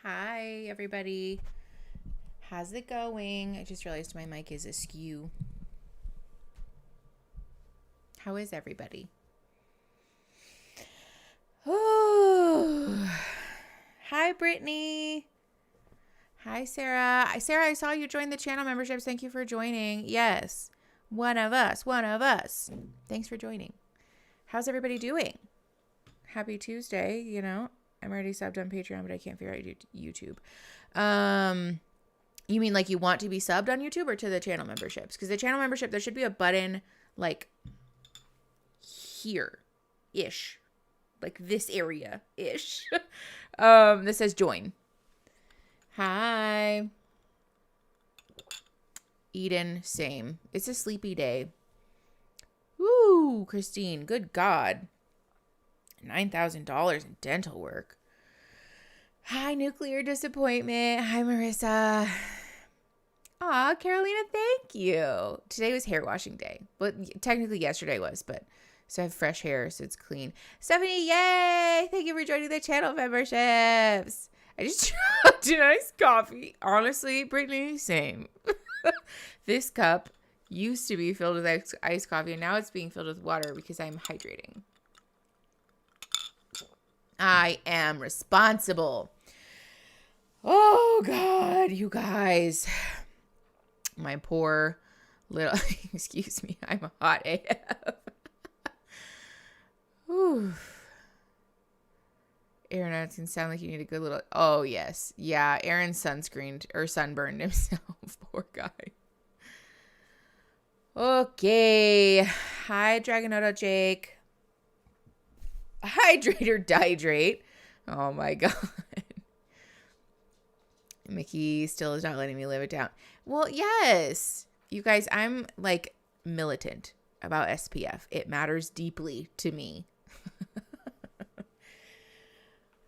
Hi, everybody. How's it going? I just realized my mic is askew. How is everybody? Oh, hi, Brittany. Hi, Sarah. Sarah, I saw you join the channel memberships. Thank you for joining. Yes, one of us. Thanks for joining. How's everybody doing? Happy Tuesday, I'm already subbed on Patreon, but I can't figure out YouTube. You mean like you want to be subbed on YouTube or to the channel memberships? Because the channel membership, there should be a button like here-ish. Like this area-ish. That says join. Hi. Eden, same. It's a sleepy day. Woo, Christine, good God. $9,000 in dental work. Hi, Nuclear Disappointment. Hi, Marissa. Aw, Carolina, thank you. Today was hair washing day. Well, technically yesterday was, but so I have fresh hair, so it's clean. Stephanie, yay! Thank you for joining the channel memberships. I just dropped an iced coffee. Honestly, Brittany, same. This cup used to be filled with iced coffee, and now it's being filled with water because I'm hydrating. I am responsible. Oh, God, you guys. My poor little, excuse me, I'm hot AF. Whew. Aaron, it can sound like you need a good little, oh, yes. Yeah, Aaron sunburned himself. Poor guy. Okay. Hi, Dragonoto Jake. Hydrate or dihydrate. Oh my God. Mickey still is not letting me live it down. Well, yes. You guys, I'm like militant about SPF. It matters deeply to me.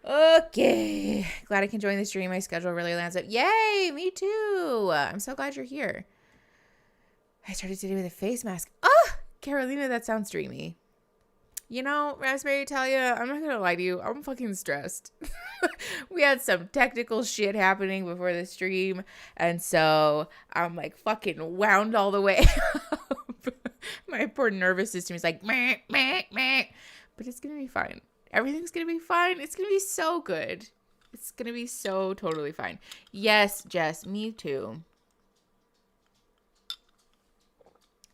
Okay. Glad I can join the stream. My schedule really lands up. Yay, me too. I'm so glad you're here. I started today with a face mask. Oh, Carolina, that sounds dreamy. Raspberry Italia, I'm not going to lie to you. I'm fucking stressed. We had some technical shit happening before the stream. And so I'm like fucking wound all the way up. My poor nervous system is like, meh, meh, meh. But it's going to be fine. Everything's going to be fine. It's going to be so good. It's going to be so totally fine. Yes, Jess, me too.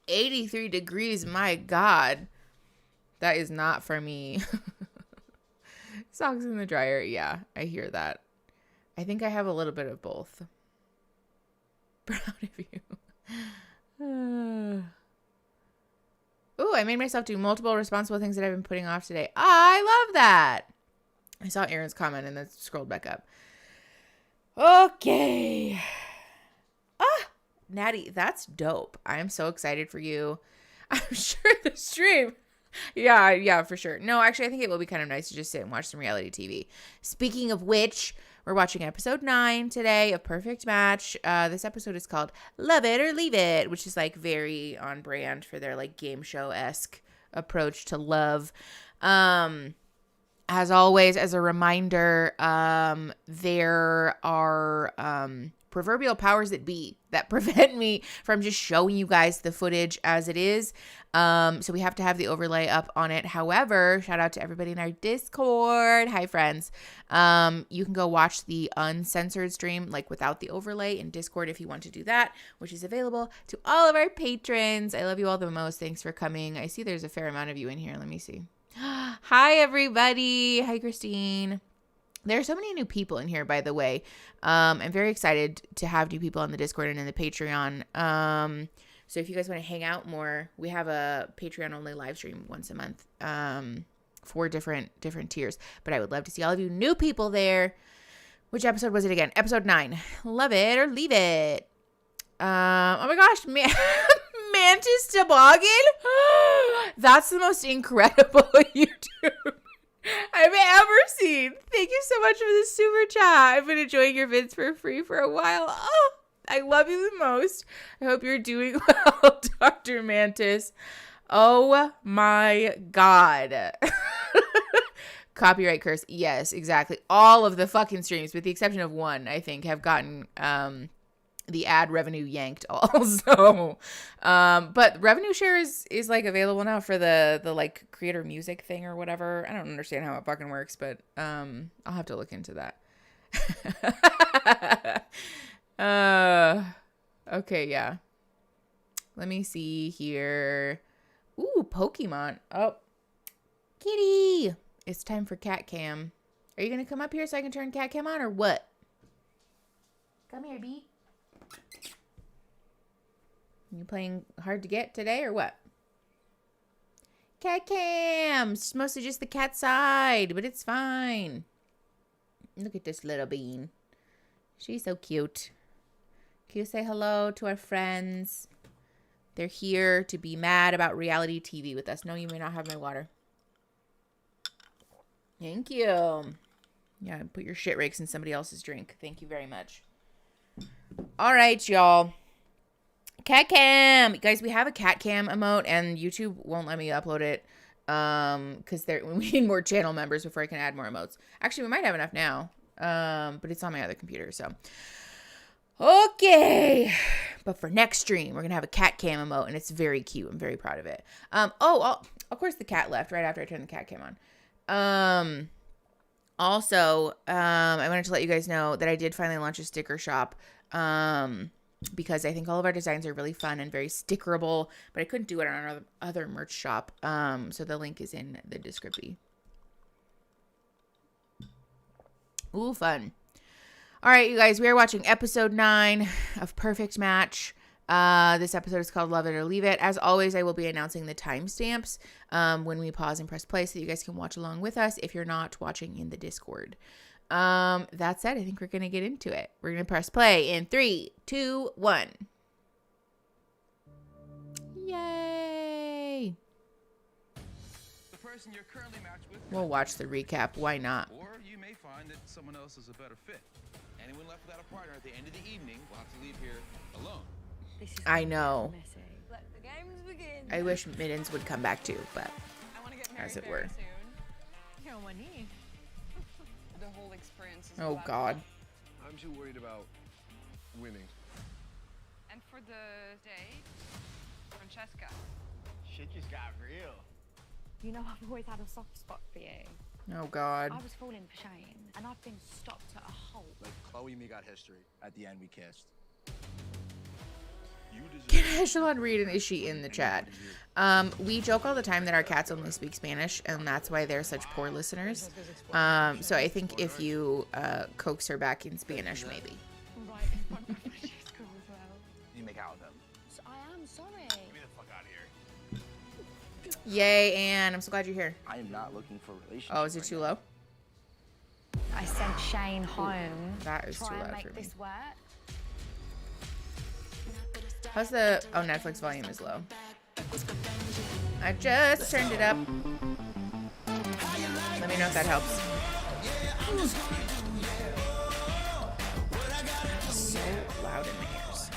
83 degrees, my God. That is not for me. Socks in the dryer. Yeah, I hear that. I think I have a little bit of both. Proud of you. Ooh, I made myself do multiple responsible things that I've been putting off today. I love that. I saw Aaron's comment and then scrolled back up. Okay. Natty, that's dope. I'm so excited for you. I'm sure the stream... Yeah, for sure. No, actually, I think it will be kind of nice to just sit and watch some reality TV. Speaking of which, we're watching episode 9 today of Perfect Match. This episode is called Love It or Leave It, which is like very on brand for their like game show-esque approach to love. As always, as a reminder, there are proverbial powers that be that prevent me from just showing you guys the footage as it is. So we have to have the overlay up on it. However, shout out to everybody in our Discord. Hi, friends. You can go watch the uncensored stream, like without the overlay in Discord if you want to do that, which is available to all of our patrons. I love you all the most. Thanks for coming. I see there's a fair amount of you in here. Let me see. Hi, everybody. Hi, Christine. There are so many new people in here, by the way. I'm very excited to have new people on the Discord and in the Patreon. So if you guys want to hang out more, we have a Patreon-only live stream once a month for different tiers. But I would love to see all of you new people there. Which episode was it again? Episode 9. Love it or leave it. Oh my gosh, Mantis Toboggan? That's the most incredible YouTube I've ever seen. Thank you so much for the super chat. I've been enjoying your vids for free for a while. Oh, I love you the most. I hope you're doing well, Dr. Mantis. Oh my God. Copyright curse. Yes, exactly. All of the fucking streams, with the exception of one, I think, have gotten the ad revenue yanked also. But revenue share is like available now for the like creator music thing or whatever. I don't understand how it fucking works, but I'll have to look into that. Okay, yeah. Let me see here. Ooh, Pokemon. Oh, kitty. It's time for cat cam. Are you going to come up here so I can turn cat cam on or what? Come here, B. You playing hard to get today or what? Cat cam. It's mostly just the cat side, but it's fine. Look at this little bean. She's so cute. Can you say hello to our friends? They're here to be mad about reality TV with us. No, you may not have my water. Thank you. Yeah, put your shit rakes in somebody else's drink. Thank you very much. All right, y'all. Cat cam. Guys, we have a cat cam emote and YouTube won't let me upload it because we need more channel members before I can add more emotes. Actually, we might have enough now, but it's on my other computer, so. Okay. But for next stream, we're going to have a cat cam emote, and it's very cute. I'm very proud of it. Of course the cat left right after I turned the cat cam on. Also, I wanted to let you guys know that I did finally launch a sticker shop, because I think all of our designs are really fun and very stickerable, but I couldn't do it on our other merch shop. So the link is in the description. Ooh, fun. All right, you guys, we are watching episode 9 of Perfect Match. This episode is called Love It or Leave It. As always, I will be announcing the timestamps when we pause and press play so that you guys can watch along with us if you're not watching in the Discord. That said, I think we're going to get into it. We're going to press play in 3, 2, 1. Yay! The person you're currently matched with. We'll watch the recap. Why not? Or you may find that someone else is a better fit. Anyone left without a partner at the end of the evening will have to leave here alone. I know. Let the games begin. I wish Mittens would come back too, but I want to get married as it very were. soon. You're on one knee. The whole experience is Oh, black. God. I'm too worried about winning. And for the date, Francesca. Shit just got real. You know, I've always had a soft spot for you. Oh, God. I was falling for Shane, and I've been stopped at a halt. Like Chloe and me got history. At the end, we kissed. Can Echelon read and is she in the chat? We joke all the time that our cats only speak Spanish, and that's why they're such poor listeners. So I think if you coax her back in Spanish, maybe. Right in front of Francesca as well. You make out with him. So I am sorry. Get me the fuck out of here. Yay, Anne. I'm so glad you're here. I am not looking for a relationship. Oh, is it too low? I sent Shane home. That is try too and loud make for me. this work. How's the... Oh, Netflix volume is low. I just turned it up. Let me know if that helps. So loud in my ears.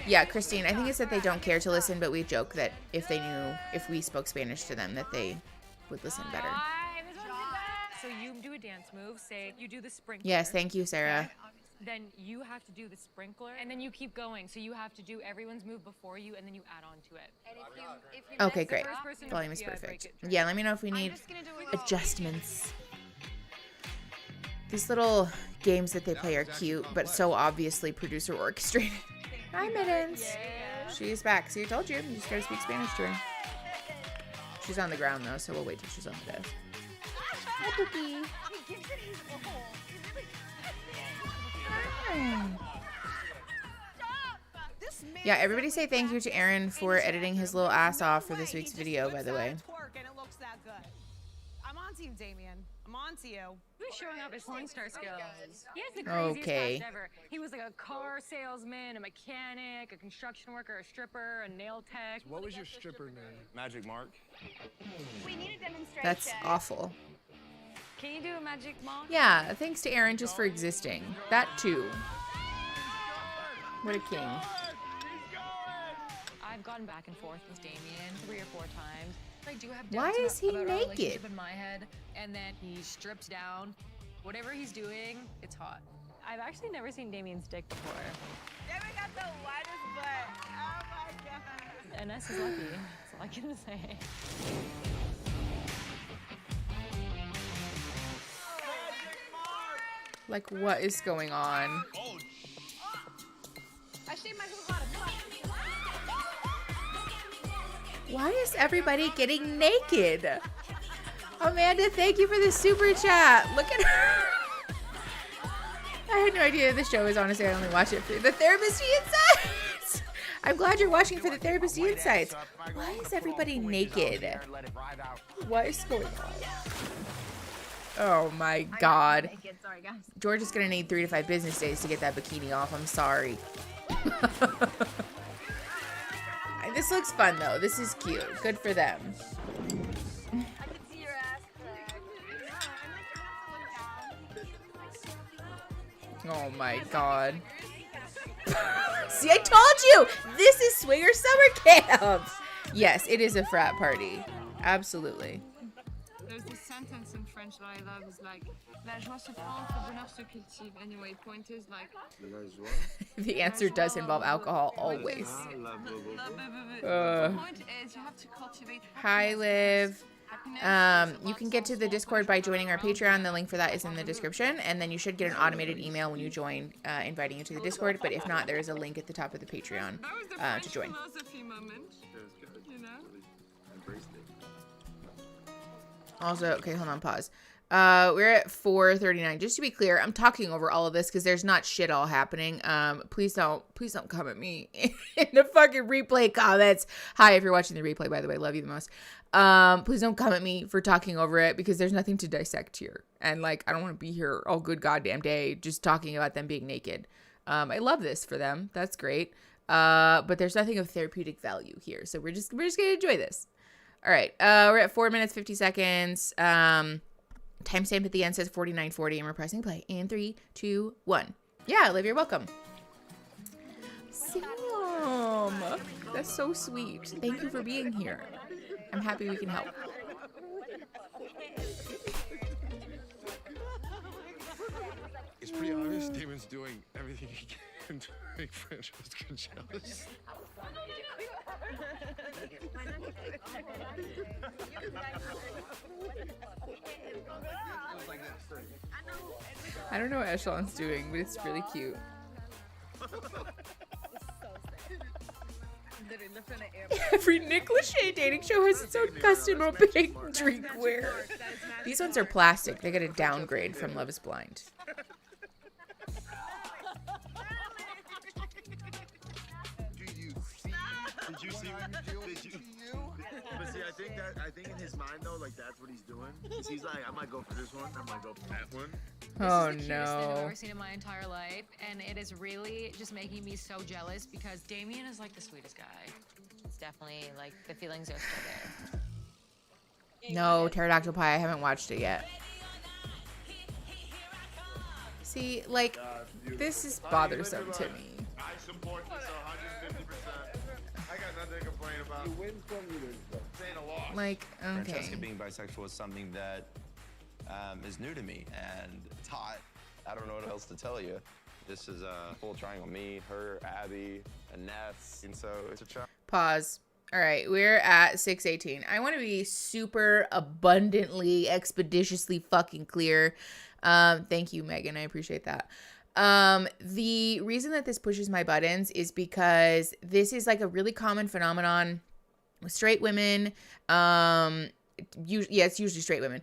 Yeah, Christine, I think it's that they don't care to listen, but we joke that if they knew, if we spoke Spanish to them, that they would listen better. So you do a dance move, say you do the sprinkler. Yes, thank you, Sarah. Then you have to do the sprinkler, and then you keep going. So you have to do everyone's move before you, and then you add on to it. And if you Okay, miss the great. first person- Volume is Yeah, break perfect. it, try Yeah, let me know if we need I'm just gonna do it all. adjustments. These little games that they play are cute, but so obviously producer orchestrated. Hi, Mittens. She's back. See, I told you. You just gotta speak Spanish to her. She's on the ground, though, so we'll wait till she's on the desk. Hi, Pookie. Hi. Yeah, everybody say thank you to Aaron for editing his little ass off for this week's video, by the way. And it looks that good. I'm on to you, Damien. I'm on to you. Who's showing off his porn star skills? He has the craziest Okay. past ever. He was like a car salesman, a mechanic, a construction worker, a stripper, a nail tech. What was your stripper name? Magic Mark. We need a demonstration. That's awful. Can you do a magic mark? Yeah, thanks to Aaron just for existing. That too. What a king. I I've gone back and forth with Damien 3 or 4 times. I do have Why doubts is he about our naked? relationship in my head, and then he strips down. Whatever he's doing, it's hot. I've actually never seen Damien's dick before. Damien got the widest butt. Oh my god. NS is lucky. That's all I can say. Like, what is going on? Why is everybody getting naked? Amanda, thank you for the super chat. Look at her. I had no idea the show was, honestly. I only watch it for the Therapist Insights. I'm glad you're watching for the Therapist Insights. Why is everybody naked? What is going on? Oh my god. Sorry, guys. George is gonna need 3 to 5 business days to get that bikini off. I'm sorry. This looks fun though. This is cute. Good for them. I can see your ass crack. Oh my god. See, I told you! This is Swinger Summer Camp! Yes, it is a frat party. Absolutely. There's this sentence in French that I love. Is like, la joie se prend, le bonheur se cultive. Anyway, point is like, The answer does involve alcohol, always. the point is you have to cultivate. Hi, Liv. You can get to the Discord by joining our Patreon. The link for that is in the description. And then you should get an automated email when you join, inviting you to the Discord. But if not, there is a link at the top of the Patreon to join. Philosophy moment. You know. Also, okay, hold on, pause. We're at 4:39. Just to be clear, I'm talking over all of this because there's not shit all happening. Please don't come at me in the fucking replay comments. Hi, if you're watching the replay, by the way, love you the most. Please don't come at me for talking over it because there's nothing to dissect here. And like, I don't want to be here all good goddamn day just talking about them being naked. I love this for them. That's great. But there's nothing of therapeutic value here. So we're just gonna enjoy this. All right. We're at 4 minutes, 50 seconds. Timestamp at the end says 49:40, and we're pressing play in 3, 2, 1. Yeah, Liv, you're welcome. Sam, that's so sweet. Thank you for being here. I'm happy we can help. It's pretty obvious Damon's doing everything he can to make Francesca jealous. I don't know what Echelon's doing, but it's really cute. Every Nick Lachey dating show has its own custom opaque drinkware. These ones are plastic. They get a downgrade from Love is Blind. Did you see what you do? But see, I think in his mind though, like that's what he's doing. He's like, I might go for this one, I might go for that one. Oh This is the cutest thing I've no. ever seen in my entire life, and it is really just making me so jealous because Damien is like the sweetest guy. It's definitely like the feelings are still there. No, Pterodactyl Pie, I haven't watched it yet. See, like, this is bothersome to me. I support this 150%. I got nothing to complain about. You win some, you lose some. This ain't a loss. Like, okay. Francesca being bisexual is something that is new to me, and it's hot. I don't know what else to tell you. This is a full triangle. Me, her, Abby, Annette, and so it's a triangle. Pause. All right, we're at 6:18. I want to be super abundantly, expeditiously fucking clear. Thank you, Megan. I appreciate that. The reason that this pushes my buttons is because this is like a really common phenomenon with straight women. It's usually straight women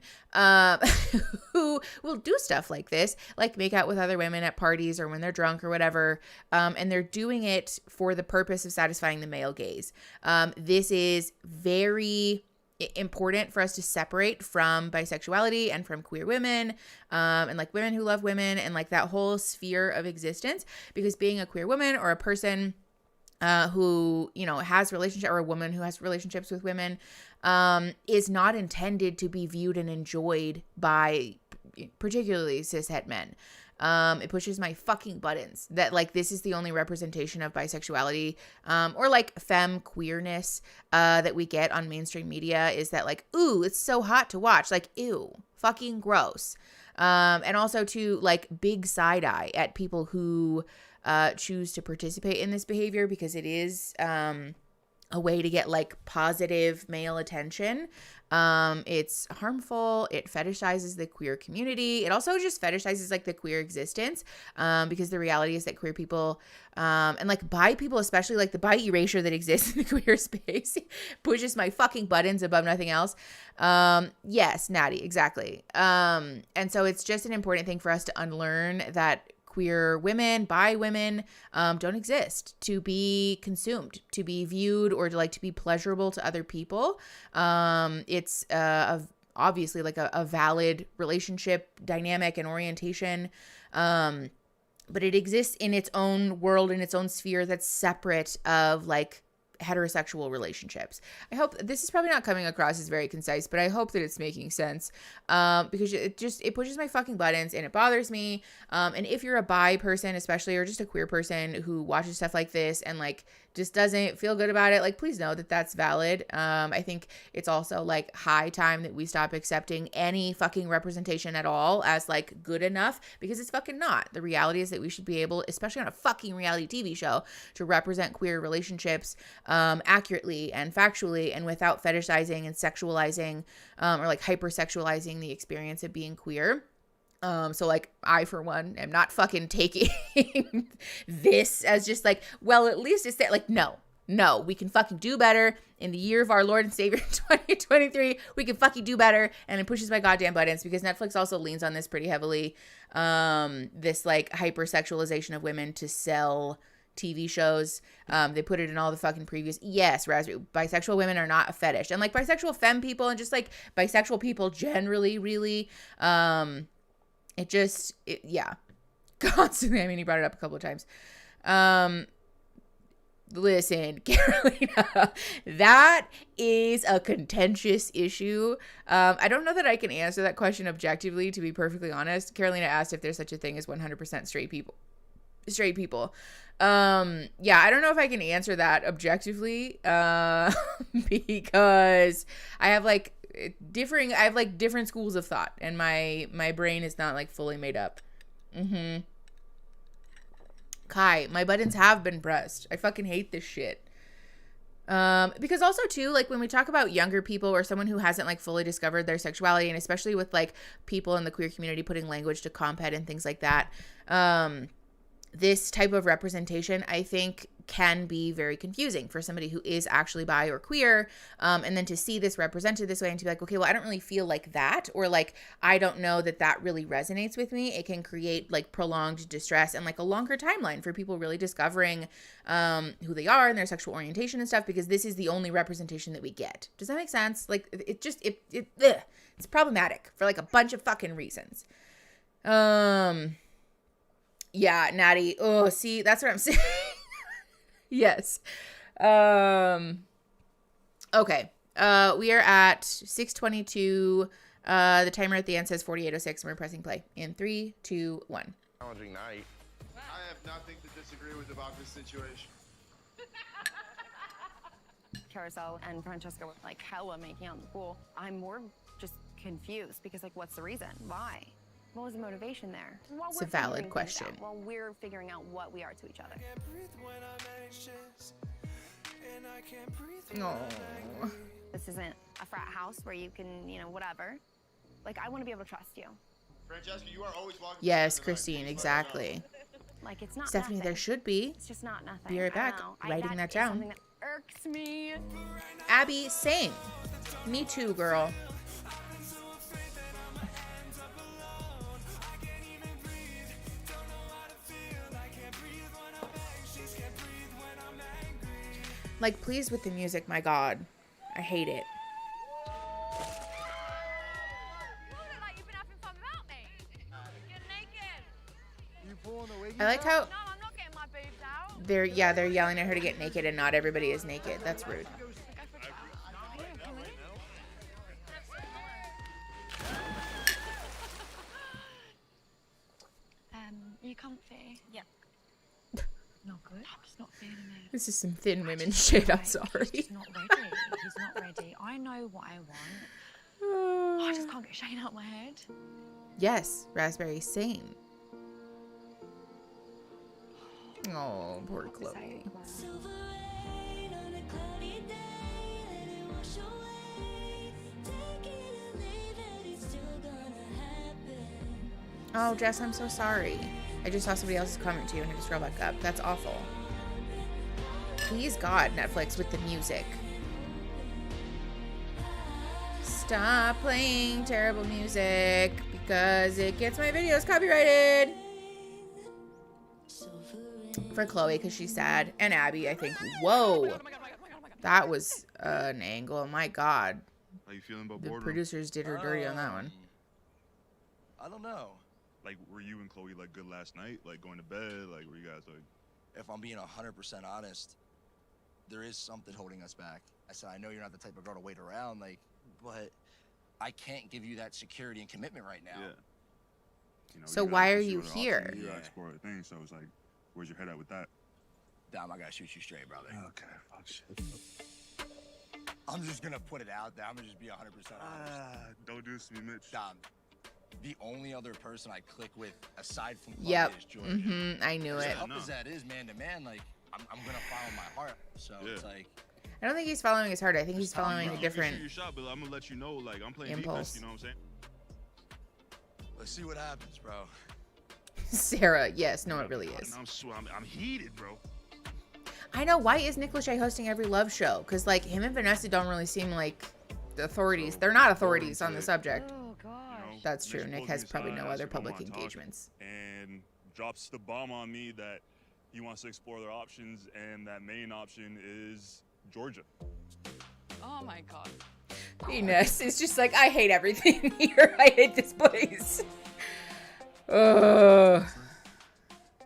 who will do stuff like this, like make out with other women at parties or when they're drunk or whatever, and they're doing it for the purpose of satisfying the male gaze. This is very important for us to separate from bisexuality and from queer women, and like women who love women and like that whole sphere of existence, because being a queer woman or a person who, you know, has relationship, or a woman who has relationships with women, is not intended to be viewed and enjoyed by particularly cishet men. It pushes my fucking buttons that like this is the only representation of bisexuality or like femme queerness that we get on mainstream media is that like, ooh, it's so hot to watch. Like, ew, fucking gross. And also to like big side eye at people who choose to participate in this behavior because it is a way to get like positive male attention. It's harmful. It fetishizes the queer community. It also just fetishizes like the queer existence because the reality is that queer people and like bi people, especially like the bi erasure that exists in the queer space pushes my fucking buttons above nothing else. Yes, Natty, exactly. And so it's just an important thing for us to unlearn that queer women, bi women don't exist to be consumed, to be viewed, or to like to be pleasurable to other people. It's obviously like a valid relationship dynamic and orientation, but it exists in its own world, in its own sphere that's separate of like heterosexual relationships. I hope this is probably not coming across as very concise, but I hope that it's making sense because it pushes my fucking buttons and it bothers me. And if you're a bi person, especially, or just a queer person who watches stuff like this and like just doesn't feel good about it, like please know that that's valid. I think it's also like high time that we stop accepting any fucking representation at all as like good enough because it's fucking not. The reality is that we should be able, especially on a fucking reality TV show, to represent queer relationships accurately and factually and without fetishizing and sexualizing or like hypersexualizing the experience of being queer. So like I, for one, am not fucking taking this as just like, well, at least it's that like, no, we can fucking do better in the year of our Lord and Savior 2023. We can fucking do better. And it pushes my goddamn buttons because Netflix also leans on this pretty heavily. This like hypersexualization of women to sell TV shows. They put it in all the fucking previews. Yes, bisexual women are not a fetish. And like bisexual femme people and just like bisexual people generally really, yeah, constantly. I mean, he brought it up a couple of times. Listen, Carolina, that is a contentious issue. I don't know that I can answer that question objectively, to be perfectly honest. Carolina asked if there's such a thing as 100% straight people. Yeah, I don't know if I can answer that objectively, because I have like different schools of thought, and my brain is not like fully made up. Kai, my buttons have been pressed. I fucking hate this shit. Because also too, like when we talk about younger people or someone who hasn't like fully discovered their sexuality, and especially with like people in the queer community putting language to compet and things like that, this type of representation, I think, can be very confusing for somebody who is actually bi or queer. And then to see this represented this way and to be like, okay, well, I don't really feel like that, or like, I don't know that that really resonates with me. It can create like prolonged distress and like a longer timeline for people really discovering who they are and their sexual orientation and stuff, because this is the only representation that we get. Does that make sense? Like it's problematic for like a bunch of fucking reasons. Yeah, Natty. Oh, see, that's what I'm saying. Yes. Okay. We are at 6:22. The timer at the end says 48:06, and we're pressing play in 3, 2, 1. Challenging night. I have nothing to disagree with about this situation. Carousel and Francesca were like hella making out in the pool. I'm more just confused because like, what's the reason? Why? What was the motivation there? It's a valid question. While we're figuring out what we are to each other. Oh. This isn't a frat house where you can, whatever. Like, I want to be able to trust you. Francesca, you are always welcome. Yes, Christine, exactly. Like, it's not Stephanie, nothing. There should be. It's just not nothing. Be right back. Writing that down. Something that irks me. Abby, same. Me too, girl. Like, please with the music, my God. I hate it. I like how they're yelling at her to get naked and not everybody is naked. That's rude. you comfy? Yeah. Not good. I'm just not feeling it. This is some thin women shit. I'm He's sorry. just not ready. He's not ready. I know what I want. I just can't get Shane out my head. Yes, Raspberry, same. Oh, poor Chloe. Oh, Jess, I'm so sorry. I just saw somebody else's comment to you and I just scrolled back up. That's awful. Please God, Netflix, with the music. Stop playing terrible music because it gets my videos copyrighted. For Chloe, because she's sad. And Abby, I think. Whoa. That was an angle. My God. How you feeling about The Boardroom? producers did her dirty on that one. I don't know. Like, were you and Chloe like good last night? Like going to bed? Like, were you guys like? If I'm being 100% honest, there is something holding us back. I said, I know you're not the type of girl to wait around, like, but I can't give you that security and commitment right now. Yeah. You know, So you why gotta are pursue you other here? options, You gotta Yeah. explore other things. So it's like, where's your head at with that? Dom, I gotta shoot you straight, brother. Okay, fuck shit. I'm just gonna put it out there. I'm gonna just be 100% honest. Don't do this to me, Mitch. Dom, the only other person I click with aside from Chloe Yep. is Georgia. I knew As it. tough as that is, man to man, like, I'm gonna follow my heart. So it's like, I don't think he's following his heart. I think he's following a You different shoot your shot, but I'm gonna let you know, like, I'm playing impulse. defense. You know what I'm saying? let's see what happens, bro. Sarah, yes, no, it really is. And I'm heated, bro. I know. Why is Nick Lachey hosting every love show? Because, like, him and Vanessa don't really seem like the authorities. They're not authorities on the subject. Oh, gosh. You know, That's true. Nick pulls has me probably aside, no asks other me about public my talk, engagements. And drops the bomb on me that he wants to explore their options, and that main option is Georgia. Oh my God. Venus is just like, I hate everything here. I hate this place. Ugh.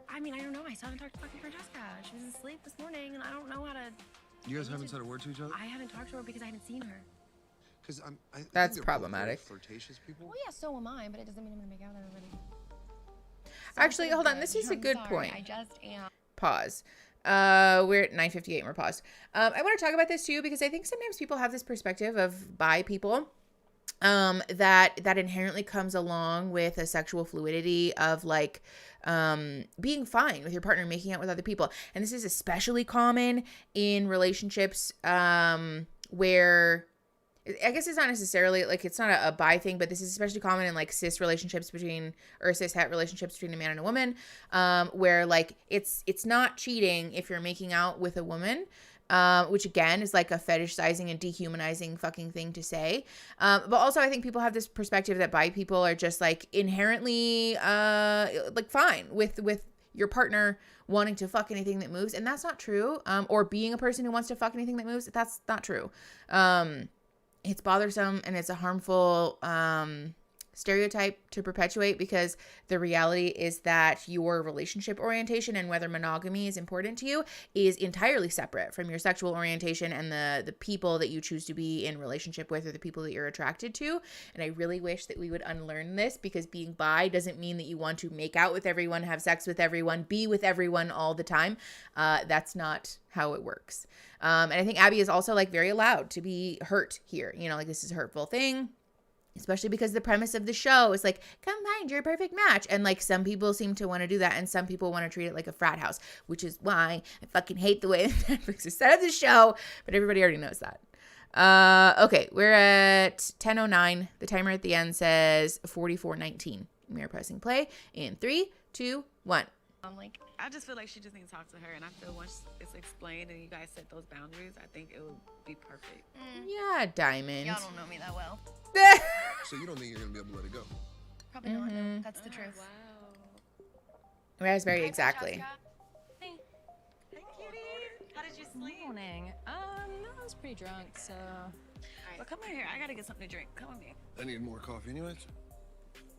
I mean, I don't know. I still haven't talked to fucking Francesca. She was asleep this morning, and I don't know how to. You guys haven't said a word to each other? I haven't talked to her because I haven't seen her. Because I think That's they're both problematic. very flirtatious people. Well, yeah, so am I, but it doesn't mean I'm gonna make out with everybody. Actually, hold on. This is a good point. I just am. Pause. We're at 9:58 and we're paused. I want to talk about this too because I think sometimes people have this perspective of bi people that inherently comes along with a sexual fluidity of like being fine with your partner making out with other people. And this is especially common in relationships where I guess it's not necessarily like it's not a bi thing, but this is especially common in like cis relationships or cis het relationships between a man and a woman, where like it's not cheating if you're making out with a woman, which again is like a fetishizing and dehumanizing fucking thing to say. But also I think people have this perspective that bi people are just like inherently like fine with your partner wanting to fuck anything that moves, and that's not true. Or being a person who wants to fuck anything that moves, that's not true. It's bothersome and it's a harmful stereotype to perpetuate because the reality is that your relationship orientation and whether monogamy is important to you is entirely separate from your sexual orientation and the people that you choose to be in relationship with or the people that you're attracted to. And I really wish that we would unlearn this because being bi doesn't mean that you want to make out with everyone, have sex with everyone, be with everyone all the time. That's not how it works. And I think Abby is also like very allowed to be hurt here. You know, like this is a hurtful thing. Especially because the premise of the show is like, come find your perfect match. And like some people seem to want to do that. And some people want to treat it like a frat house, which is why I fucking hate the way Netflix has set up the show. But everybody already knows that. Okay, we're at 10:09. The timer at the end says 44:19. We are pressing play in 3, 2, 1. I just feel like she just needs to talk to her, and I feel once it's explained and you guys set those boundaries, I think it would be perfect. Yeah, Diamond. Y'all don't know me that well. So you don't think you're gonna be able to let it go? Probably not. No, that's the truth. Raspberry, exactly. Hey, cutie. How did you sleep? Morning. No, I was pretty drunk, so. Well, come in here. I gotta get something to drink. Come with me. I need more coffee anyways.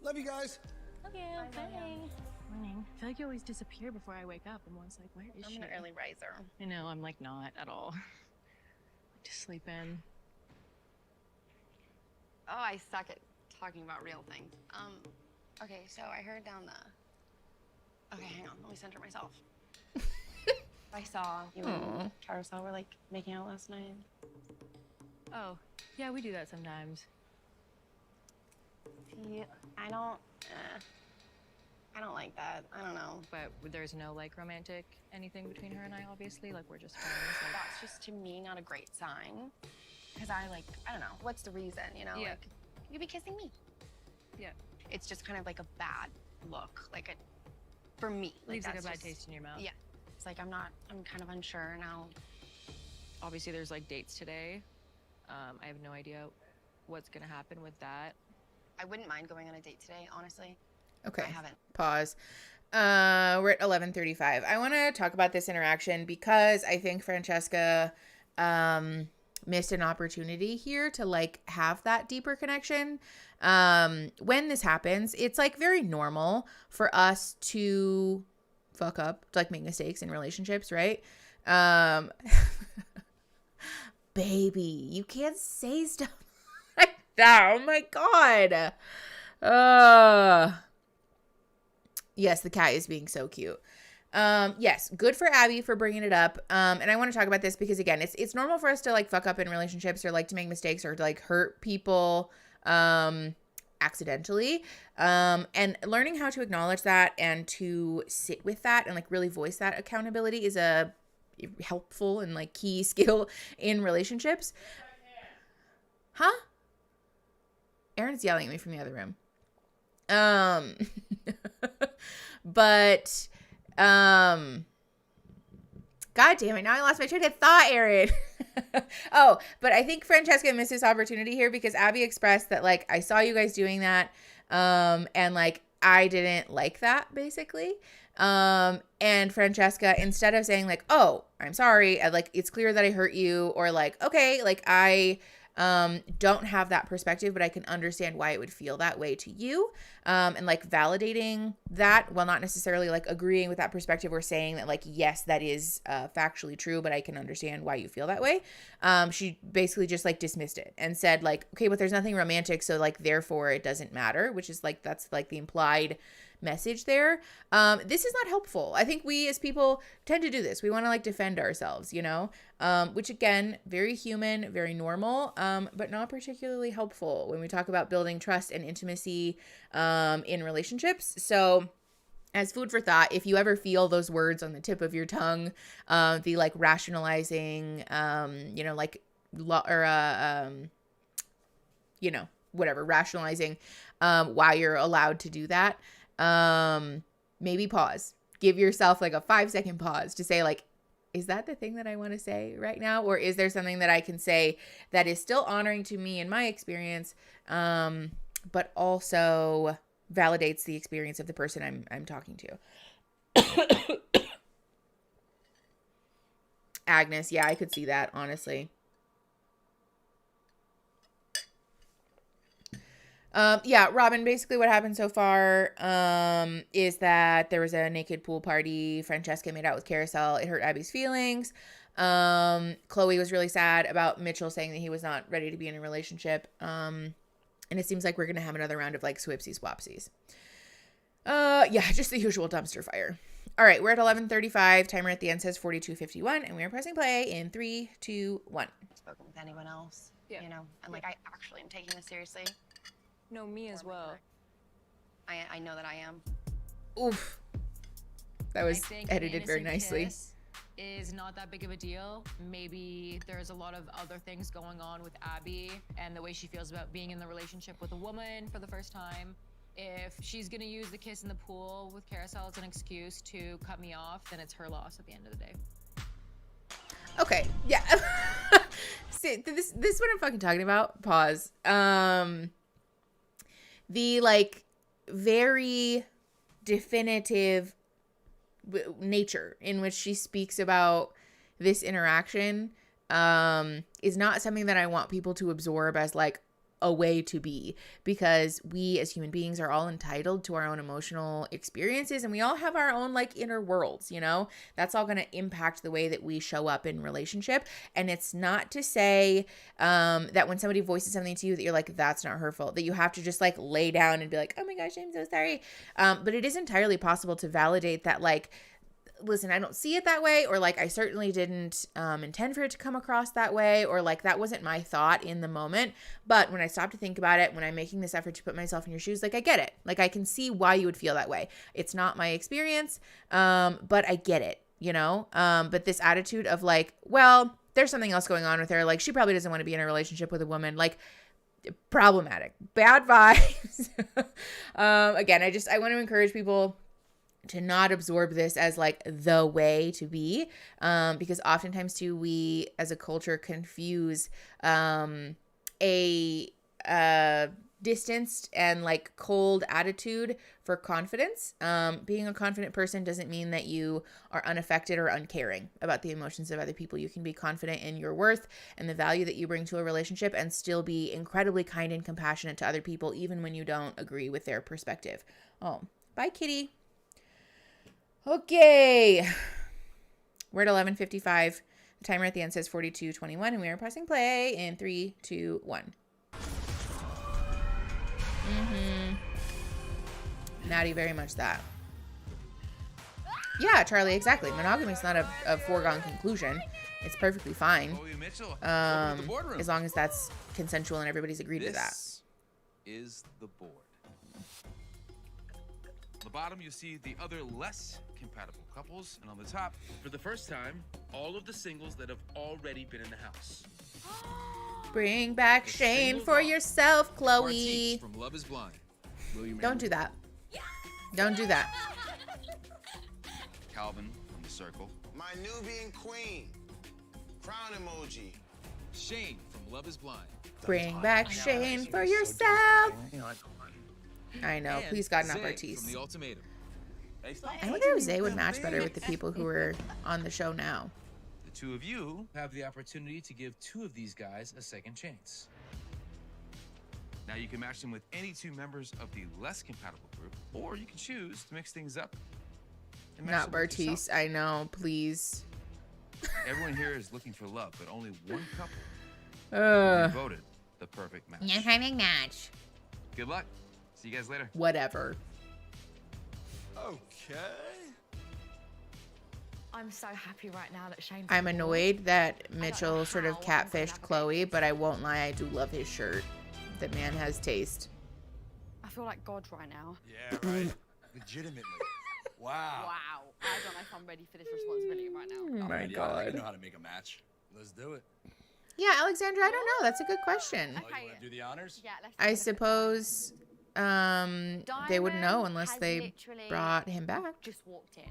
Love you guys. Okay, bye. Morning. I feel like you always disappear before I wake up. I'm always like, where is she? I'm an early riser. I know, I'm like not at all. Just sleep in. Oh, I suck at talking about real things. Okay, so I heard down the Okay, hang on. Let me center myself. I saw you and Carousel were like making out last night. Oh, yeah, we do that sometimes. See, I don't like that. I don't know. But there's no like romantic anything between her and I, obviously. Like, we're just friends. Like, That's just to me not a great sign. Because I don't know. What's the reason, you know? Yeah. Like, you could be kissing me. yeah, It's just kind of like a bad look. Like, for me. leaves like a that's bad just- taste in your mouth. Yeah. It's like, I'm kind of unsure now. Obviously, there's like dates today. I have no idea what's gonna happen with that. I wouldn't mind going on a date today, honestly. Okay. I haven't. Pause. We're at 11:35. I want to talk about this interaction because I think Francesca missed an opportunity here to like have that deeper connection. When this happens, it's like very normal for us to fuck up, to like make mistakes in relationships, right? Baby, you can't say stuff like that. Oh my God. Yes, the cat is being so cute. Yes, good for Abby for bringing it up. And I want to talk about this because again, it's normal for us to like fuck up in relationships or like to make mistakes or to like hurt people accidentally. And learning how to acknowledge that and to sit with that and like really voice that accountability is a helpful and like key skill in relationships. Huh? Aaron's yelling at me from the other room. But God damn it, now I lost my train of thought, Aaron. Oh, but I think Francesca missed this opportunity here because Abby expressed that like I saw you guys doing that and like I didn't like that basically. And Francesca, instead of saying like, oh, I'm sorry, like it's clear that I hurt you, or like, okay, like I don't have that perspective, but I can understand why it would feel that way to you. And like validating that while not necessarily like agreeing with that perspective or saying that like, yes, that is factually true, but I can understand why you feel that way. She basically just like dismissed it and said like, okay, but there's nothing romantic. So like, therefore it doesn't matter, which is like, that's like the implied message there. This is not helpful. I think we as people tend to do this. We want to like defend ourselves, you know, which again, very human, very normal, but not particularly helpful when we talk about building trust and intimacy in relationships. So as food for thought, if you ever feel those words on the tip of your tongue, the like rationalizing, you know, like you know, whatever, rationalizing why you're allowed to do that, maybe pause. Give yourself like a 5-second pause to say like, is that the thing that I want to say right now? Or is there something that I can say that is still honoring to me in my experience, but also validates the experience of the person I'm talking to? Agnes, yeah, I could see that, honestly. Yeah, Robin, basically what happened so far is that there was a naked pool party. Francesca made out with Carousel. It hurt Abby's feelings. Chloe was really sad about Mitchell saying that he was not ready to be in a relationship. And it seems like we're going to have another round of like swipsies wopsies. Yeah, just the usual dumpster fire. All right, we're at 11:35. Timer at the end says 42:51, and we are pressing play in 3, 2, 1. Spoken with anyone else, Yeah. you know, and like I actually am taking this seriously. No, me as well. I know that I am. Oof. That was I think an edited very innocent nicely. kiss is not that big of a deal. Maybe there's a lot of other things going on with Abby and the way she feels about being in the relationship with a woman for the first time. If she's gonna use the kiss in the pool with Carousel as an excuse to cut me off, then it's her loss at the end of the day. Okay, yeah. See, this is what I'm fucking talking about. Pause. The like very definitive nature in which she speaks about this interaction is not something that I want people to absorb as like, a way to be, because we as human beings are all entitled to our own emotional experiences, and we all have our own like inner worlds, you know. That's all going to impact the way that we show up in relationship. And it's not to say that when somebody voices something to you that you're like, that's not her fault, that you have to just like lay down and be like, oh my gosh, I'm so sorry. But it is entirely possible to validate that, like, listen, I don't see it that way, or like I certainly didn't intend for it to come across that way, or like that wasn't my thought in the moment. But when I stop to think about it, when I'm making this effort to put myself in your shoes, like I get it. Like I can see why you would feel that way. It's not my experience, but I get it, you know? But this attitude of like, well, there's something else going on with her. Like she probably doesn't want to be in a relationship with a woman. Like problematic, bad vibes. Again, I want to encourage people to not absorb this as like the way to be, because oftentimes too, we as a culture confuse a distanced and like cold attitude for confidence. Being a confident person doesn't mean that you are unaffected or uncaring about the emotions of other people. You can be confident in your worth and the value that you bring to a relationship and still be incredibly kind and compassionate to other people, even when you don't agree with their perspective. Oh, bye, kitty. Okay, we're at 11:55. The timer at the end says 42:21, and we are pressing play in 3, 2, 1. Natty, very much that. Yeah, Charlie, exactly. Monogamy is not a foregone conclusion. It's perfectly fine, as long as that's consensual and everybody's agreed to that. This is the board. On the bottom, you see the other less compatible couples, and on the top, for the first time, all of the singles that have already been in the house. Bring back The Shane singles for are yourself, Chloe. Martise from Love is Blind. Don't do that. Don't do that. Calvin from The Circle. My Nubian queen. Crown emoji. Shane from Love is Blind. Bring back Shane for yourself. I know. And Please God, not Zay Bartiz. from The Ultimatum. I wonder if Zay would match better with the people who are on the show now. The two of you have the opportunity to give two of these guys a second chance. Now you can match them with any two members of the less compatible group, or you can choose to mix things up. and match Not them with yourself. Bartiz. I know. Please. Everyone here is looking for love, but only one couple voted the perfect match. Your perfect match. Good luck. See you guys later. Whatever. Okay. I'm so happy right now that Shane's I'm on board. annoyed that Mitchell know sort of how I'm gonna catfished navigate Chloe, but I won't lie, I do love his shirt. The man has taste. I feel like God right now. Yeah, right. Legitimately. Wow. Wow. I don't know if I'm ready for this responsibility right now. Oh my I God. know how to make a match. Let's do it. Yeah, Alexandra, I don't know. That's a good question. Oh, you want to do the honors? Yeah, let's I suppose they wouldn't know unless has they literally brought him back. just walked in.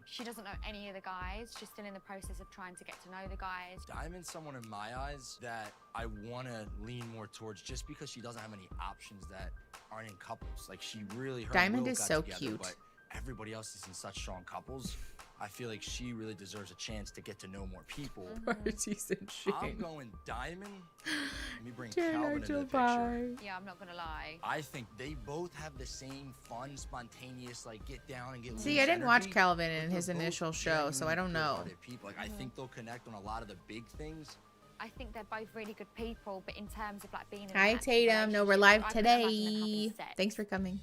She doesn't know any of the guys. She's still in the process of trying to get to know the guys. Diamond's someone in my eyes that I want to lean more towards just because she doesn't have any options that aren't in couples. Like she really, her Diamond Will is got so together, cute. But everybody else is in such strong couples. I feel like she really deserves a chance to get to know more people. Bartiz and I'm Shane. going Diamond. Let me bring Jen Calvin into the Angel, picture. bye. Yeah, I'm not gonna lie. I think they both have the same fun, spontaneous, like get down and get See, loose I didn't watch energy, Calvin in but his they're both initial show, so I don't genuinely know. good-hearted people. Like I think they'll connect on a lot of the big things. I think they're both really good people, but in terms of like being in Hi, an actual Tatum. No, we're live relationship, I couldn't imagine them today. having sex. Thanks for coming.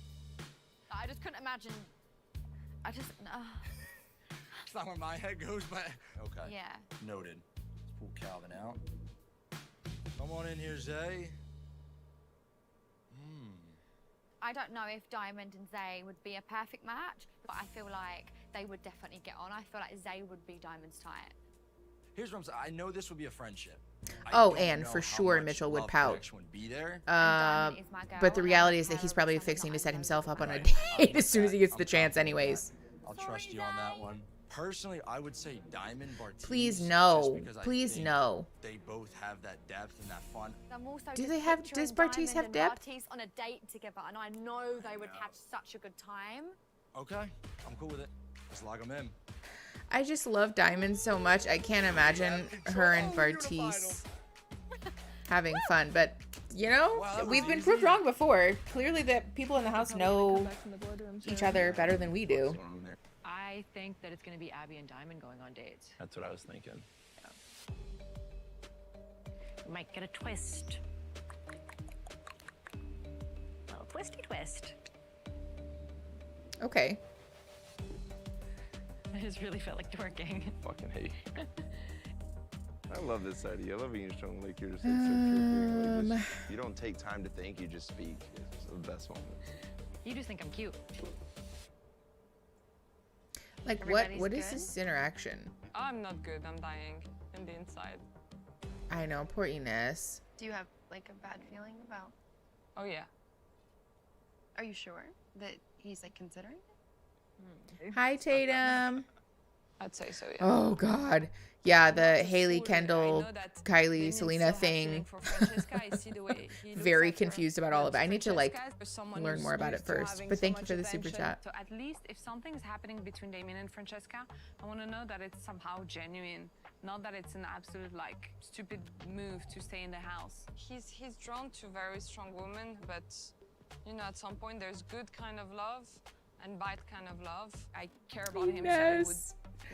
I just couldn't imagine. I just. It's not where my head goes, but okay. Yeah. Noted. Let's pull Calvin out. Come on in here, Zay. I don't know if Diamond and Zay would be a perfect match, but I feel like they would definitely get on. I feel like Zay would be Diamond's type. Here's what I'm saying. I know this would be a friendship. I Oh, don't and know for how sure much Mitchell would love pout. connection would be there. Diamond is my girl, But the and I reality don't is that care he's if probably someone's fixing not to set into himself it. up on a Right. I'm date with as soon as he that. gets the I'm chance comfortable with anyways. that. I'll trust you on that one. Personally, I would say Diamond, Bartiz. Please just no. because I Please think no. They both have that depth and that fun. I'm also Do just they have- picturing does Bartiz Diamond have and depth? Bartiz on a date together, and I know they would have such a good time. Okay, I'm cool with it. Let's log them in. I just love Diamond so much. I can't imagine her and Bartiz having fun. But You know, we've been proved wrong before. Clearly, the people in the house know each other better than we do. I think that it's going to be Abby and Diamond going on dates. That's what I was thinking. We might get a twist. Oh, twisty twist. Okay. I just really felt like twerking. Fucking hate. I love this idea. I love being shown like you're just like, so truthful. Like, you don't take time to think, you just speak. It's the best moments. You just think I'm cute. Like, what is this interaction? I'm not good. I'm dying in the inside. I know, poor Ines. Do you have like a bad feeling about? Oh yeah. Are you sure that he's like considering it? Hi, Tatum. I'd say so, yeah. Oh, God. Yeah, the Haley, Kendall, Kylie, Selena thing. Very confused about all of it. I need to, like, learn more about it first. But thank you for the super chat. So at least if something's happening between Damien and Francesca, I want to know that it's somehow genuine. Not that it's an absolute, like, stupid move to stay in the house. He's drawn to very strong women, but, you know, at some point there's good kind of love and bad kind of love. I care about him, so it would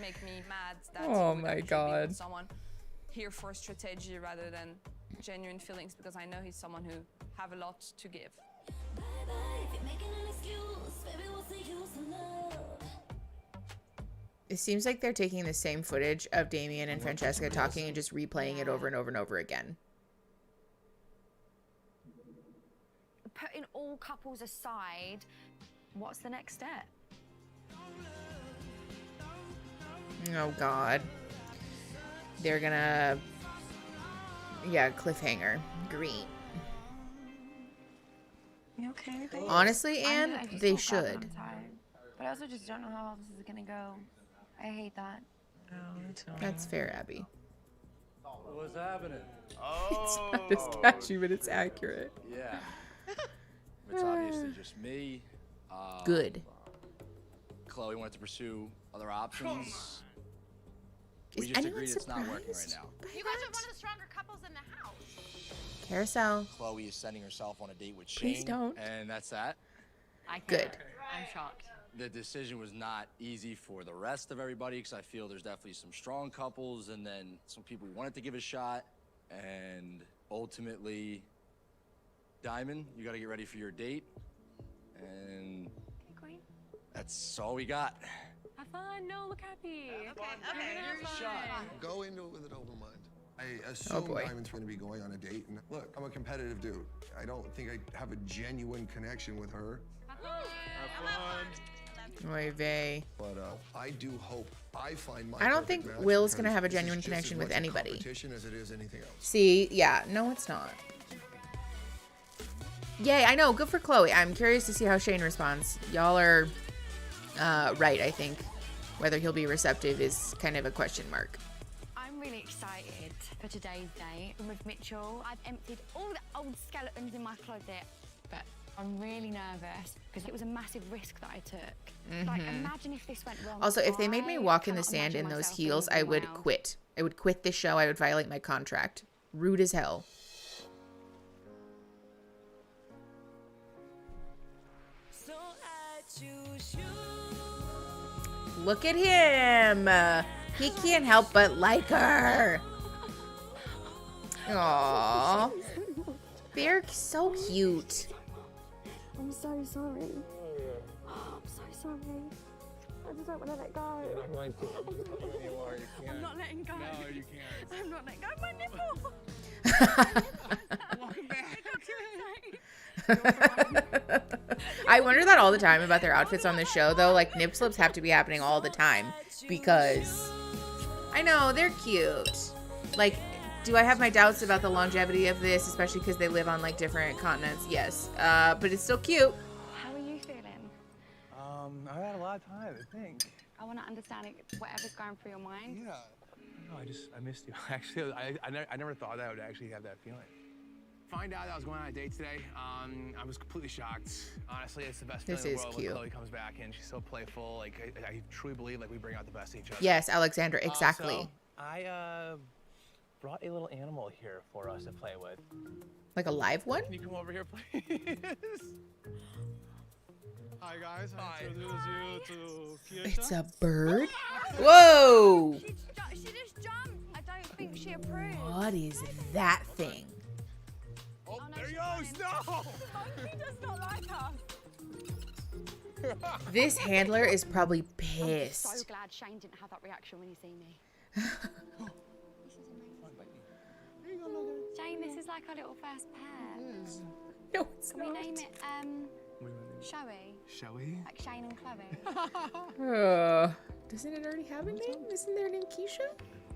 make me mad that he would actually be with someone here for strategy rather than genuine feelings, because I know he's someone who have a lot to give. It seems like they're taking the same footage of Damien and Francesca talking and just replaying it over and over and over again. Putting all couples aside, what's the next step? Oh, God. They're gonna... Yeah, cliffhanger. Great. You okay, babe? Honestly, Anne, they should. But I also just don't know how all this is gonna go. I hate that. That's fair, Abby. What's happening? It's not as catchy, but it's accurate. Yeah. It's obviously just me. Good. Chloe wanted to pursue other options. Is We just anyone agreed it's not working right surprised? now. You guys are one of the stronger couples in the house. Carousel. Chloe is sending herself on a date with Please Shane. don't. And that's that. Good. I'm shocked. The decision was not easy for the rest of everybody, because I feel there's definitely some strong couples and then some people who wanted to give a shot. And ultimately, Diamond, you got to get ready for your date. And that's all we got. Have fun. No, look happy. Go into it with an open mind. I assume Diamond's going to be going on a date. And look, I'm a competitive dude. I don't think I have a genuine connection with her. Have fun. Oy vey. But I do hope I find my I don't perfect think match, Will's gonna because have a this is genuine just as connection with much a anybody. competition as it is anything else. See, yeah, no, it's not. Yay, I know, good for Chloe. I'm curious to see how Shane responds. Y'all are right, I think. Whether he'll be receptive is kind of a question mark. I'm really excited for today's date with Mitchell. I've emptied all the old skeletons in my closet, but I'm really nervous because it was a massive risk that I took. Like, imagine if this went wrong. Also, if they made me walk in the cannot sand imagine in those myself heels, being I would around. quit. I would quit this show. I would violate my contract. Rude as hell. Look at him. He can't help but like her. Aww. They're so cute. I'm so sorry. I'm so sorry. I just don't want to let go. I'm going to. You are. You can't. I'm not letting go. No, you can't. I'm not letting go. My nipple. Welcome back. I wonder that all the time about their outfits on the show, though. Like, nip slips have to be happening all the time because I know they're cute. Like, do I have my doubts about the longevity of this, especially because they live on like different continents? Yes, but it's still cute. How are you feeling? I've had a lot of time, I think. I want to understand whatever's going through your mind. Yeah. No, I missed you. Actually, I never thought I would actually have that feeling. Find out that I was going on a date today. I was completely shocked. Honestly, it's the best feeling in the world when Chloe comes back and she's so playful. Like, I truly believe like we bring out the best in each other. Yes, Alexandra, exactly. Also, brought a little animal here for us to play with. Like a live one? Can you come over here, please? Hi, guys. Hi. It's a bird? Whoa! She just jumped. I don't think she approved. What is that thing? Oh, there he goes. No! He does not like us. This handler is probably I'm pissed. so glad Shane didn't have that reaction when he seen me. Shane, this is like our little first pet. No, it's Can we name it Showy? Showy? Like Shane and Chloe. Doesn't it already have a name? Isn't there a name Keisha?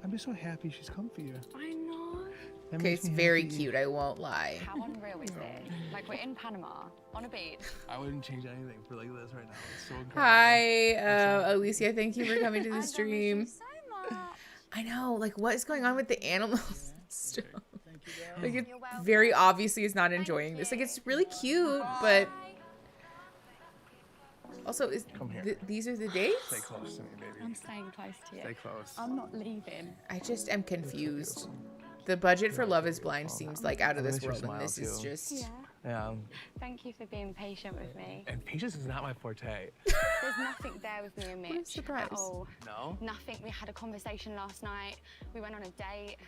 I'm just so happy she's come for you. I know. Okay, it's very cute, I won't lie. How unreal is this? Like, we're in Panama, on a beach. I wouldn't change anything for like this right now. It's so incredible. Hi, Alicia, thank you for coming to the stream. So much. I know, like, what is going on with the animals? Stuff? Like, it You're welcome. very obviously is not enjoying this. Like, it's really cute, but also, is these are the dates? Stay close to me, baby. I'm staying close to you. Stay close. I'm not leaving. I just am confused. The budget for Love is Blind seems like out of this world, and this is just... Yeah. Thank you for being patient with me. And patience is not my forte. There's nothing there with me and Mitch surprise. at all. No? Nothing. We had a conversation last night. We went on a date,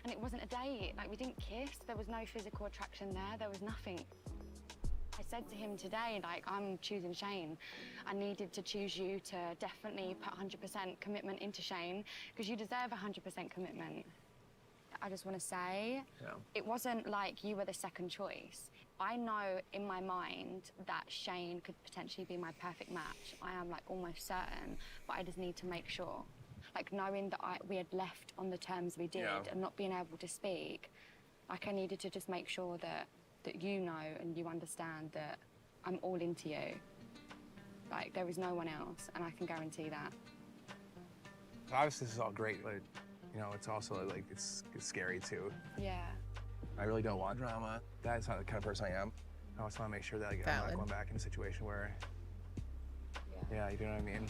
and it wasn't a date. Like, we didn't kiss. There was no physical attraction there. There was nothing. I said to him today, like, I'm choosing Shane. I needed to choose you to definitely put 100% commitment into Shane, because you deserve 100% commitment. I just want to say, it wasn't like you were the second choice. I know in my mind that Shane could potentially be my perfect match. I am like almost certain, but I just need to make sure. Like knowing that we had left on the terms we did and not being able to speak, like I needed to just make sure that you know and you understand that I'm all into you. Like there is no one else, and I can guarantee that. Obviously, this is all great, but you know, it's also like it's scary too. Yeah. I really don't want drama. That's not the kind of person I am. I also want to make sure that like, I'm not going back in a situation where, yeah, you know what I mean?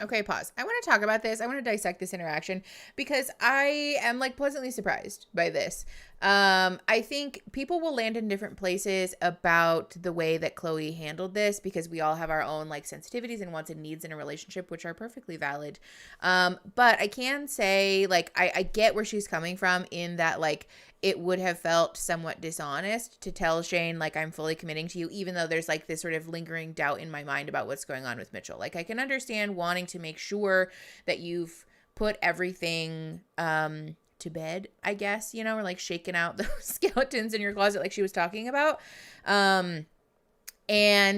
Okay, pause. I want to talk about this. I want to dissect this interaction because I am like pleasantly surprised by this. I think people will land in different places about the way that Chloe handled this because we all have our own like sensitivities and wants and needs in a relationship, which are perfectly valid. But I can say like, I get where she's coming from in that like, it would have felt somewhat dishonest to tell Shane, like, I'm fully committing to you, even though there's like this sort of lingering doubt in my mind about what's going on with Mitchell. Like, I can understand wanting to make sure that you've put everything to bed, I guess, you know, or like shaking out those skeletons in your closet like she was talking about. And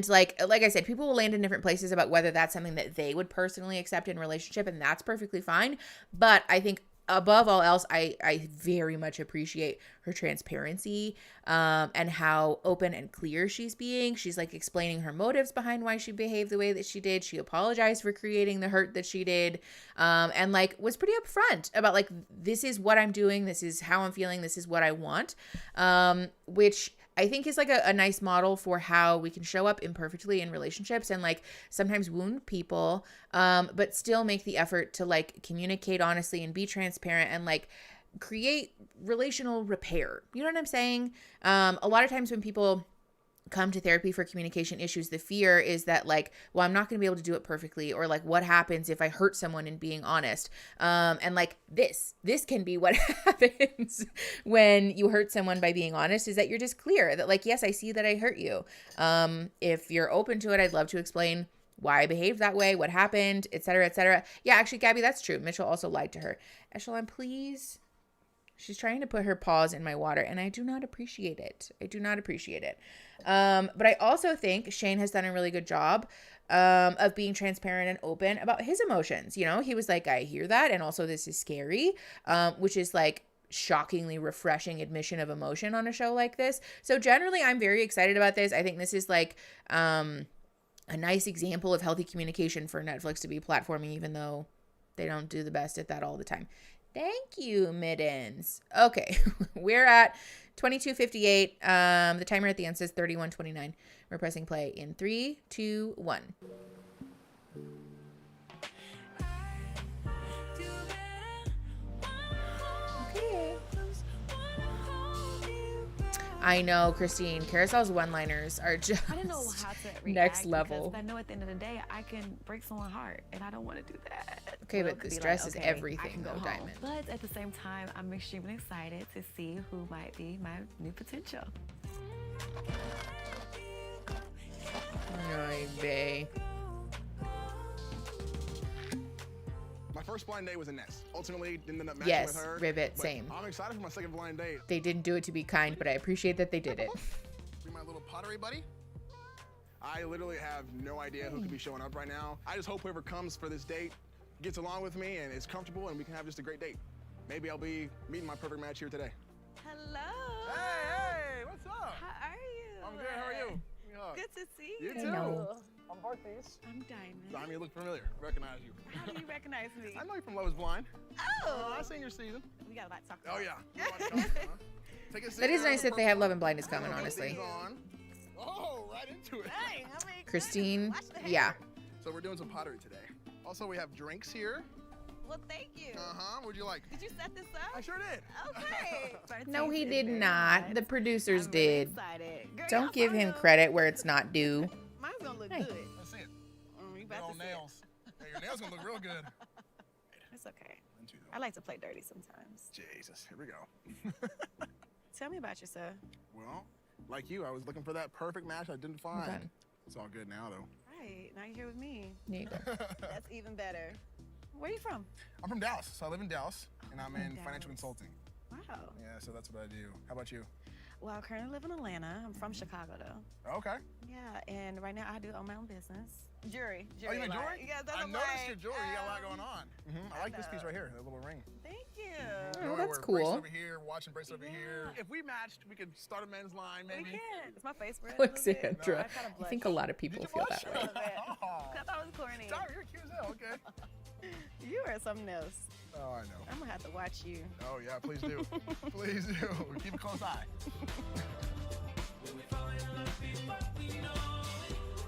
like I said, people will land in different places about whether that's something that they would personally accept in a relationship, and that's perfectly fine. But I think above all else, I very much appreciate her transparency and how open and clear she's being. She's like explaining her motives behind why she behaved the way that she did. She apologized for creating the hurt that she did, and like was pretty upfront about like, this is what I'm doing, this is how I'm feeling, this is what I want, which I think is like a nice model for how we can show up imperfectly in relationships and like sometimes wound people, but still make the effort to like communicate honestly and be transparent and like create relational repair. You know what I'm saying? A lot of times when people come to therapy for communication issues, the fear is that like, well, I'm not going to be able to do it perfectly, or like, what happens if I hurt someone in being honest? And like this can be what happens when you hurt someone by being honest, is that you're just clear that like, yes, I see that I hurt you. If you're open to it, I'd love to explain why I behaved that way, what happened, et cetera, et cetera. Yeah, actually, Gabby, that's true. Mitchell also lied to her. Echelon, please. She's trying to put her paws in my water, and I do not appreciate it. I do not appreciate it. But I also think Shane has done a really good job of being transparent and open about his emotions. You know, he was like, I hear that, and also this is scary, which is like shockingly refreshing admission of emotion on a show like this. So generally, I'm very excited about this. I think this is like a nice example of healthy communication for Netflix to be platforming, even though they don't do the best at that all the time. Thank you, Middens. Okay, we're at 22:58. The timer at the end says 31:29. We're pressing play in 3, 2, 1. I know, Christine. Carousel's one-liners are just I didn't know how to react next level. Because I know at the end of the day, I can break someone's heart, and I don't want to do that. Okay, Will but could this be dress like, is okay, everything, I can go though, home. Diamond. But at the same time, I'm extremely excited to see who might be my new potential. Ay, bae. My first blind date was Ines. Ultimately, didn't end up matching with her. Yes, Rivet, same. I'm excited for my second blind date. They didn't do it to be kind, but I appreciate that they did it. Be my little pottery buddy. I literally have no idea who could be showing up right now. I just hope whoever comes for this date gets along with me and is comfortable and we can have just a great date. Maybe I'll be meeting my perfect match here today. Hello. Hey, what's up? How are you? I'm good, how are you? Good to see You you. too. Hello. I'm Barthes. I'm Diamond. Diamond, you look familiar. Recognize you. How do you recognize me? I know you from Love is Blind. Oh. I've seen your season. We got a lot to talk about. Oh, yeah. Take a seat. That is nice that they have Love and Blindness coming, Put honestly. these on. Oh, right into it. Dang, I mean, Christine, watch the hair. yeah. So we're doing some pottery today. Also, we have drinks here. Well, thank you. What'd you like? Did you set this up? I sure did. Okay. No, he Barthes did is very not. nice. The producers I'm really did. excited. Girl, Don't y'all give him photo. credit where it's not due. Mine's gonna look Hey. good. Let's see it. You Good about old to see it. nails. Hey, your nails gonna look real good. It's okay. I like to play dirty sometimes. Jesus, here we go. Tell me about yourself. Well, like you, I was looking for that perfect match I didn't find. Okay. It's all good now, though. Right, now you're here with me. There you go. That's even better. Where are you from? I'm from Dallas, so I live in Dallas, and I'm from in financial Dallas. consulting. Wow. Yeah, so that's what I do. How about you? Well, I currently live in Atlanta. I'm from Chicago, though. Okay. Yeah, and right now I do own my own business. Jewelry. Oh, you make line. jewelry? Yeah, that's I right. noticed your jewelry. You got a lot going on. I like this know. piece right here, that little ring. Thank you. Oh, that's Bracelet cool. over here, watch and bracelet over here. If we matched, we could start a men's line, maybe. We can. It's my face red. a little bit. Alexandra, I kinda I think a lot of people feel that way. Oh. I thought it was corny. Sorry, you're cute as hell. Okay. You are something else. Oh, I know. I'm gonna have to watch you. Oh, yeah, please do. Please do. Keep a close eye.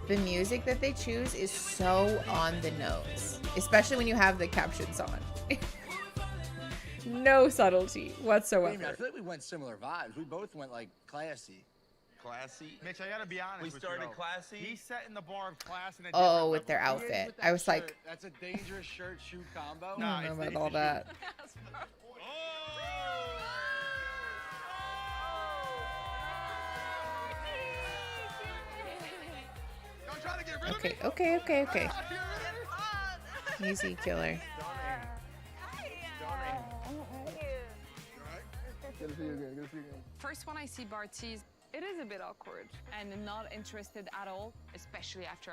The music that they choose is so on the nose, especially when you have the captions on. No subtlety I whatsoever. feel like we went similar vibes. We both went like classy. Classy. Mitch, I gotta be honest. We with started you, though. classy. He's setting the bar of class in a Oh, different with their level. outfit. With that I was shirt, like, that's a dangerous shirt shoe combo. I don't know about all that. Don't try to get rid of Okay, me. okay. Easy killer. Good to see you again. Good to see you again. First, when I see Barthes, it is a bit awkward and not interested at all, especially after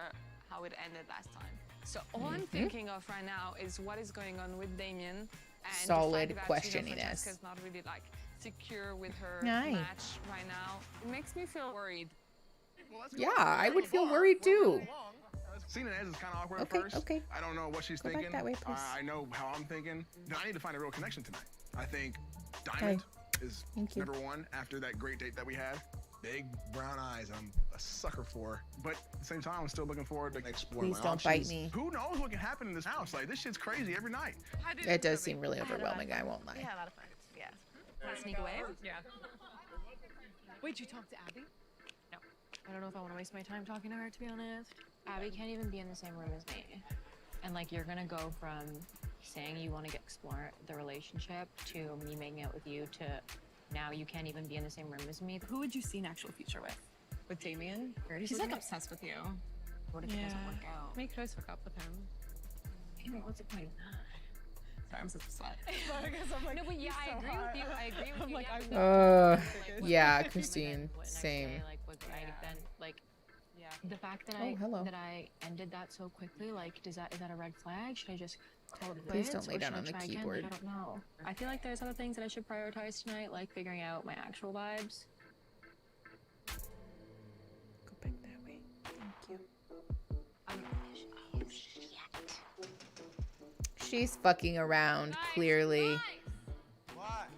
how it ended last time. So all I'm thinking of right now is what is going on with Damien and Solid the fact that, questioniness. Francesca's not really like secure with her Nice. match right now. It makes me feel worried. Well, let's Yeah, go. I would feel Bar. worried We're moving too. along. Seeing Inez is kind of awkward Okay, at first. okay. I don't know what she's Go back thinking. that way, please. I know how I'm thinking. I need to find a real connection tonight. I think Diamond is Thank you. number one after that great date that we had. Big brown eyes I'm a sucker for. But at the same time, I'm still looking forward to exploring Please my don't bite options. me. Who knows what can happen in this house? Like, this shit's crazy every night. It does seem really overwhelming, I won't We lie. had a lot of fun. Yeah. Want to sneak away? Yeah. Wait, you talked to Abby? No. I don't know if I want to waste my time talking to her, to be honest. Abby can't even be in the same room as me. And like, you're gonna go from saying you want to explore the relationship to me making out with you to now you can't even be in the same room as me. Who would you see an actual future with? With Damien? He's like obsessed with you. What if it doesn't work out? Make Chris hook up with him. Hey, what's the point? Sorry, I'm such a slut. No, but yeah, I agree with you. I agree with you. like, yeah, I'm but no. Yeah, Like, Christine, the next same. day, like, was I then like the fact that hello. I ended that so quickly, like, is that a red flag? Should I just call it Please quits, don't lay or down should I on the try again? keyboard. Like, I don't know. I feel like there's other things that I should prioritize tonight, like figuring out my actual vibes. Go back that way. Thank you. Oh shit. She's fucking around, clearly. What?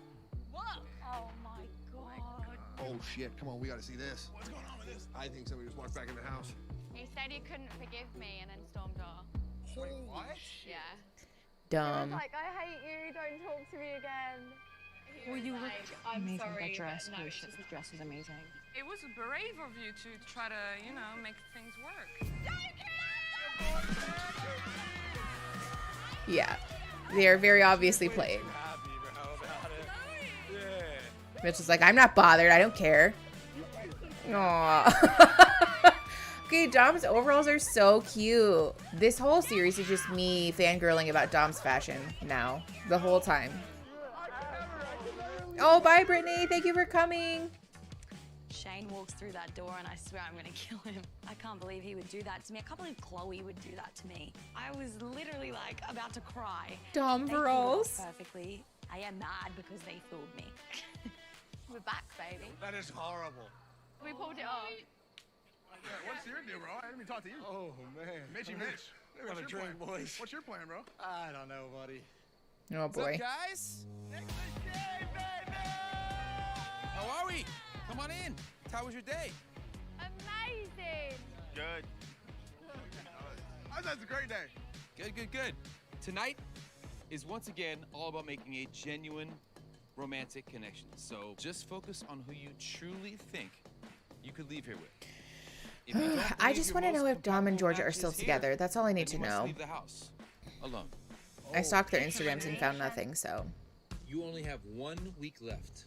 Oh my god. Oh shit, come on, we gotta see this. What's going on with this? I think somebody just walked back in the house. He said he couldn't forgive me and then stormed off. Wait, what? Yeah. Dumb. I hate you, don't talk to me again. Well, you look amazing. That dress, holy shit, this dress is amazing. It was brave of you to try to, you know, make things work. Yeah, they are very obviously playing. Mitch is like, I'm not bothered. I don't care. Aww. Okay, Dom's overalls are so cute. This whole series is just me fangirling about Dom's fashion now, the whole time. Oh, bye, Brittany. Thank you for coming. Shane walks through that door and I swear I'm gonna kill him. I can't believe he would do that to me. I can't believe Chloe would do that to me. I was literally like about to cry. Dom They overalls. pulled it off perfectly. I am mad because they fooled me. We're back, baby. That is horrible. We pulled it off. What's your deal, bro? I didn't even talk to you. Oh, man. Mitch. Got a drink, boys. What's your plan, bro? I don't know, buddy. Oh, boy. Guys? How are we? Come on in. How was your day? Amazing. Good. I thought it was a great day. Good. Tonight is once again all about making a genuine romantic connection. So just focus on who you truly think you could leave here with. If you don't I believe just your want to most know if Dom and compatible Georgia are match still is together. here, That's all I need then to you must know. leave the house alone. I stalked their Instagrams and found nothing, so. You only have 1 week left.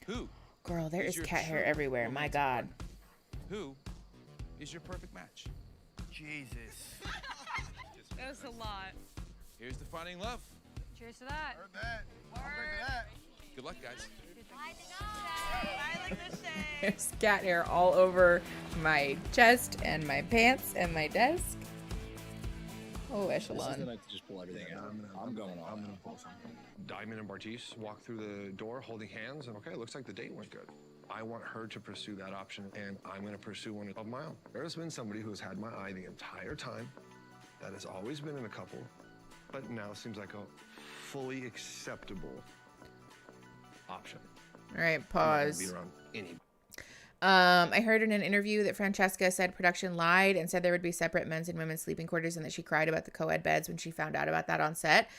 Who? Girl, there is your cat hair true everywhere. My romantic God. partner? Who is your perfect match? Jesus. That was a lot. Here's to finding love. Cheers to that. Heard that. I'll drink to that. Good luck, guys. I like the shade. There's cat hair all over my chest and my pants and my desk. Oh, echelon. to just pull everything out. I'm going on. I'm gonna pull something. Diamond and Bartiz walk through the door holding hands, and okay, looks like the date went good. I want her to pursue that option, and I'm going to pursue one of my own. There's been somebody who's had my eye the entire time, that has always been in a couple, but now seems like a fully acceptable option. All right, I'm not gonna pause. be around anybody. I heard in an interview that Francesca said production lied and said there would be separate men's and women's sleeping quarters and that she cried about the co-ed beds when she found out about that on set.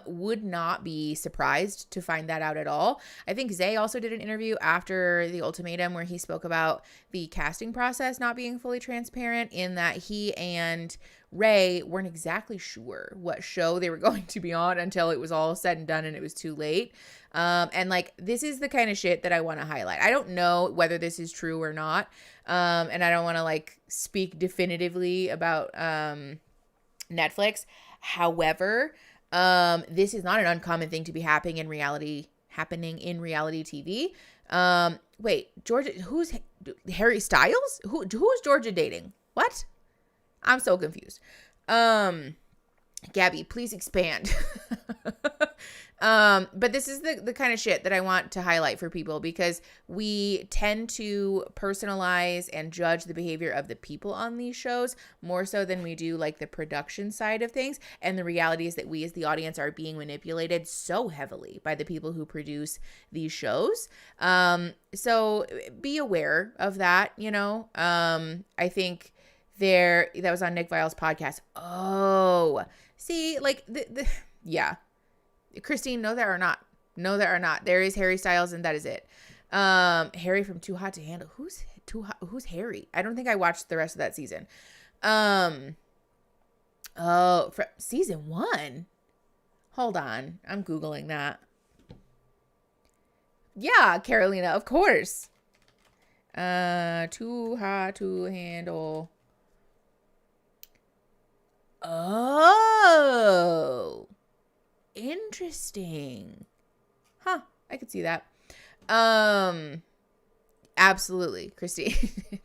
Would not be surprised to find that out at all. I think Zay also did an interview after the ultimatum where he spoke about the casting process not being fully transparent, in that he and Ray weren't exactly sure what show they were going to be on until it was all said and done and it was too late. And like, this is the kind of shit that I want to highlight. I don't know whether this is true or not. And I don't want to like speak definitively about Netflix. However, this is not an uncommon thing to be happening in reality TV. Wait, Georgia, who's Harry Styles? Who's Georgia dating? What? I'm so confused. Gabby, please expand. But this is the kind of shit that I want to highlight for people, because we tend to personalize and judge the behavior of the people on these shows more so than we do like the production side of things. And the reality is that we as the audience are being manipulated so heavily by the people who produce these shows. So be aware of that, you know. I think that was on Nick Vile's podcast. Oh, see, like yeah. Christine, no, there are not. No, there are not. There is Harry Styles, and that is it. Harry from Too Hot to Handle. Who's Harry? I don't think I watched the rest of that season. From season 1. Hold on, I'm Googling that. Yeah, Carolina, of course. Too Hot to Handle. Oh. Interesting. Huh. I could see that. Absolutely, Christy.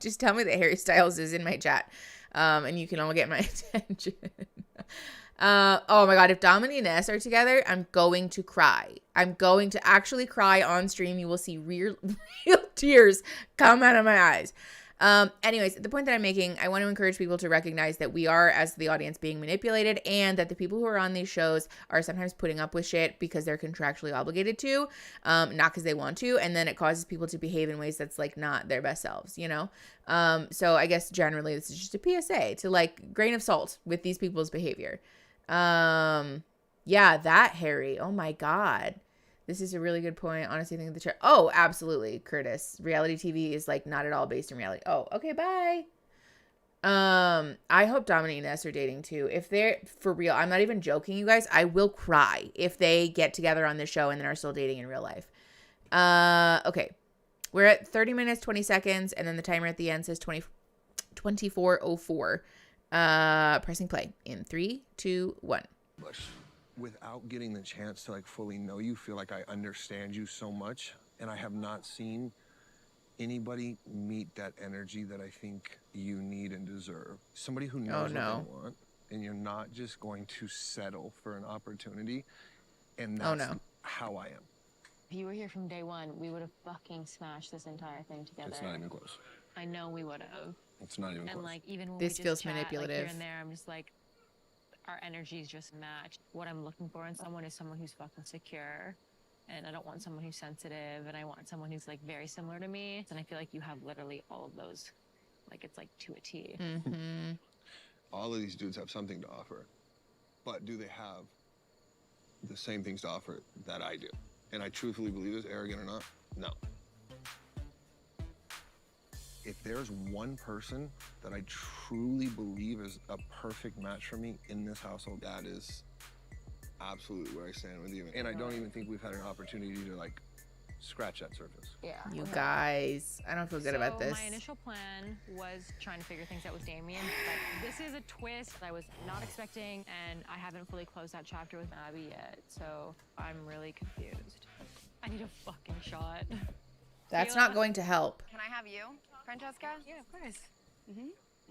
Just tell me that Harry Styles is in my chat. And you can all get my attention. Oh my God. If Dom and Ines are together, I'm going to cry. I'm going to actually cry on stream. You will see real tears come out of my eyes. Anyways, the point that I'm making, I want to encourage people to recognize that we are, as the audience, being manipulated, and that the people who are on these shows are sometimes putting up with shit because they're contractually obligated to, not because they want to. And then it causes people to behave in ways that's like not their best selves, you know? So I guess generally this is just a PSA to like grain of salt with these people's behavior. Yeah, that Harry. Oh my God. This is a really good point. Honestly, I think the chair. Oh, absolutely, Curtis. Reality TV is like not at all based in reality. Oh, okay, bye. I hope Dominique and Ness are dating too. If they're for real, I'm not even joking, you guys. I will cry if they get together on the show and then are still dating in real life. Okay. We're at 30 minutes, 20 seconds, and then the timer at the end says 24:04. Pressing play in 3, 2, 1. Without getting the chance to like fully know you, feel like I understand you so much, and I have not seen anybody meet that energy that I think you need and deserve. Somebody who knows what they want, and you're not just going to settle for an opportunity, and that's how I am. If you were here from day one, we would have fucking smashed this entire thing together. It's not even close. I know we would have. It's not even close. And like even when This we just feels chat, manipulative. Like, here and there, I'm just like, our energies just match. What I'm looking for in someone is someone who's fucking secure. And I don't want someone who's sensitive, and I want someone who's like very similar to me. And I feel like you have literally all of those. Like it's like to a T. Mm-hmm. All of these dudes have something to offer, but do they have the same things to offer that I do? And I truthfully believe this, arrogant or not, no. If there's one person that I truly believe is a perfect match for me in this household, that is absolutely where I stand with you. And I don't even think we've had an opportunity to like scratch that surface. Yeah. You guys, I don't feel good about this. My initial plan was trying to figure things out with Damien, but this is a twist I was not expecting, and I haven't fully closed that chapter with Abby yet, so I'm really confused. I need a fucking shot. That's not going to help. Can I have you, Francesca? Yeah, of course. Mm-hmm.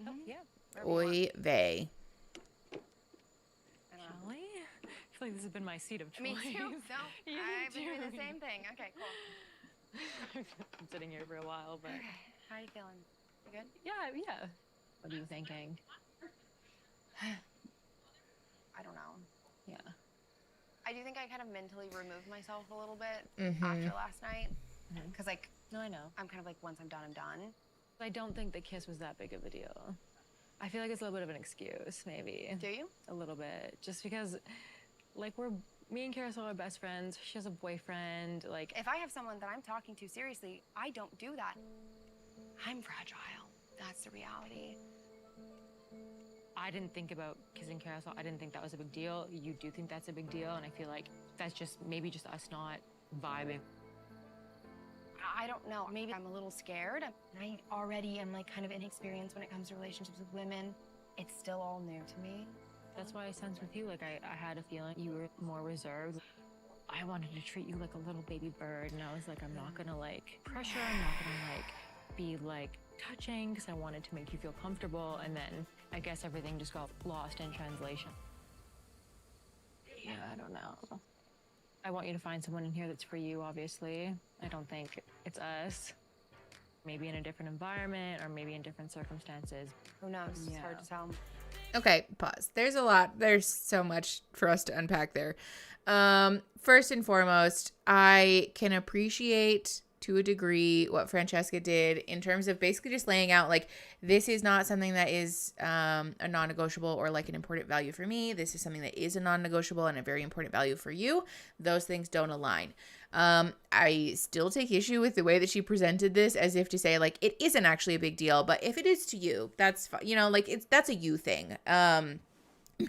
Oh, yeah. Oy vey. Shall we? I feel like this has been my seat of choice. Me too. No, You I've been doing the too. same thing. Okay, cool. I'm sitting here for a while, but How are you feeling? You good? yeah. What are you thinking? I don't know. Yeah. I do think I kind of mentally removed myself a little bit Mhm. after last night. Because, like, No, I know. I'm kind of like, once I'm done, I'm done. I don't think the kiss was that big of a deal. I feel like it's a little bit of an excuse, maybe. Do you? A little bit. Just because, like, me and Carousel are best friends. She has a boyfriend. Like, If I have someone that I'm talking to seriously, I don't do that. I'm fragile. That's the reality. I didn't think about kissing Carousel. I didn't think that was a big deal. You do think that's a big deal, and I feel like that's just maybe just us not vibing. I don't know. Maybe I'm a little scared. I already am like kind of inexperienced when it comes to relationships with women. It's still all new to me. That's why I sensed with you, like, I had a feeling you were more reserved. I wanted to treat you like a little baby bird, and I was like, I'm not gonna, like, pressure, I'm not gonna, like, be, like, touching, because I wanted to make you feel comfortable, and then I guess everything just got lost in translation. Yeah, I don't know. I want you to find someone in here that's for you, obviously. I don't think it's us. Maybe in a different environment, or maybe in different circumstances. Who knows? It's hard to tell. Okay, pause. There's a lot. There's so much for us to unpack there. First and foremost, I can appreciate to a degree what Francesca did in terms of basically just laying out, like, this is not something that is a non-negotiable or like an important value for me. This is something that is a non-negotiable and a very important value for you. Those things don't align. I still take issue with the way that she presented this, as if to say, like, it isn't actually a big deal, but if it is to you, that's fine. You know, like, that's a you thing.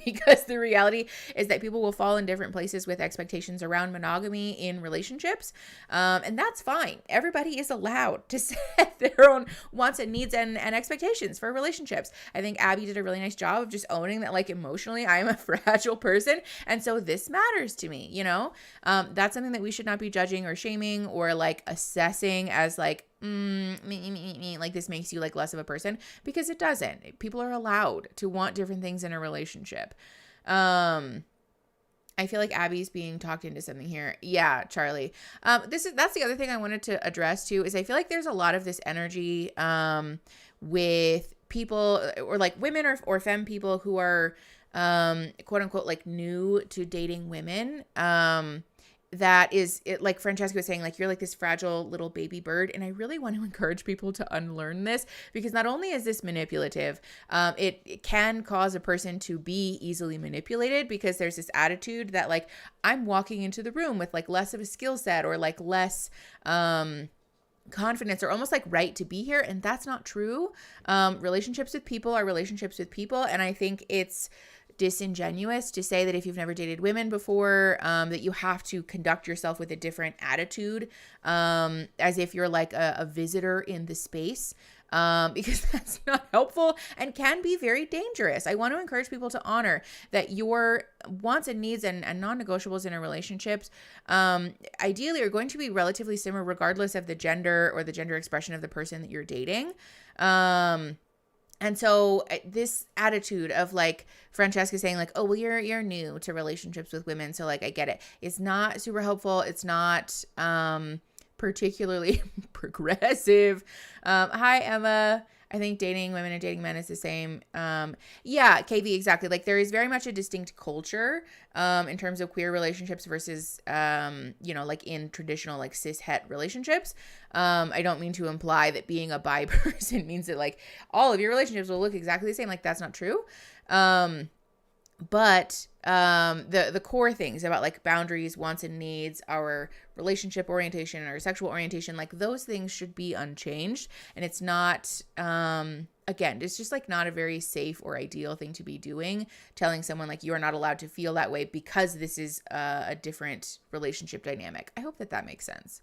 Because the reality is that people will fall in different places with expectations around monogamy in relationships. And that's fine. Everybody is allowed to set their own wants and needs and expectations for relationships. I think Abby did a really nice job of just owning that, like, emotionally, I am a fragile person. And so this matters to me, you know? That's something that we should not be judging or shaming or, like, assessing as, like, like, this makes you, like, less of a person, because it doesn't. People are allowed to want different things in a relationship. I feel like Abby's being talked into something here. Yeah, Charlie. That's the other thing I wanted to address too, is I feel like there's a lot of this energy with people, or like women or femme people who are quote unquote like new to dating women. that is it, like Francesca was saying, like you're like this fragile little baby bird, and I really want to encourage people to unlearn this, because not only is this manipulative, it can cause a person to be easily manipulated, because there's this attitude that like I'm walking into the room with like less of a skill set or like less confidence or almost like right to be here, and that's not true. Relationships with people are relationships with people, and I think it's disingenuous to say that if you've never dated women before, that you have to conduct yourself with a different attitude, as if you're like a visitor in the space, because that's not helpful and can be very dangerous. I want to encourage people to honor that your wants and needs and non-negotiables in a relationships, ideally are going to be relatively similar regardless of the gender or the gender expression of the person that you're dating. And so this attitude of like Francesca saying like, oh, well, you're new to relationships with women, so like I get it. It's not super helpful. It's not particularly progressive. Hi, Emma. I think dating women and dating men is the same. Yeah, KV, exactly. Like there is very much a distinct culture in terms of queer relationships versus, like in traditional like cis het relationships. I don't mean to imply that being a bi person means that like all of your relationships will look exactly the same. Like that's not true. But the core things about like boundaries, wants and needs, our relationship orientation, our sexual orientation, like those things should be unchanged. And it's not, again, it's just like not a very safe or ideal thing to be doing, telling someone like you are not allowed to feel that way because this is a different relationship dynamic. I hope that makes sense.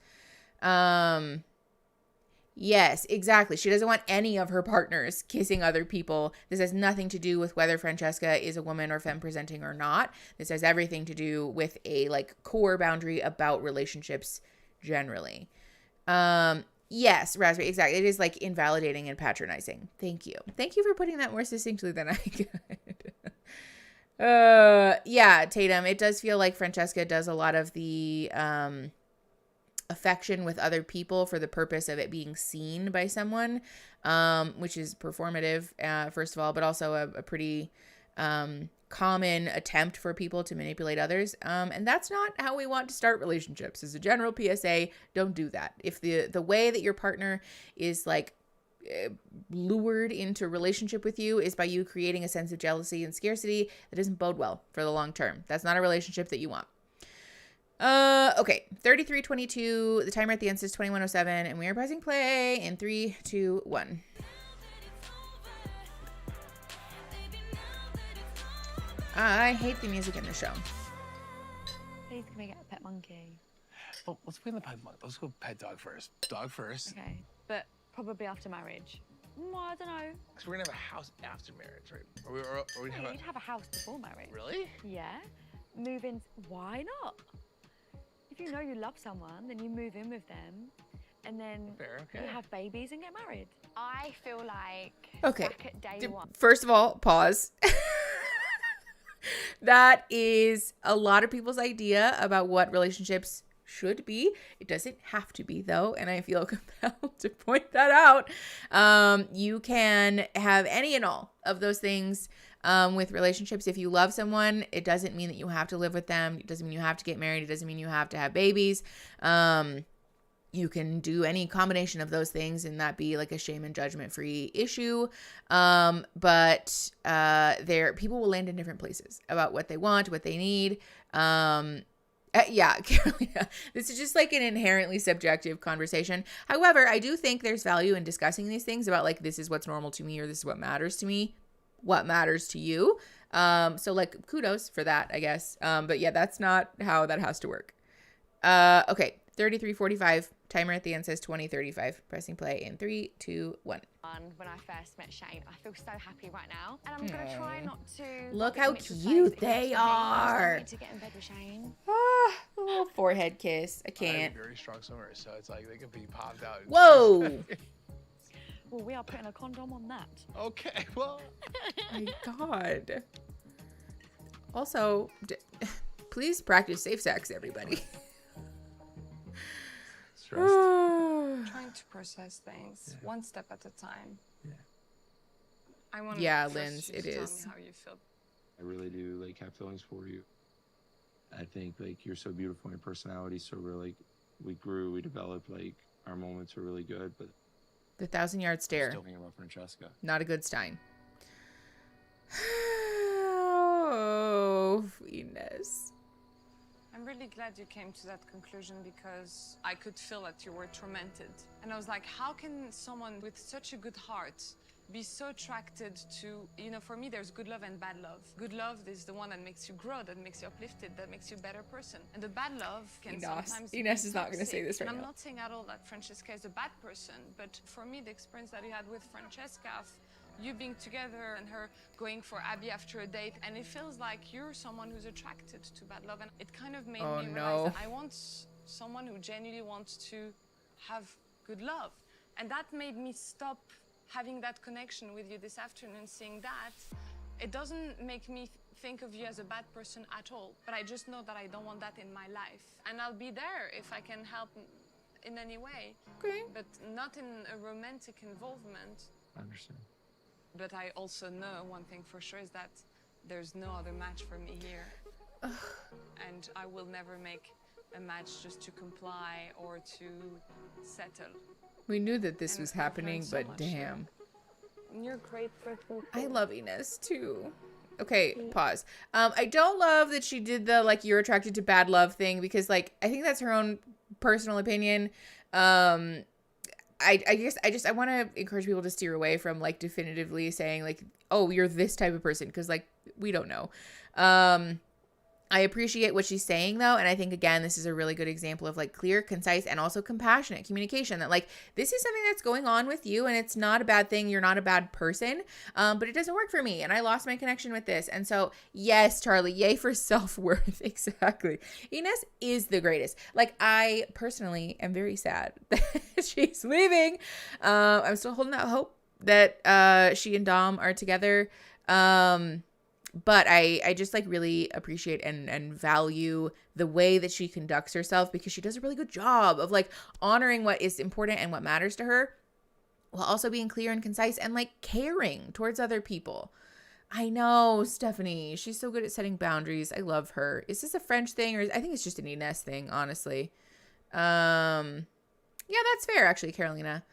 Yes, exactly. She doesn't want any of her partners kissing other people. This has nothing to do with whether Francesca is a woman or femme presenting or not. This has everything to do with a like core boundary about relationships generally. Yes, Raspberry, exactly. It is like invalidating and patronizing. Thank you. Thank you for putting that more succinctly than I could. Yeah, Tatum, it does feel like Francesca does a lot of the affection with other people for the purpose of it being seen by someone, which is performative, first of all, but also a pretty common attempt for people to manipulate others. And that's not how we want to start relationships. As a general PSA, don't do that. If the way that your partner is like lured into relationship with you is by you creating a sense of jealousy and scarcity, that doesn't bode well for the long term. That's not a relationship that you want. Okay, 33:22. The timer at the end says 21:07, and we are pressing play in 3, 2, 1. I hate the music in the show. Please, can we get a pet monkey? Well, let's play the pet monkey. Let's go pet dog first. Dog first. Okay, but probably after marriage. I don't know. Because we're gonna have a house after marriage, right? Or we you'd have a house before marriage. Really? Yeah. Move in. Why not? If you know you love someone, then you move in with them, and then you have babies and get married. I feel like okay. back at day one. First of all, pause. That is a lot of people's idea about what relationships should be. It doesn't have to be, though, and I feel compelled to point that out. You can have any and all of those things with relationships. If you love someone, it doesn't mean that you have to live with them. It doesn't mean you have to get married. It doesn't mean you have to have babies. You can do any combination of those things and that be like a shame and judgment free issue. But people will land in different places about what they want, what they need. Yeah, Carolina, this is just like an inherently subjective conversation. However, I do think there's value in discussing these things about like, this is what's normal to me, or this is what matters to me, what matters to you. So like kudos for that, I guess. But yeah, that's not how that has to work. Okay. 33:45. Timer at the end says 20:35. Pressing play in 3, 2, 1. When I first met Shane, I feel so happy right now, and I'm gonna try not to. Look how cute they are. To get in bed with Shane. Ah, a little forehead kiss. I can't. I have very strong swimmers, so it's like they could be popped out. Whoa. Well, we are putting a condom on that. Okay. Well. My God. Also, please practice safe sex, everybody. Trying to process things one step at a time. Yeah. I want. Yeah, Linz, it is. Tell me how you feel. I really do like have feelings for you, I think like you're so beautiful in your personality, so we're like, we grew, we developed, like our moments were really good, but The 1,000-yard stare. still thinking about Francesca. Not a good sign. Oh, Venus. I'm really glad you came to that conclusion because I could feel that you were tormented. And I was like, how can someone with such a good heart be so attracted to, you know, for me, there's good love and bad love. Good love is the one that makes you grow, that makes you uplifted, that makes you a better person. And the bad love can sometimes be Ines is not going to say this right and I'm now. not saying at all that Francesca is a bad person, but for me, the experience that you had with Francesca, you being together and her going for Abby after a date, and it feels like you're someone who's attracted to bad love, and it kind of made me realize that I want someone who genuinely wants to have good love. And that made me stop having that connection with you this afternoon, seeing that. It doesn't make me think of you as a bad person at all, but I just know that I don't want that in my life. And I'll be there if I can help in any way. Okay. But not in a romantic involvement. I understand. But I also know one thing for sure is that there's no other match for me here. And I will never make a match just to comply or to settle. We knew that this was happening, so but much, damn. You're great for I love Ines too. Okay, pause. I don't love that she did the like you're attracted to bad love thing because like I think that's her own personal opinion. I guess I want to encourage people to steer away from like definitively saying like, oh, you're this type of person, because like we don't know. I appreciate what she's saying though, and I think again this is a really good example of like clear, concise, and also compassionate communication, that like this is something that's going on with you and it's not a bad thing, you're not a bad person, but it doesn't work for me and I lost my connection with this. And so yes, Charlie, yay for self-worth. Exactly. Ines is the greatest. Like I personally am very sad that she's leaving. I'm still holding out hope that she and Dom are together. But I just like really appreciate and value the way that she conducts herself, because she does a really good job of like honoring what is important and what matters to her while also being clear and concise and like caring towards other people. I know, Stephanie, she's so good at setting boundaries. I love her. Is this a French thing, or I think it's just an Ines thing, honestly. Yeah, that's fair actually, Carolina.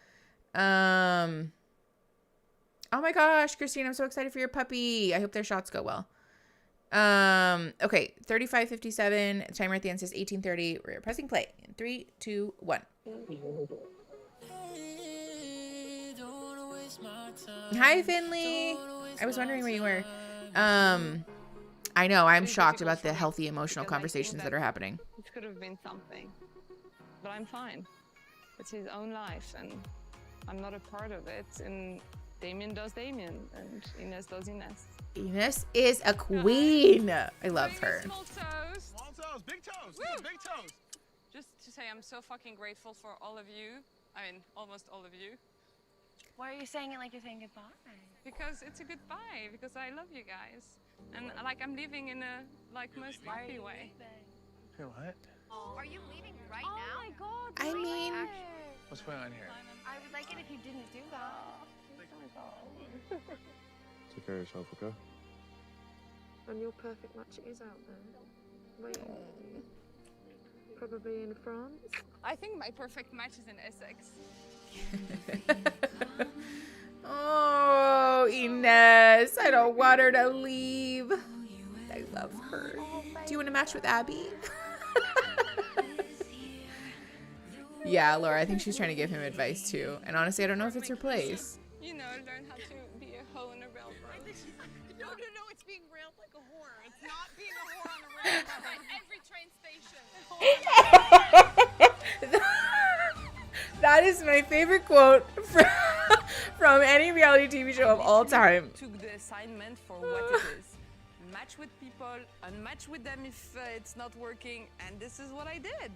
Oh my gosh, Christine, I'm so excited for your puppy. I hope their shots go well. Okay, 35:57. Timer at the end says 18:30. We're pressing play in 3, 2, 1. Hi, Finley. I was wondering where you were. I know, I'm shocked about the healthy emotional conversations that are happening. It could have been something, but I'm fine. It's his own life, and I'm not a part of it. And Damien does Damien, and Ines does Ines. Ines is a queen. I love her. Small toes. Small toes, big toes. Woo! Big toes. Just to say, I'm so fucking grateful for all of you. I mean, almost all of you. Why are you saying it like you're saying goodbye? Because it's a goodbye. Because I love you guys, and like I'm leaving in a like most happy way. Hey, what? Are you leaving right now? Oh my god. I mean, What's going on here? I would like it if you didn't do that. Take care of yourself, okay? And your perfect match is out there. Wait. Probably in France. I think my perfect match is in Essex. Oh, Ines, I don't want her to leave. I love her. Do you want to match with Abby? Yeah, Laura, I think she's trying to give him advice too. And honestly, I don't know if it's her place. You know, learn how to be a hoe in a railroad. No, it's being railed like a whore. It's not being a whore on a railroad. At every train station. That is my favorite quote from any reality TV show of all time. Took the assignment for what it is. Match with people, unmatch with them if it's not working, and this is what I did.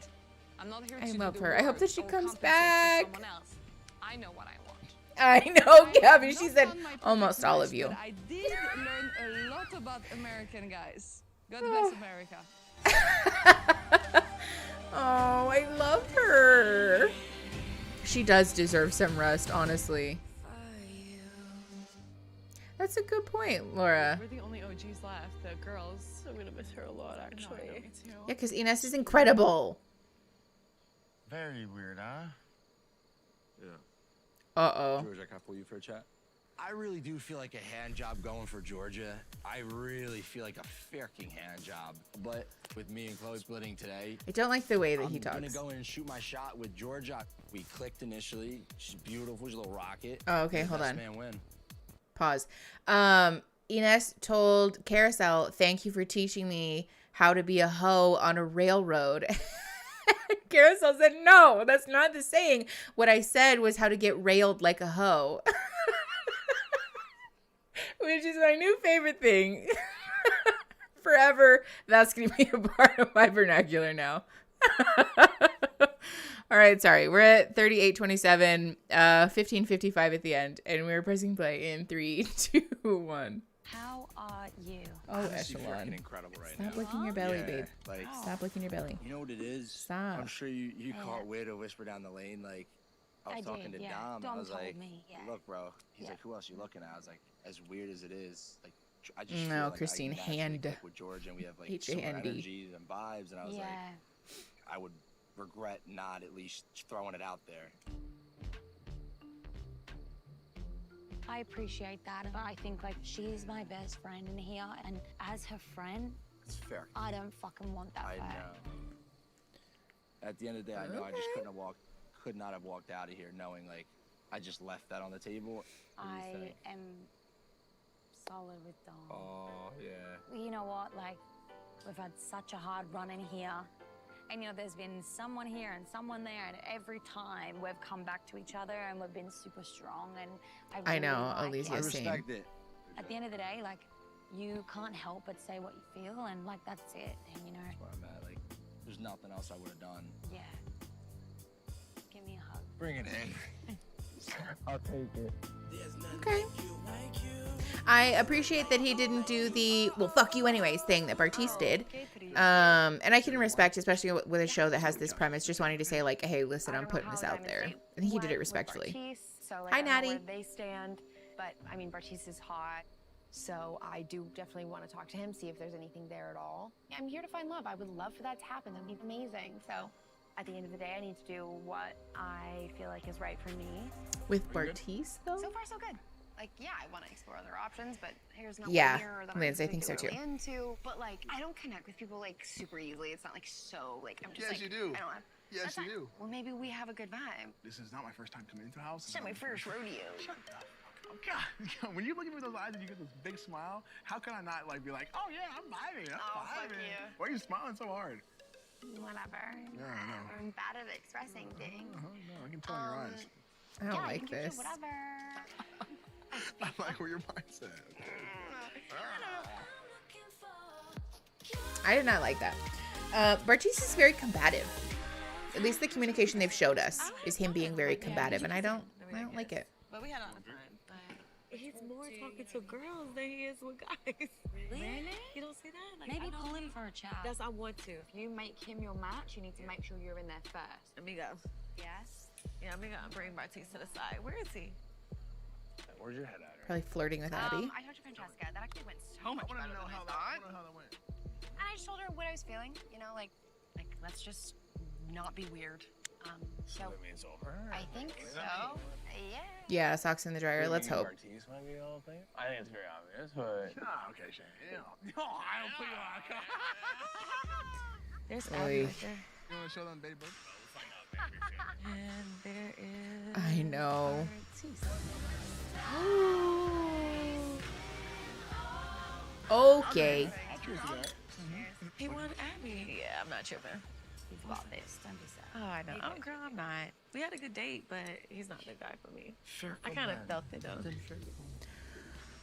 I'm not here to I love do her. the I hope work that she or comes compensate for back. someone else. I know what I want. I know, Gabby. She said almost all of you. But I did learn a lot about American guys. God bless America. Oh, I love her. She does deserve some rest, honestly. That's a good point, Laura. We're the only OGs left, the girls. I'm gonna miss her a lot, actually. No, I know, me too. Yeah, because Ines is incredible. Very weird, huh? Yeah. Uh-oh. Georgia, can I pull you for a chat? I really do feel like a hand job going for Georgia. I really feel like a freaking hand job. But with me and Chloe splitting today, I don't like the way that he talks. I'm gonna go in and shoot my shot with Georgia. We clicked initially. She's beautiful. She's a little rocket. Oh, okay, hold Best on. man win. Pause. Ines told Carousel, "Thank you for teaching me how to be a hoe on a railroad." Carousel said, "No, that's not the saying. What I said was how to get railed like a hoe." Which is my new favorite thing. Forever, that's going to be a part of my vernacular now. All right, sorry. We're at 38:27, 15:55 at the end, and we're pressing play in 3, 2, 1. How are you? Oh, She's Echelon. freaking incredible right Stop now. licking your belly, Yeah, babe. like- Stop licking your belly. You know what it is? Stop. I'm sure you caught weird to whisper down the lane. Like, I was talking to Dom. Dom I was told like, me, yeah. look, bro. He's Yeah. like, who else you looking at? I was like, as weird as it is, like, I just No, feel like Christine, I naturally hand. click with Georgia, and we have like similar H-A-N-D. energies and vibes. And I was like, I would regret not at least throwing it out there. I appreciate that, but I think like she's my best friend in here, and as her friend, It's fair. I don't fucking want that. I for her. know. At the end of the day, I know I just could not have walked out of here knowing like I just left that on the table. What do you I think? am solid with Dom. Oh yeah. You know what? Like, we've had such a hard run in here. And, you know, there's been someone here and someone there, and every time we've come back to each other and we've been super strong. And I really know, like Alicia, it. I same. respect it. At the end of the day, like, you can't help but say what you feel, and, like, that's it. And, you know, That's where I'm at. Like, there's nothing else I would have done. yeah. Give me a hug. Bring it in. I'll take it. Okay. I appreciate that he didn't do the "well, fuck you anyways" thing that Bartiz did. And I can respect, especially with a show that has this premise, just wanting to say like, hey, listen, I'm putting this out there. I think he did it respectfully. So, like, Hi, I don't know Natty. where they stand, but I mean, Bartiz is hot, so I do definitely want to talk to him, see if there's anything there at all. I'm here to find love. I would love for that to happen. That'd be amazing. So, at the end of the day, I need to do what I feel like is right for me. With Bartiz, though? So far, so good. Like, yeah, I want to explore other options, but here's no Yeah, one here that Liz, I I'm think so, too. particularly into. But like, I don't connect with people like super easily. It's not like so like I'm just Yes, like you do. I don't have. Yes, you do. Well, maybe we have a good vibe. This is not my first time coming into the house. It's not my first rodeo. Shut up. Oh, God. When you look at me with those eyes and you get this big smile, how can I not like be like, oh yeah, I'm vibing. I'm fuck vibing. you. Why are you smiling so hard? Whatever. Yeah, I know. I'm bad at expressing things. No, I can tell in your eyes. I don't yeah, like you can do this. Whatever. I like where your mind's at. I did not like that. Bartiz is very combative. At least the communication they've showed us is him being very combative, and I don't like it. But we had a lot of fun. But he's more talking to girls than he is with guys. Really? You don't see that? Like, Maybe I don't pull him think- for a chat. That's I want to. If you make him your match, you need to make sure you're in there first. Amigo. Yes. Yeah, amigo, I'm bringing Bartiz to the side. Where is he? Where's your head at? Probably flirting with Abby. I talked to Francesca. That actually went so much better than I thought. I want to know how that went. And I just told her what I was feeling. You know, like let's just not be weird. So That means over. I think so. Yeah. Yeah, socks in the dryer. Let's hope. Bartiz might be the whole thing. I think it's very obvious, but. Ah, okay, Shane. Yeah. No, I don't put you on. There's Oy. Abby right there. You want to show them Baby Bird? And there is. I know. Okay. He won Abby. Yeah, I'm not tripping. He's got this. Don't be sad. Oh, I know. Oh, girl, I'm not. We had a good date, but he's not the guy for me. I kind of felt it though.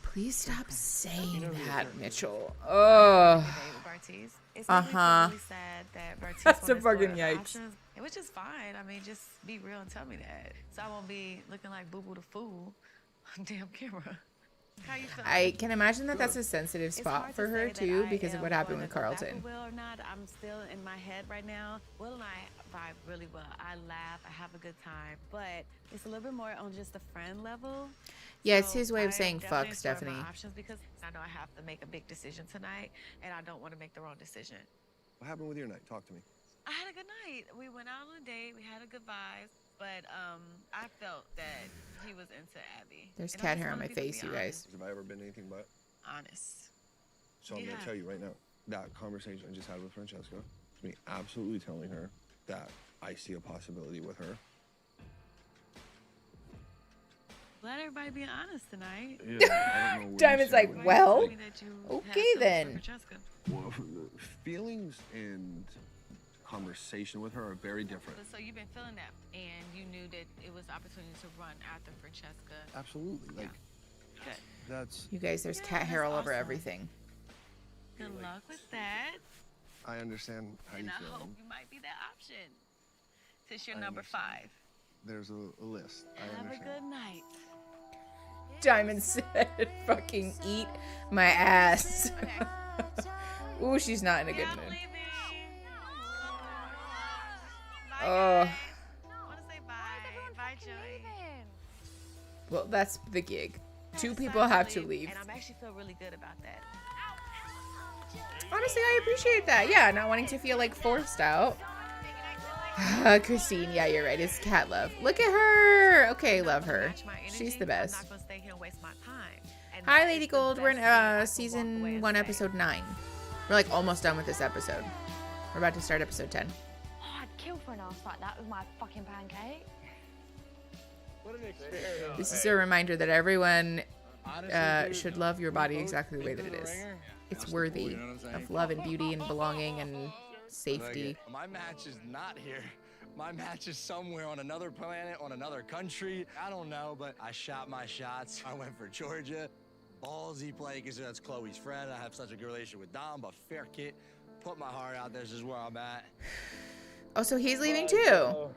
Please stop saying that, Mitchell. Oh. Bartiz. It's Uh-huh. really sad that Bartiz That's a wanted to fucking explore other yikes. options. It was just fine. I mean, just be real and tell me that, so I won't be looking like Boo Boo the fool on damn camera. How you feel? I can imagine that that's a sensitive It's spot hard for to her say that too I because of am what happened going with to go back Carlton. with Will or not, I'm still in my head right now. Will and I vibe really well. I laugh, I have a good time, but it's a little bit more on just a friend level. Yeah, it's his way of saying fuck, definitely Stephanie. explore my options because I know I have to make a big decision tonight, and I don't want to make the wrong decision. What happened with your night? Talk to me. I had a good night. We went out on a date. We had a good vibe, but I felt that he was into Abby. There's And I cat just hair on wanted my people to face, be you guys. Have I ever been anything but? honest. So I'm going to tell you right now, that conversation I just had with Francesca, me absolutely telling her that I see a possibility with her. Let everybody be honest tonight. Yeah, I don't know Diamond's like, well, okay then. Francesca. Well, feelings and conversation with her are very different. So you've been feeling that, and you knew that it was opportunity to run after Francesca. Absolutely. Like, Good. that's... You guys, there's cat hair all over everything. Good luck with that. I understand how And you I feel. hope you might be that option. Since you're number 5. There's a list. I Have a understand. good night. Diamond said, fucking eat my ass. Ooh, she's not in a good mood. Oh. I want to say bye. Bye, Joey. Well, that's the gig. 2 people have to leave. And I'm actually feel really good about that. Honestly, I appreciate that. Yeah, not wanting to feel like forced out. Christine, yeah, you're right. It's cat love. Look at her. Okay, love her. She's the best. I'm not going to stay here and waste my time. And Hi, that Lady is the Gold. We're in best thing I can walk away season and 1, say. episode 9. We're like almost done with this episode. We're about to start episode 10. Oh, I'd kill for an ass like that with my fucking pancake. This is a reminder that everyone should love your body exactly the way that it is. It's worthy of love and beauty and belonging and safety. My match is not here. My match is somewhere on another planet, on another country. I don't know, but I shot my shots. I went for Georgia. Ballsy play because that's Chloe's friend. I have such a good relationship with Dom, but fair kid. Put my heart out there. This is where I'm at. Oh, so he's leaving too.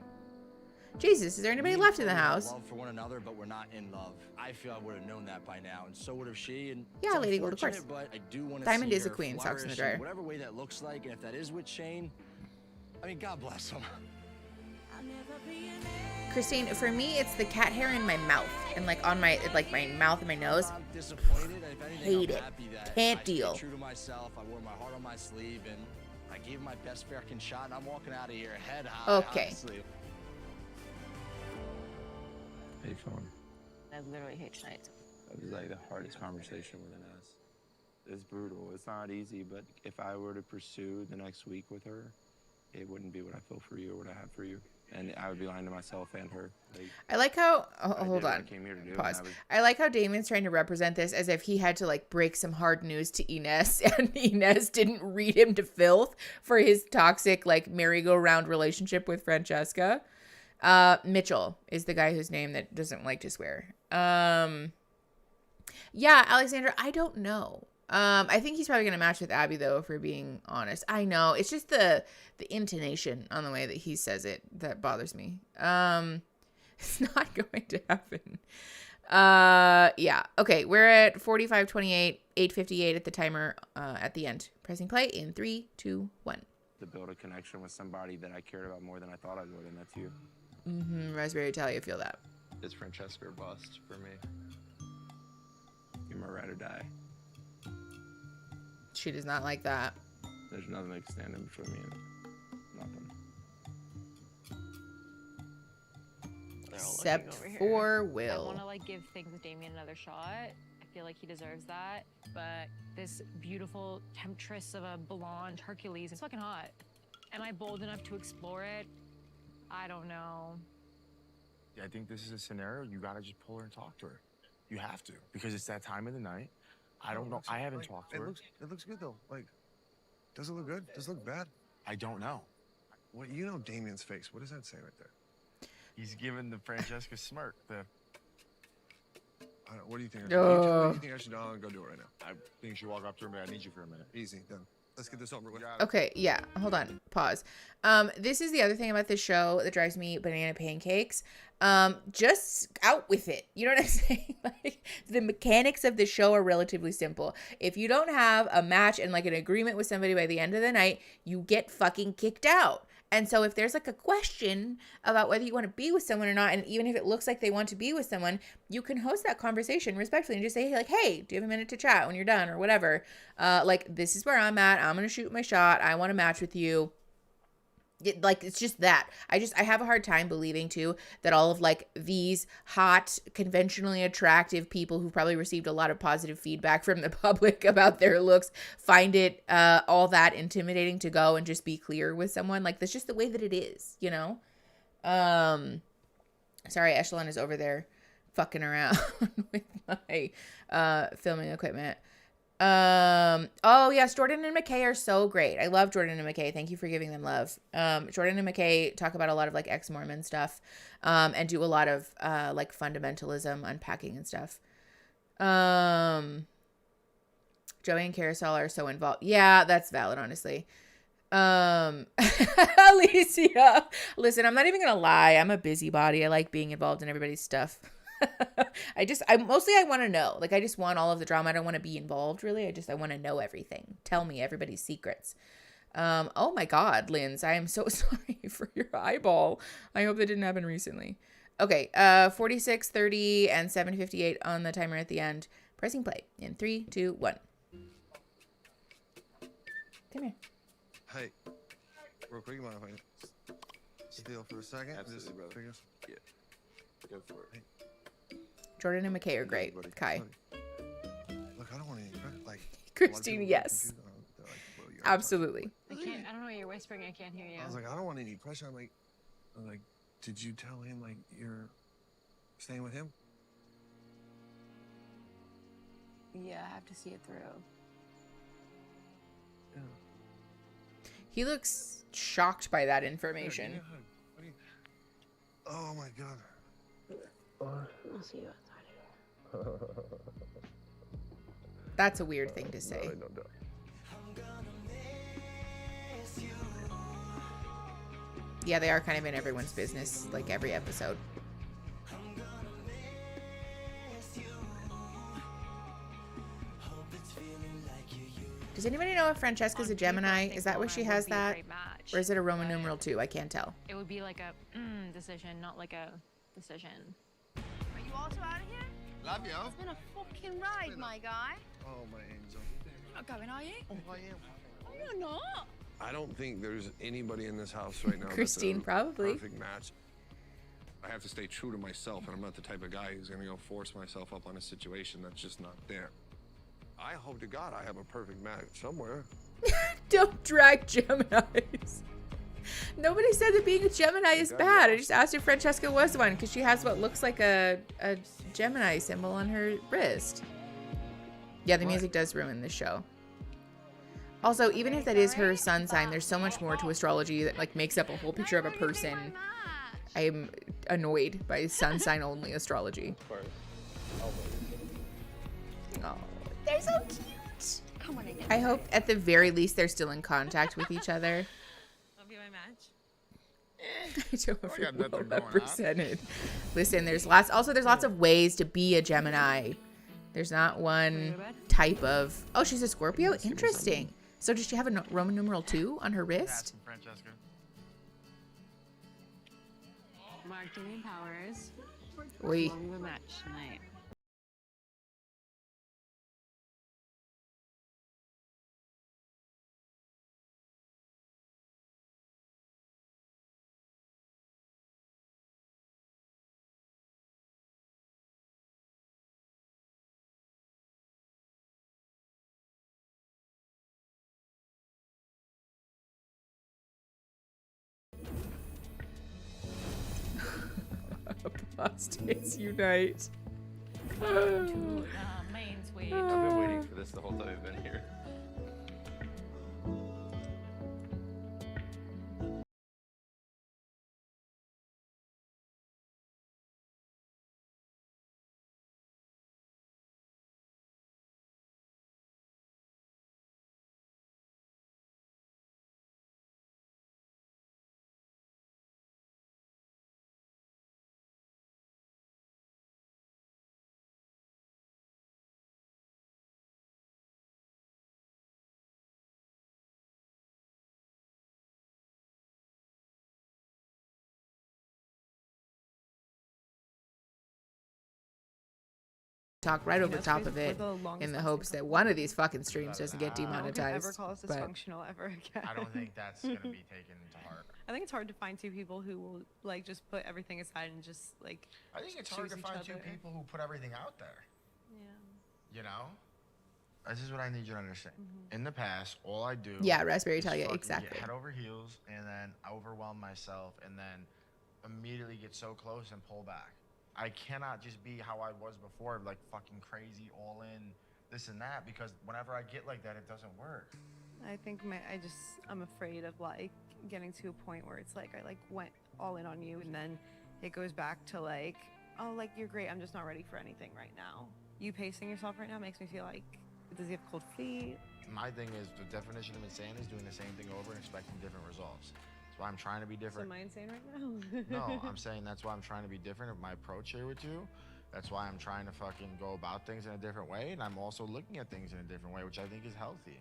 Jesus, is there anybody left in the house? Love for one another, but we're not in love. I feel I would have known that by now, and so would have she. And Yeah, it's Lady Gold, of course. unfortunate, But I do want to Diamond see is a her queen, socks in the flourish dryer. whatever way that looks like, and if that is with Shane, I mean, God bless him. Christine, for me, it's the cat hair in my mouth and like on my my mouth and my nose. I'm disappointed. If anything, Hate I'm it. happy that Can't I stayed deal. true to myself. I wore my heart on my sleeve, and I gave my best freaking shot. And I'm walking out of here head high. Okay. Honestly. How you feeling? I literally hate tonight. That was like the hardest conversation with an ass. It's brutal. It's not easy, but if I were to pursue the next week with her, it wouldn't be what I feel for you or what I have for you. And I would be lying to myself and her. Like, I like how, I hold did what I on, came here to do, pause. and I like how Damien's trying to represent this as if he had to like break some hard news to Inez and Inez didn't read him to filth for his toxic like merry-go-round relationship with Francesca. Mitchell is the guy whose name that doesn't like to swear. Yeah, Alexandra, I don't know. I think he's probably gonna match with Abby though, if we're being honest. I know it's just the intonation on the way that he says it that bothers me. It's not going to happen. Yeah. Okay, we're at 45:28, 8:58 at the timer. At the end, pressing play in 3, 2, 1. to build a connection with somebody that I cared about more than I thought I would, and that's you. Raspberry Italia, feel that. It's Francesca or bust for me. You're my ride or die. She does not like that. There's nothing that can stand in between me and nothing. Except for Will. I want to like give things with Damien another shot. I feel like he deserves that. But this beautiful temptress of a blonde Hercules is fucking hot. Am I bold enough to explore it? I don't know. I think this is a scenario you gotta just pull her and talk to her. You have to, because it's that time of the night. I don't know. I haven't talked to her. It looks good though. Like, does it look good? Does it look bad? I don't know. What you know, Damien's face. What does that say right there? He's giving the Francesca smirk. What do you think? Oh. What do you think I should go and go do it right now? I think you should walk up to her and be like, I need you for a minute. Easy, done. Let's get this over with. Okay, yeah. Hold on. Pause. This is the other thing about this show that drives me banana pancakes. Just out with it. You know what I'm saying? Like, the mechanics of the show are relatively simple. If you don't have a match and like an agreement with somebody by the end of the night, you get fucking kicked out. And so if there's like a question about whether you want to be with someone or not, and even if it looks like they want to be with someone, you can host that conversation respectfully and just say, hey, like, hey, do you have a minute to chat when you're done or whatever? Like, this is where I'm at. I'm going to shoot my shot. I want to match with you. It's just that I have a hard time believing too that all of like these hot, conventionally attractive people who probably received a lot of positive feedback from the public about their looks find it all that intimidating to go and just be clear with someone. Like, that's just the way that it is, you know? Sorry, Echelon is over there fucking around with my filming equipment. Oh yes, Jordan and McKay are so great. I love Jordan and McKay. Thank you for giving them love. Jordan and McKay talk about a lot of like ex-Mormon stuff, and do a lot of like fundamentalism unpacking and stuff. Joey and Carousel are so involved. Yeah, that's valid, honestly. Alicia, listen, I'm not even gonna lie. I'm a busybody. I like being involved in everybody's stuff. I want to know. Like, I just want all of the drama. I don't want to be involved, really. I want to know everything. Tell me everybody's secrets. Oh my God, Linz, I am so sorry for your eyeball. I hope that didn't happen recently. Okay, 46, 30, and 7:58 on the timer at the end. Pressing play in 3, 2, 1. Come here. Hey, real quick, you mind if I steal for a second? Absolutely, brother. Yeah, go for it. Hey. Jordan and McKay are great. Kai. Look, I don't want any like Christine, yes. Absolutely. I don't know what you're whispering. I can't hear you. I was like, I don't want any pressure. I'm like, did you tell him like you're staying with him? Yeah, I have to see it through. Yeah. He looks shocked by that information. Yeah. Oh my God. I'll see you outside. That's a weird thing to say. No doubt. Yeah, they are kind of in everyone's business, like every episode. Does anybody know if Francesca's a Gemini? Is that where she has that? Or is it a Roman numeral 2? I can't tell. It would be like a decision, not like a decision. Are you also out of here? Love you. It's been a fucking ride, my guy. Oh, my angel. You're not going, are you? Oh, I am. Oh, you're not. I don't think there's anybody in this house right now Christine, that's a probably. perfect match. I have to stay true to myself, and I'm not the type of guy who's going to go force myself up on a situation that's just not there. I hope to God I have a perfect match somewhere. Don't drag Geminis. Nobody said that being a Gemini is bad. I just asked if Francesca was one because she has what looks like a Gemini symbol on her wrist. Yeah, the music does ruin this show. Also, even if that is her sun sign, there's so much more to astrology that like makes up a whole picture of a person. I am annoyed by sun sign only astrology. Oh, they're so cute. Come on again. I hope at the very least they're still in contact with each other. Love you, my match. I don't know if you're well represented. Listen, there's lots of ways to be a Gemini. There's not one type of. Oh, she's a Scorpio? Interesting. So does she have a Roman numeral 2 on her wrist? Francesca. Mark, give me powers. Oi. We'll have a match tonight. Apostates unite. Main suite. I've been waiting for this the whole time I've been here. talk right over top of it in the hopes that one of these fucking streams doesn't get demonetized. Don't ever call us but dysfunctional ever again. I don't think that's gonna be taken to heart. I think it's hard to find two people who will like just put everything aside and just like. I think it's hard to find two people who put everything out there. Yeah. You know? This is what I need you to understand. In the past, all I do. Yeah, Raspberry is Italia, fucking exactly. get head over heels, and then overwhelm myself, and then immediately get so close and pull back. I cannot just be how I was before, like fucking crazy, all in, this and that, because whenever I get like that, it doesn't work. I think I'm afraid of like getting to a point where it's like I like went all in on you, and then it goes back to like, oh, like you're great, I'm just not ready for anything right now. You pacing yourself right now makes me feel like, does he have cold feet? My thing is, the definition of insane is doing the same thing over and expecting different results. That's why I'm trying to be different. So am I insane right now? No, I'm saying that's why I'm trying to be different of my approach here with you. That's why I'm trying to fucking go about things in a different way, and I'm also looking at things in a different way, which I think is healthy.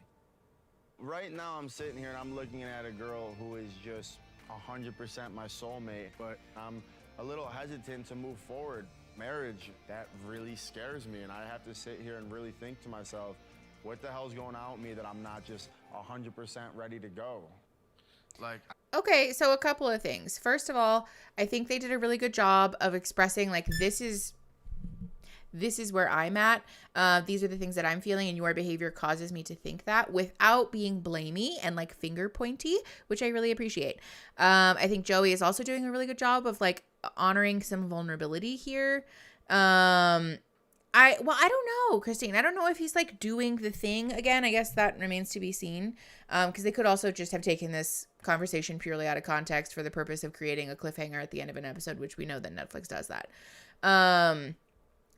Right now, I'm sitting here and I'm looking at a girl who is just 100% my soulmate, but I'm a little hesitant to move forward. Marriage, that really scares me, and I have to sit here and really think to myself, what the hell's going on with me that I'm not just 100% ready to go? Like, okay, so a couple of things. First of all, I think they did a really good job of expressing like this is where I'm at. These are the things that I'm feeling, and your behavior causes me to think that, without being blamey and like finger pointy, which I really appreciate. I think Joey is also doing a really good job of like honoring some vulnerability here. I don't know, Christine. I don't know if he's like doing the thing again. I guess that remains to be seen. Because they could also just have taken this conversation purely out of context for the purpose of creating a cliffhanger at the end of an episode, which we know that Netflix does that.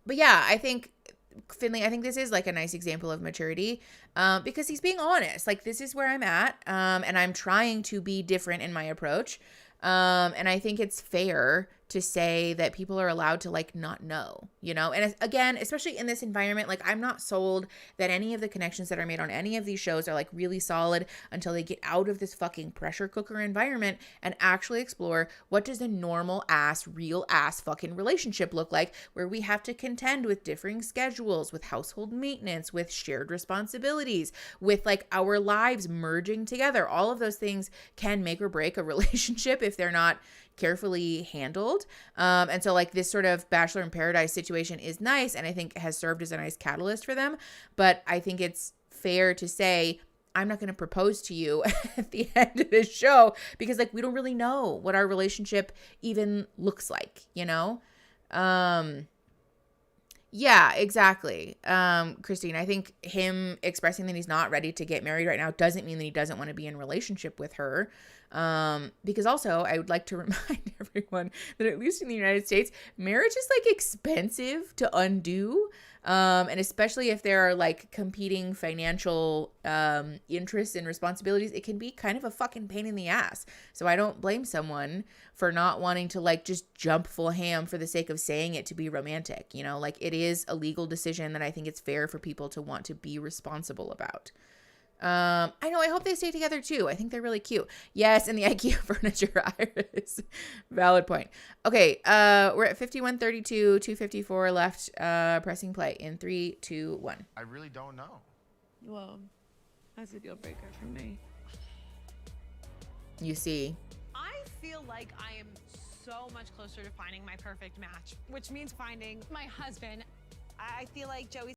But yeah, I think Finley, I think this is like a nice example of maturity, because he's being honest. Like, this is where I'm at, and I'm trying to be different in my approach. And I think it's fair to say that people are allowed to like not know, you know? And again, especially in this environment, like I'm not sold that any of the connections that are made on any of these shows are like really solid until they get out of this fucking pressure cooker environment and actually explore what does a normal ass, real ass fucking relationship look like, where we have to contend with differing schedules, with household maintenance, with shared responsibilities, with like our lives merging together. All of those things can make or break a relationship if they're not carefully handled. And so like this sort of Bachelor in Paradise situation is nice, and I think has served as a nice catalyst for them. But I think it's fair to say, I'm not going to propose to you at the end of this show, because like we don't really know what our relationship even looks like, you know? Yeah, exactly. Christine, I think him expressing that he's not ready to get married right now doesn't mean that he doesn't want to be in a relationship with her. Because also I would like to remind everyone that at least in the United States, marriage is like expensive to undo. And especially if there are like competing financial interests and responsibilities, it can be kind of a fucking pain in the ass. So I don't blame someone for not wanting to like just jump full ham for the sake of saying it to be romantic. You know, like it is a legal decision that I think it's fair for people to want to be responsible about. I know, I hope they stay together too. I think they're really cute. Yes, and the IKEA furniture, Iris. Valid point. Okay, we're at 51:32, 2:54 left, pressing play in 3, 2, 1. I really don't know. Well, that's a deal breaker for me. You see. I feel like I am so much closer to finding my perfect match, which means finding my husband. I feel like Joey's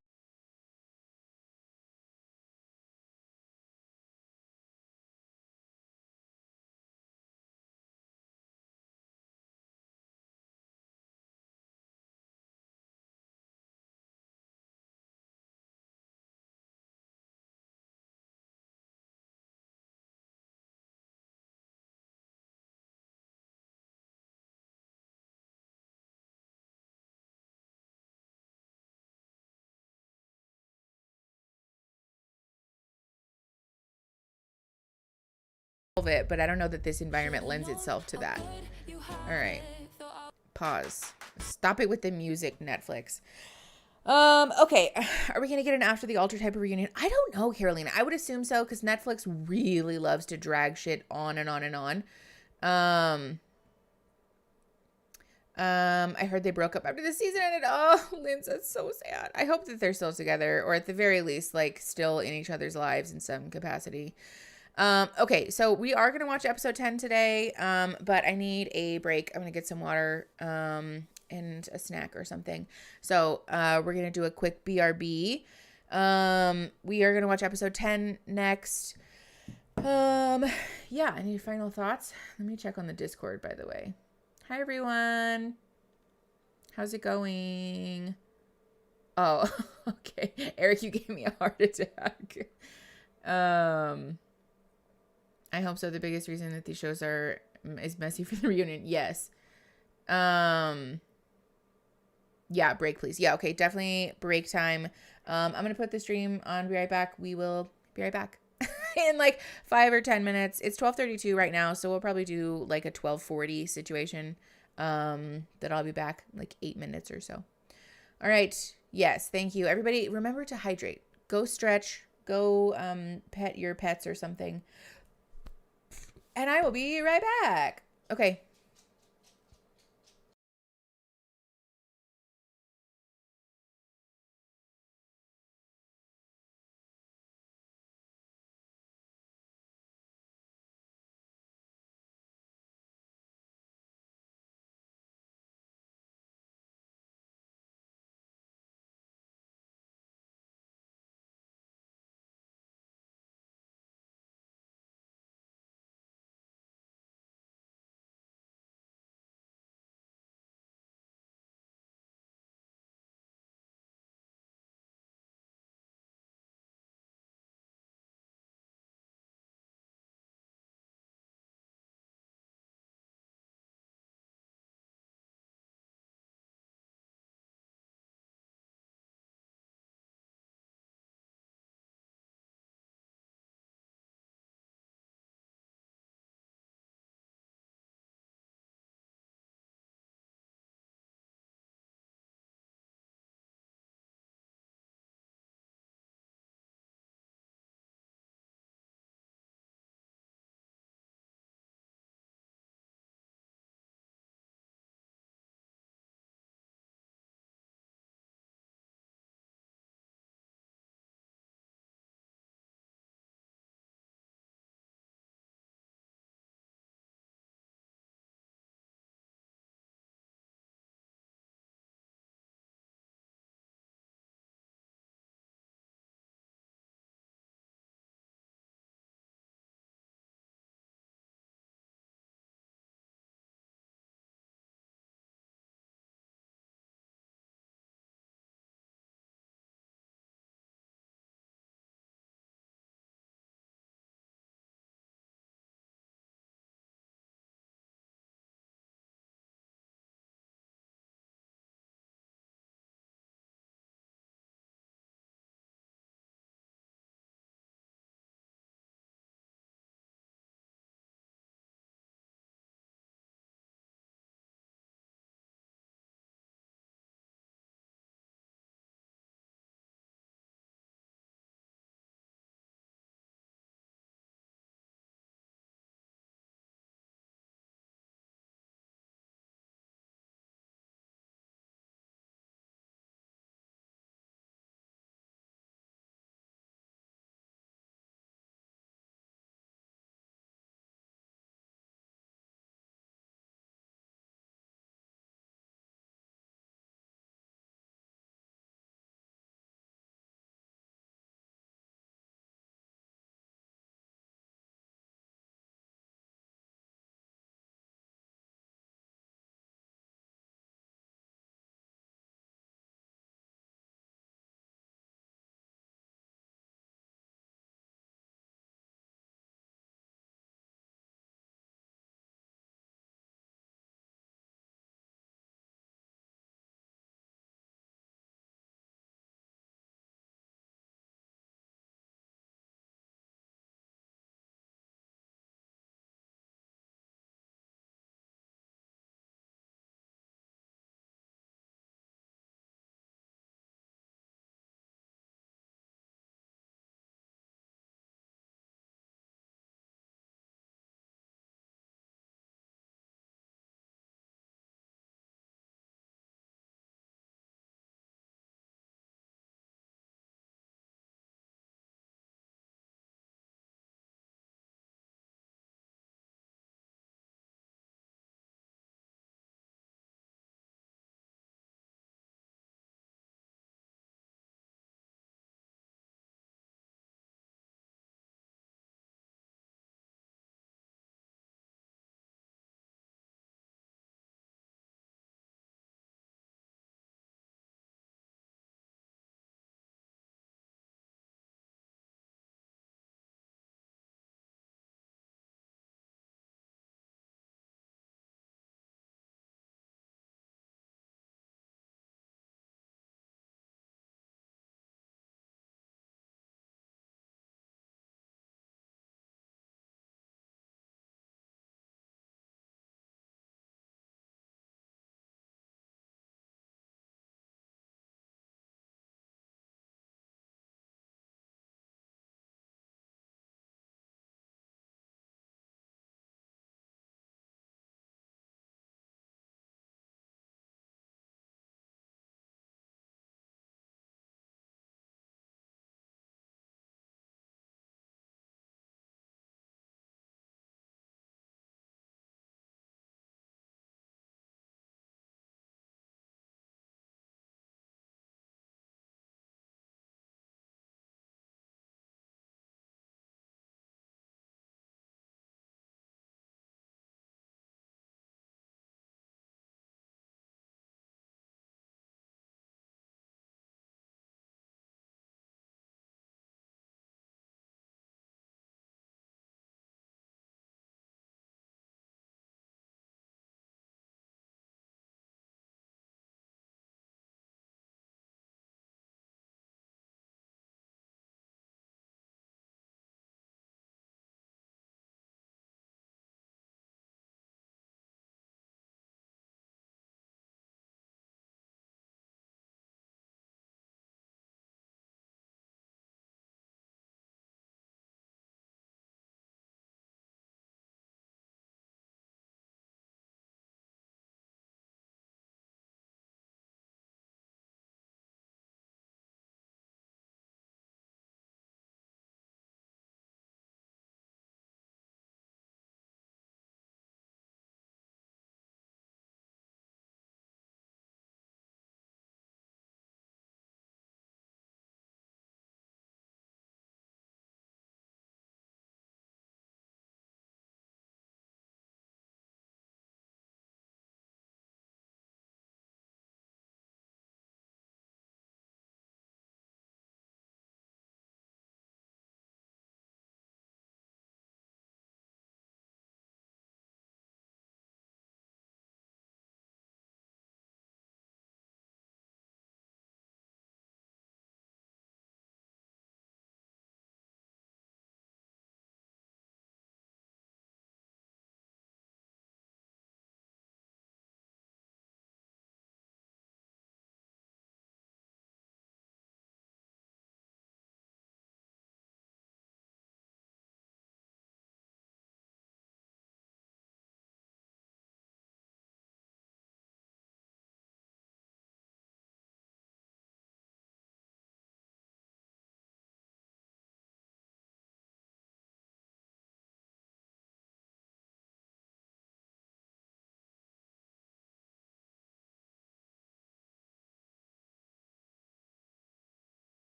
it, but I don't know that this environment lends itself to that. All right. Pause. Stop it with the music, Netflix. Okay. Are we going to get an after the altar type of reunion? I don't know, Carolina. I would assume so, because Netflix really loves to drag shit on and on and on. I heard they broke up after the season ended. Oh, Lynn's, that's so sad. I hope that they're still together, or at the very least, like, still in each other's lives in some capacity. Okay, so we are going to watch episode 10 today, but I need a break. I'm going to get some water, and a snack or something. So, we're going to do a quick BRB. We are going to watch episode 10 next. Yeah, any final thoughts? Let me check on the Discord, by the way. Hi, everyone. How's it going? Oh, okay. Eric, you gave me a heart attack. I hope so. The biggest reason that these shows is messy for the reunion. Yes. Yeah, break, please. Yeah, okay. Definitely break time. I'm going to put the stream on. Be right back. We will be right back in like 5 or 10 minutes. It's 12:32 right now, so we'll probably do like a 12:40 situation. That I'll be back in like 8 minutes or so. All right. Yes, thank you. Everybody, remember to hydrate. Go stretch. Go pet your pets or something. And I will be right back. Okay.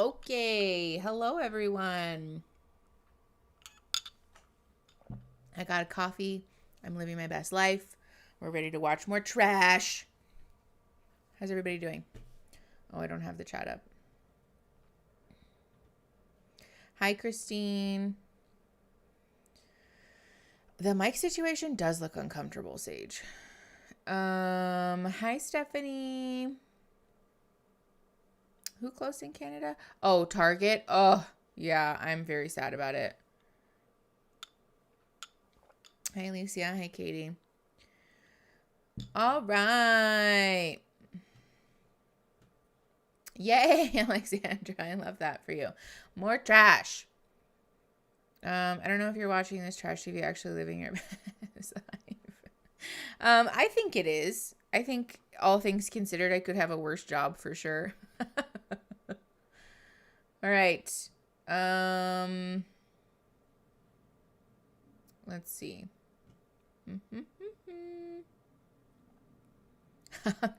Okay. Hello, everyone. I got a coffee. I'm living my best life. We're ready to watch more trash. How's everybody doing? Oh, I don't have the chat up. Hi, Christine. The mic situation does look uncomfortable, Sage. Hi, Stephanie. Who closed in Canada? Oh, Target. Oh, yeah, I'm very sad about it. Hi, Alicia. Hi, Katie. All right. Yay, Alexandra. I love that for you. More trash. I don't know if you're watching this trash TV actually living your best life. I think it is. I think all things considered, I could have a worse job for sure. All right. Let's see. I'm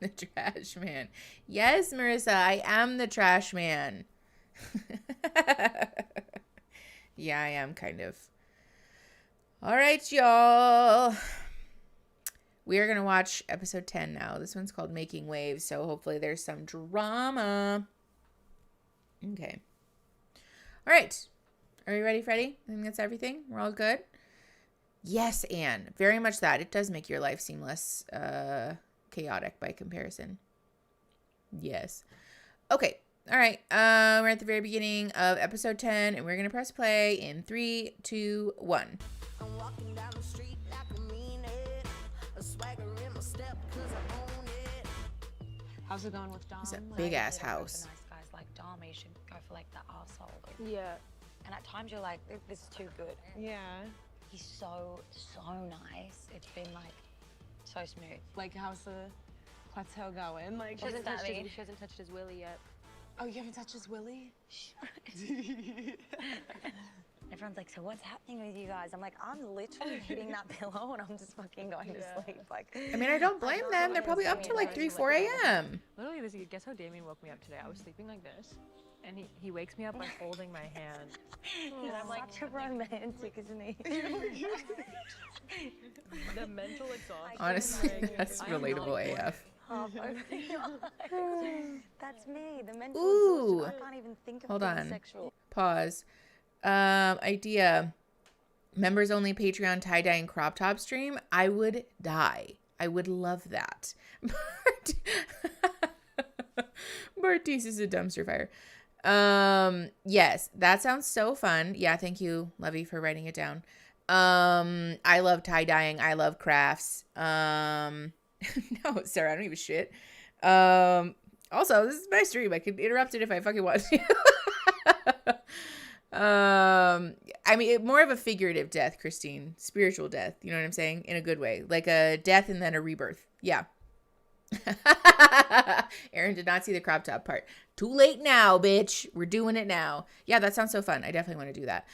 the trash man. Yes, Marissa, I am the trash man. Yeah, I am kind of. All right, y'all. We are going to watch episode 10 now. This one's called Making Waves, so hopefully there's some drama. Okay. All right. Are you ready, Freddie? I think that's everything. We're all good? Yes, Anne. Very much that. It does make your life seem less chaotic by comparison. Yes. Okay. All right. We're at the very beginning of episode 10, and we're going to press play in 3, 2, 1. I'm walking down the street like a meanhead, a swagger in my step 'cause I own it. How's it going with Dom? It's a big-ass house. Nice guys like Dom, you should go for like the arsehole. Yeah. And at times you're like, this is too good. Yeah. He's so nice. It's been like so smooth. Like, how's the plateau going? Like, What does that mean? She hasn't touched his willy yet. Oh, you haven't touched his willy? Everyone's like, so what's happening with you guys? I'm like, I'm literally hitting that pillow and I'm just fucking going to sleep. Like, I mean, I don't blame them. They're probably up till like 3, 4 a.m. Literally, guess how Damien woke me up today? I was sleeping like this, and he wakes me up by holding my hand. and I'm like, such a romantic, isn't he? The mental exhaustion. Honestly, that's relatable AF. Half open your eyes. That's me. The mental Ooh. exhaustion. I can't even think of Hold being on. sexual. Pause. Idea. Members only Patreon tie-dye crop top stream. I would die. I would love that. Bartiz is a dumpster fire. Yes, that sounds so fun. Yeah, thank you, Levy, for writing it down. I love tie-dyeing. I love crafts. No, Sarah, I don't give a shit. Also, this is my stream. I could interrupt it if I fucking want to. I mean, more of a figurative death, Christine. Spiritual death. You know what I'm saying? In a good way. Like a death and then a rebirth. Yeah. Aaron did not see the crop top part. Too late now, bitch. We're doing it now. Yeah, that sounds so fun. I definitely want to do that.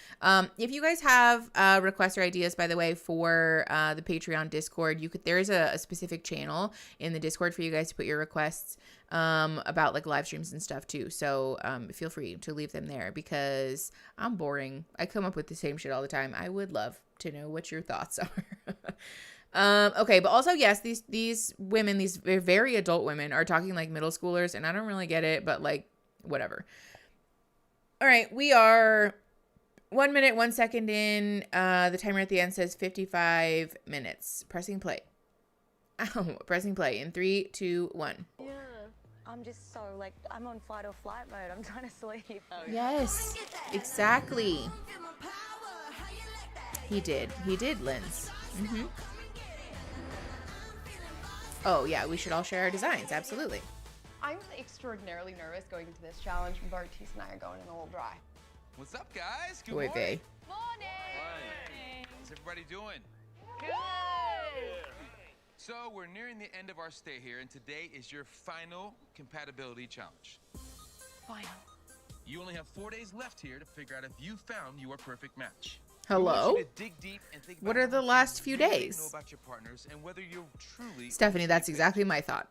If you guys have requests or ideas, by the way, for the Patreon Discord, there is a specific channel in the Discord for you guys to put your requests about like live streams and stuff too. So feel free to leave them there because I'm boring. I come up with the same shit all the time. I would love to know what your thoughts are. Okay, but also, yes, these women, these very adult women are talking like middle schoolers, and I don't really get it, but like, whatever. All right, we are 1 minute, 1 second in. The timer at the end says 55 minutes. Pressing play. Oh, pressing play in 3, 2, 1. Yeah. I'm just so like, I'm on fight or flight mode. I'm trying to sleep. Yes, exactly. He did, Linz. Mm-hmm. Oh, yeah, we should all share our designs. Absolutely. I'm extraordinarily nervous going into this challenge. Bartiz and I are going in a little dry. What's up, guys? Good Boy, morning. bae. Morning. How's everybody doing? Good. So we're nearing the end of our stay here, and today is your final compatibility challenge. Final. You only have 4 days left here to figure out if you found your perfect match. Hello? What are the last few Know days? about your partners and whether you're truly Stephanie, that's exactly my thought.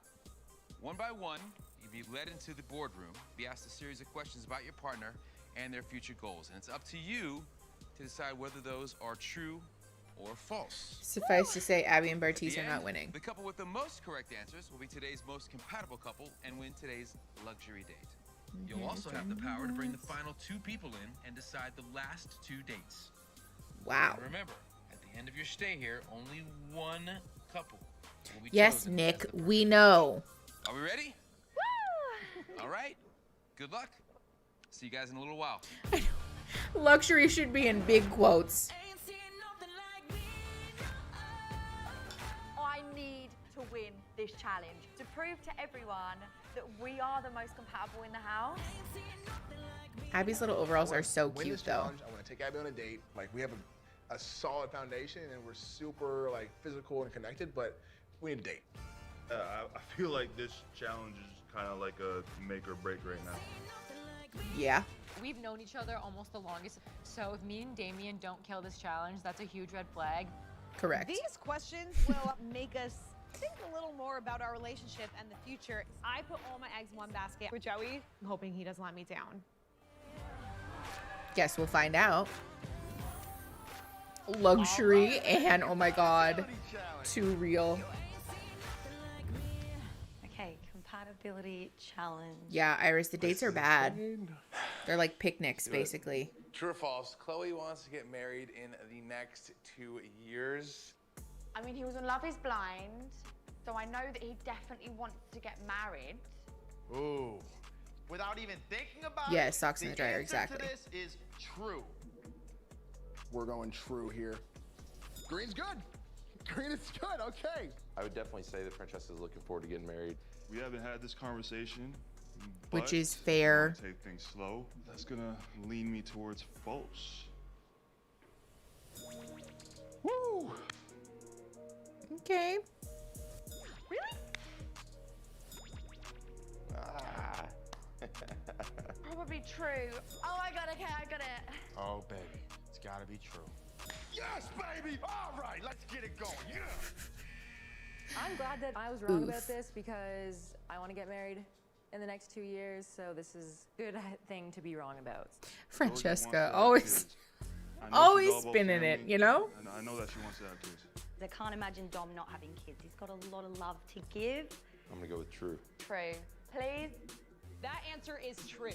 One by one, can be led into the boardroom, be asked a series of questions about your partner and their future goals. And it's up to you to decide whether those are true or false. Suffice to say, Abby and Bartiz are not winning. The couple with the most correct answers will be today's most compatible couple and win today's luxury date. You'll also have the power to bring the final 2 people in and decide the last 2 dates. Wow. And remember, at the end of your stay here, only one couple will be Yes, chosen. Nick, we know. Are we ready? All right. Good luck. See you guys in a little while. Luxury should be in big quotes. I need to win this challenge to prove to everyone that we are the most compatible in the house. Abby's little overalls are so Win cute, this though. challenge. I want to take Abby on a date. Like, we have a solid foundation, and we're super, like, physical and connected, but we need a date. I feel like this challenge is kind of like a make or break right now. Yeah. We've known each other almost the longest, so if me and Damien don't kill this challenge, that's a huge red flag. Correct. These questions will make us think a little more about our relationship and the future. I put all my eggs in one basket with Joey. I'm hoping he doesn't let me down. Guess we'll find out. Luxury and, oh my god, too real. Okay, compatibility challenge. Yeah, Iris, the dates are bad. They're like picnics, basically. True or false? Chloe wants to get married in the next 2 years. I mean, he was on Love is Blind, so I know that he definitely wants to get married. Ooh. Without even thinking about Yeah, it, socks in the dryer, exactly. To this is true. We're going true here. Green's good. Green is good. Okay. I would definitely say that Francesca's looking forward to getting married. We haven't had this conversation, Which but is fair. I'm gonna take things slow. That's gonna lean me towards false. Woo! Okay. Really? Ah. Probably true. Oh, I got it. Okay, I got it. Oh, baby. It's gotta be true. Yes, baby! All right, let's get it going. Yeah! I'm glad that I was wrong Oof. about this because I want to get married in the next 2 years, so this is a good thing to be wrong about. Francesca, always spinning it, you know? And I know that she wants to have kids. I can't imagine Dom not having kids. He's got a lot of love to give. I'm gonna go with true. True. Please? That answer is true.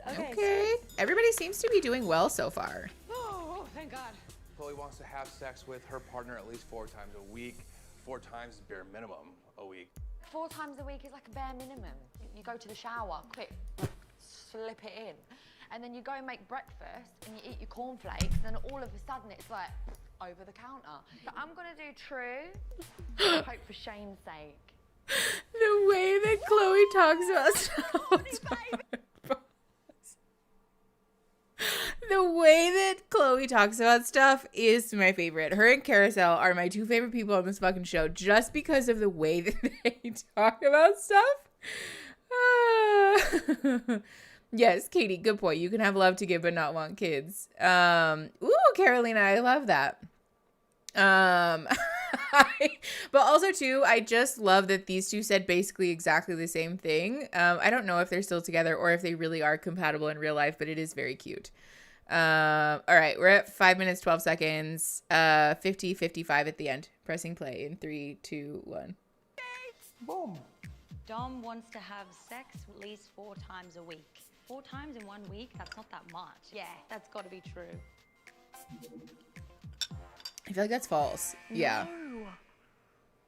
Okay. Everybody seems to be doing well so far. Oh, thank God. Chloe wants to have sex with her partner at least 4 times a week. 4 times is bare minimum a week. 4 times a week is like a bare minimum. You go to the shower, quick, slip it in. And then you go and make breakfast and you eat your cornflakes, and then all of a sudden it's like over the counter. So I'm gonna do true. I hope for shame's sake. The way that Chloe talks about stuff. The way that Chloe talks about stuff is my favorite. Her and Carousel are my 2 favorite people on this fucking show just because of the way that they talk about stuff. Yes, Katie, good point. You can have love to give but not want kids. Ooh, Carolina, I love that. But also too, I just love that these 2 said basically exactly the same thing. I don't know if they're still together or if they really are compatible in real life, but it is very cute. All right, we're at 5 minutes, 12 seconds, 50-55 at the end. Pressing play in 3, 2, 1. Boom. Dom wants to have sex at least 4 times a week. 4 times in 1 week, that's not that much. Yeah, that's got to be true. I feel like that's false. Yeah. No.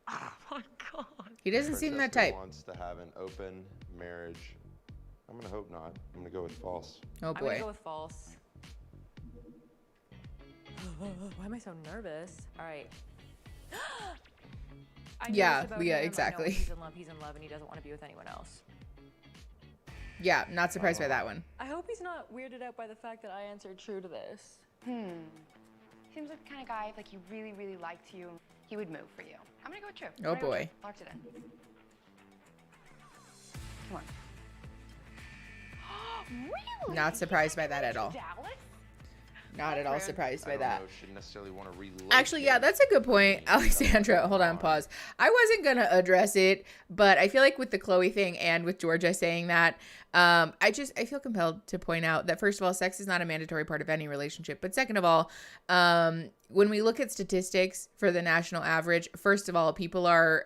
Oh my God. He doesn't seem that Francesca type. wants to have an open marriage. I'm gonna hope not. I'm gonna go with false. Oh I'm boy. gonna go with false. Why am I so nervous? All right. I know Yeah, this about yeah, him. I know exactly. he's in love, and he doesn't want to be with anyone else. Yeah, not surprised by that one. I hope he's not weirded out by the fact that I answered true to this. Seems like the kind of guy, if like he really, really liked you, he would move for you. I'm gonna go with true. Oh, boy. Locked it in. Come on. Really? Not surprised by that at all. Dallas? Not at all surprised by that. Should necessarily want to relocate. Actually, yeah, that's a good point, Alexandra. Hold on, pause. I wasn't gonna address it, but I feel like with the Chloe thing and with Georgia saying that, I feel compelled to point out that first of all, sex is not a mandatory part of any relationship. But second of all, when we look at statistics for the national average, first of all, people are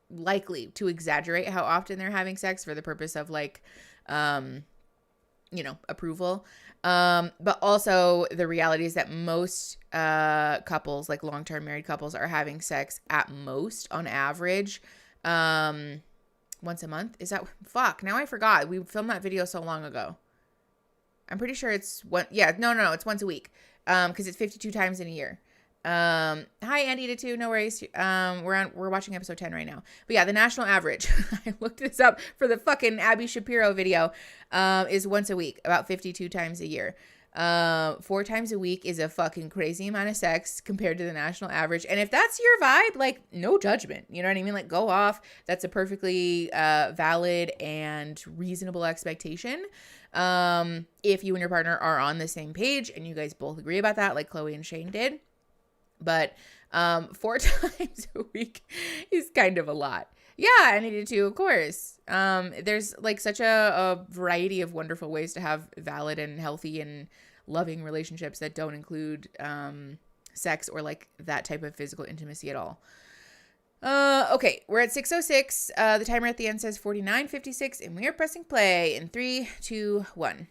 likely to exaggerate how often they're having sex for the purpose of like, approval. But also the reality is that most couples, like long-term married couples, are having sex at most on average once a month. Is that now I forgot. We filmed that video so long ago. I'm pretty sure it's it's once a week. Because it's 52 times in a year. Hi Andy to no worries. We're watching episode 10 right now. But yeah, the national average, I looked this up for the fucking Abby Shapiro video, is once a week, about 52 times a year. 4 times a week is a fucking crazy amount of sex compared to the national average. And if that's your vibe, like, no judgment. You know what I mean? Like, go off. That's a perfectly valid and reasonable expectation. If you and your partner are on the same page and you guys both agree about that, like Chloe and Shane did. But 4 times a week is kind of a lot. Yeah, I needed to, of course. There's like such a variety of wonderful ways to have valid and healthy and loving relationships that don't include sex or like that type of physical intimacy at all. Okay, we're at 6:06. The timer at the end says 49:56, and we are pressing play in 3, 2, 1.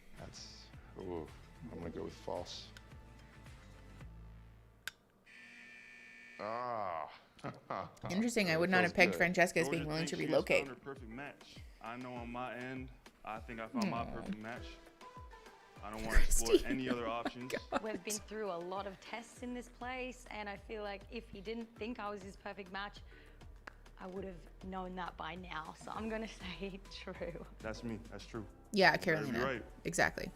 I'm gonna go with false. Interesting. I would not have pegged Francesca as being willing to relocate. Her perfect match. I know on my end, I think I found my perfect match. I don't want to explore any other options. We've been through a lot of tests in this place, and I feel like if he didn't think I was his perfect match, I would have known that by now. So I'm gonna say true. That's me. That's true. Yeah, Carolina. You're right. Exactly.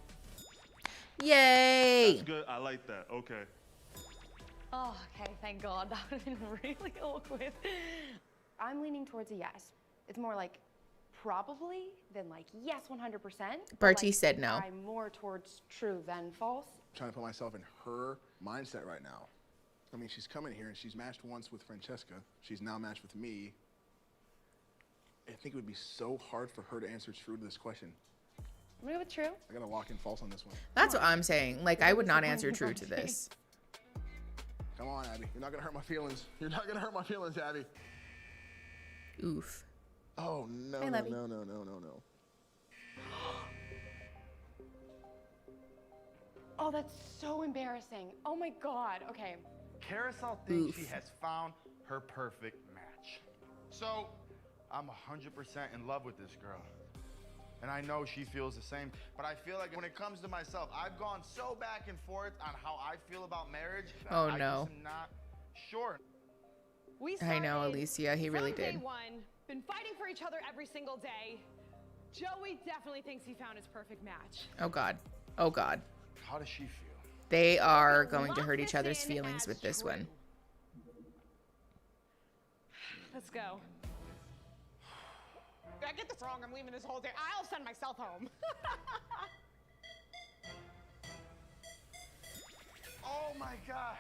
Yay! That's good. I like that. Okay. Oh, okay, thank God. That would have been really awkward. I'm leaning towards a yes. It's more like probably than like yes 100%. Barty said no. I'm more towards true than false. I'm trying to put myself in her mindset right now. I mean, she's coming here and she's matched once with Francesca. She's now matched with me. I think it would be so hard for her to answer true to this question. I'm gonna go with true. I gotta lock in false on this one. That's what I'm saying. Like, I would not answer true to this. Come on, Abby. You're not gonna hurt my feelings. You're not gonna hurt my feelings, Abby. Oof. Oh, no, Hey, no, Levy. no. Oh, that's so embarrassing. Oh my God. Okay. Carousel thinks she has found her perfect match. So, I'm 100% in love with this girl. And I know she feels the same, but I feel like when it comes to myself, I've gone so back and forth on how I feel about marriage that Oh, I no. just am not sure. I know, Alicia. He really did. Day one, been fighting for each other every single day. Joey definitely thinks he found his perfect match. Oh, God. Oh, God. How does she feel? They are going to hurt each other's feelings with this one. Let's go. If I get this wrong, I'm leaving this whole day. I'll send myself home. Oh my God.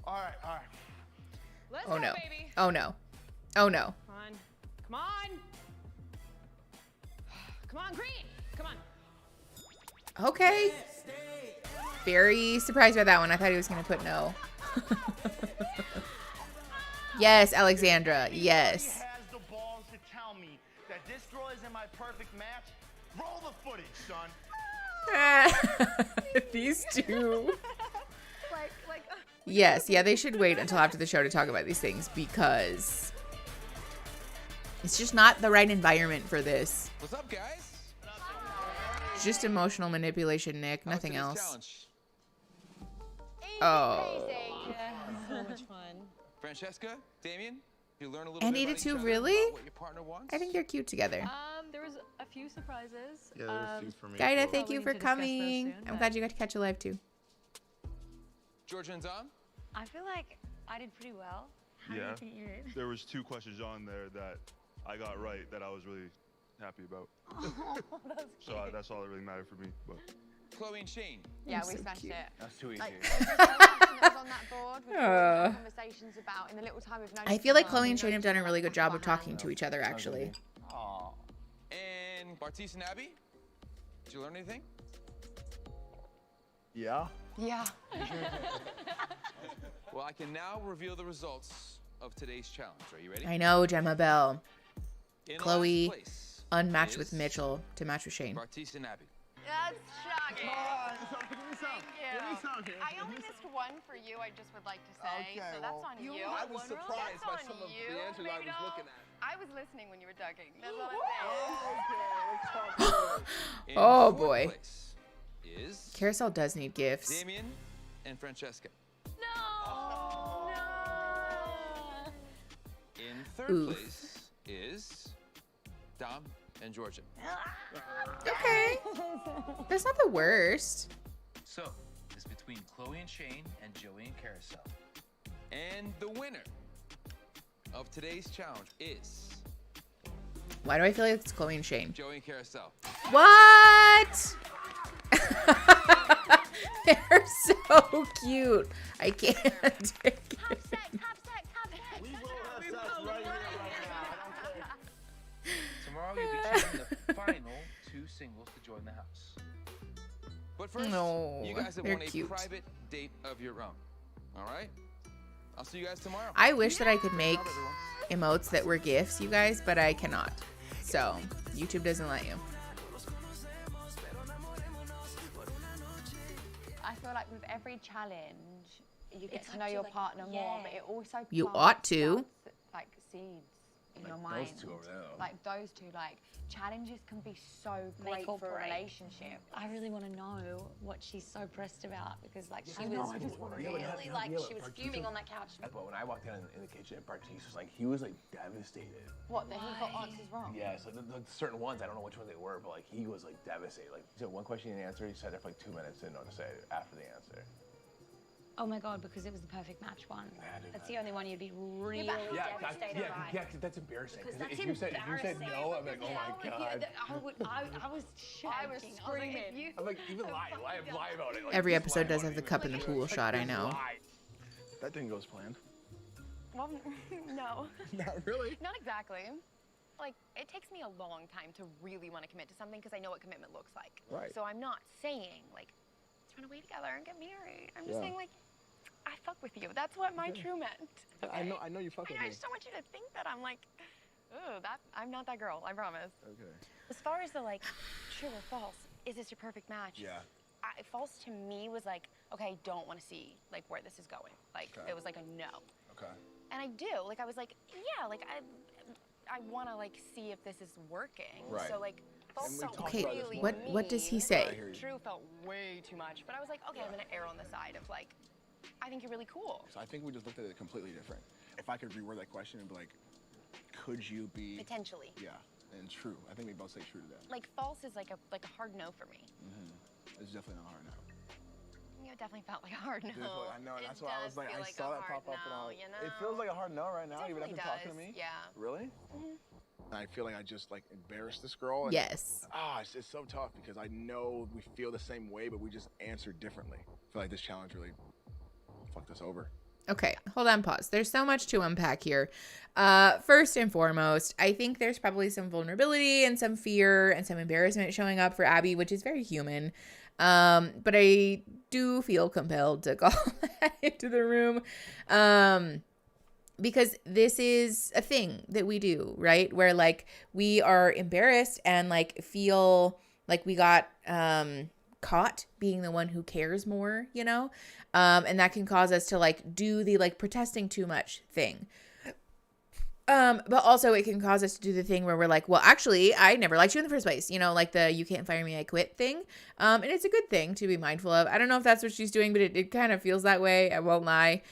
All right. Let's Oh, go, no. baby. Oh, no. Oh, no. Come on. Come on, Green. Come on. Okay. Very surprised by that one. I thought he was going to put no. Yes, Alexandra. Yes. Has the balls to tell me that this girl isn't my perfect match? Roll the footage, son. These two. Yes, yeah, they should wait until after the show to talk about these things because it's just not the right environment for this. What's up, guys? It's just emotional manipulation, Nick. Nothing How's today's else. challenge? Oh. So much fun. Francesca, Damien, you learn a little And bit Ada about each too, other, really? about what your partner wants. I think they're cute together. There was a few surprises. Yeah, there were a few for me. Gaida, as well. thank you we for need to discuss those coming. soon, I'm but- glad you got to catch a live too. Georgia and Dom? I feel like I did pretty well. How Yeah. do you think you did? There was 2 questions on there that I got right that I was really happy about. Oh, that's So that's all that really mattered for me. But Chloe and Shane. Yeah, That's we so smashed cute. it. That's too easy. Like, every single person that was on that board, we had conversations about in the little time we've known. I feel like Chloe and Shane have done a really good job of talking to each other, actually. Aw. And Bartiz and Abby, did you learn anything? Yeah. Yeah. Well, I can now reveal the results of today's challenge. Are you ready? I know, Gemma Bell. In Chloe last place unmatched is with Mitchell to match with Shane. Bartiz and Abby. That's shocking. Give me some. Give me some here. I only missed one for you, I just would like to say. Okay, so that's well, on you. I was surprised That's by on some of you, the answers I was Migdal. looking at. I was listening when you were dugging. That's all I'm saying. In Oh, fourth boy. place is Carousel does need gifts. Damien and Francesca. No. In third Oof. place is Dom and Georgia. Okay. That's not the worst. So, it's between Chloe and Shane and Joey and Carousel. And the winner of today's challenge is Why do I feel like it's Chloe and Shane? Joey and Carousel. What? They're so cute. I can't take it. We will have sex right here, right now. Tomorrow you'll be choosing the final 2 singles to join the house. But first, No, you guys have they're won a cute. private date of your own. All right? I'll see you guys tomorrow. I wish that I could make emotes that were gifts, you guys, but I cannot. So, YouTube doesn't let you. I feel like with every challenge, you get to know your partner more, but it also You plants ought to. like seeds in your mind. Those two over there. Like those two, like challenges can be so great or for a break. relationship. I really want to know what she's so pressed about because, like, she I know, was I just wanna know. really, like, Yeah, she was Bartiz fuming was- on that couch. But when I walked in the kitchen, Bartiz was like, he was like devastated. What, that he got answers wrong? Yeah, so the certain ones, I don't know which ones they were, but like he was like devastated. Like he said one question he didn't answer, he said it for like 2 minutes, didn't know what to say after the answer. Oh my god, because it was the perfect match one. That's the only one you'd be really devastated by. Yeah, that's embarrassing. Because Because that's if you said no, I'm like, oh my god. I was shaking. I was screaming. I'm like, even lie about it. Like, Every just episode lie does about have it. the cup in the pool shot, I know. That didn't go as planned. Well, no. Not really. Not exactly. Like, it takes me a long time to really want to commit to something because I know what commitment looks like. Right. So I'm not saying, like, let's run away together and get married. I'm just Yeah. saying, like, I fuck with you. That's what my true meant. I know you fuck with I me. just don't want you to think that I'm like, oh, I'm not that girl, I promise. Okay. As far as the, like, true or false, is this your perfect match? Yeah. False to me was like, okay, I don't want to see, like, where this is going. Like, Okay. it was like a no. Okay. And I do. Like, I was like, yeah, like, I want to, like, see if this is working. Right. So, like, false And we felt talked Okay, about this really morning. what does he mean. say? I hear you. True felt way too much. But I was like, okay, I'm going to err on the side of, like, I think you're really cool. So I think we just looked at it completely different. If I could reword that question and be like, could you be Potentially. Yeah, and true. I think we both say true to that. Like, false is like a hard no for me. It's definitely not hard now. You know, it definitely felt like a hard no. I know. That's It why I does was like, feel I saw a that hard pop up, and no, I was, you it feels like a hard no right now, even after definitely talking to me. does, yeah. Really? And I feel like I just like embarrassed this girl. And, Yes. It's so tough because I know we feel the same way, but we just answer differently. I feel like this challenge really fucked us over. Okay, hold on, pause. There's so much to unpack here. First and foremost, I think there's probably some vulnerability and some fear and some embarrassment showing up for Abby, which is very human. But I do feel compelled to call that into the room. Because this is a thing that we do, right? Where like we are embarrassed and like feel like we got caught being the one who cares more, you know? And that can cause us to like do the like protesting too much thing. But also it can cause us to do the thing where we're like, well, actually, I never liked you in the first place. You know, like the you can't fire me, I quit thing. And it's a good thing to be mindful of. I don't know if that's what she's doing, but it kind of feels that way. I won't lie.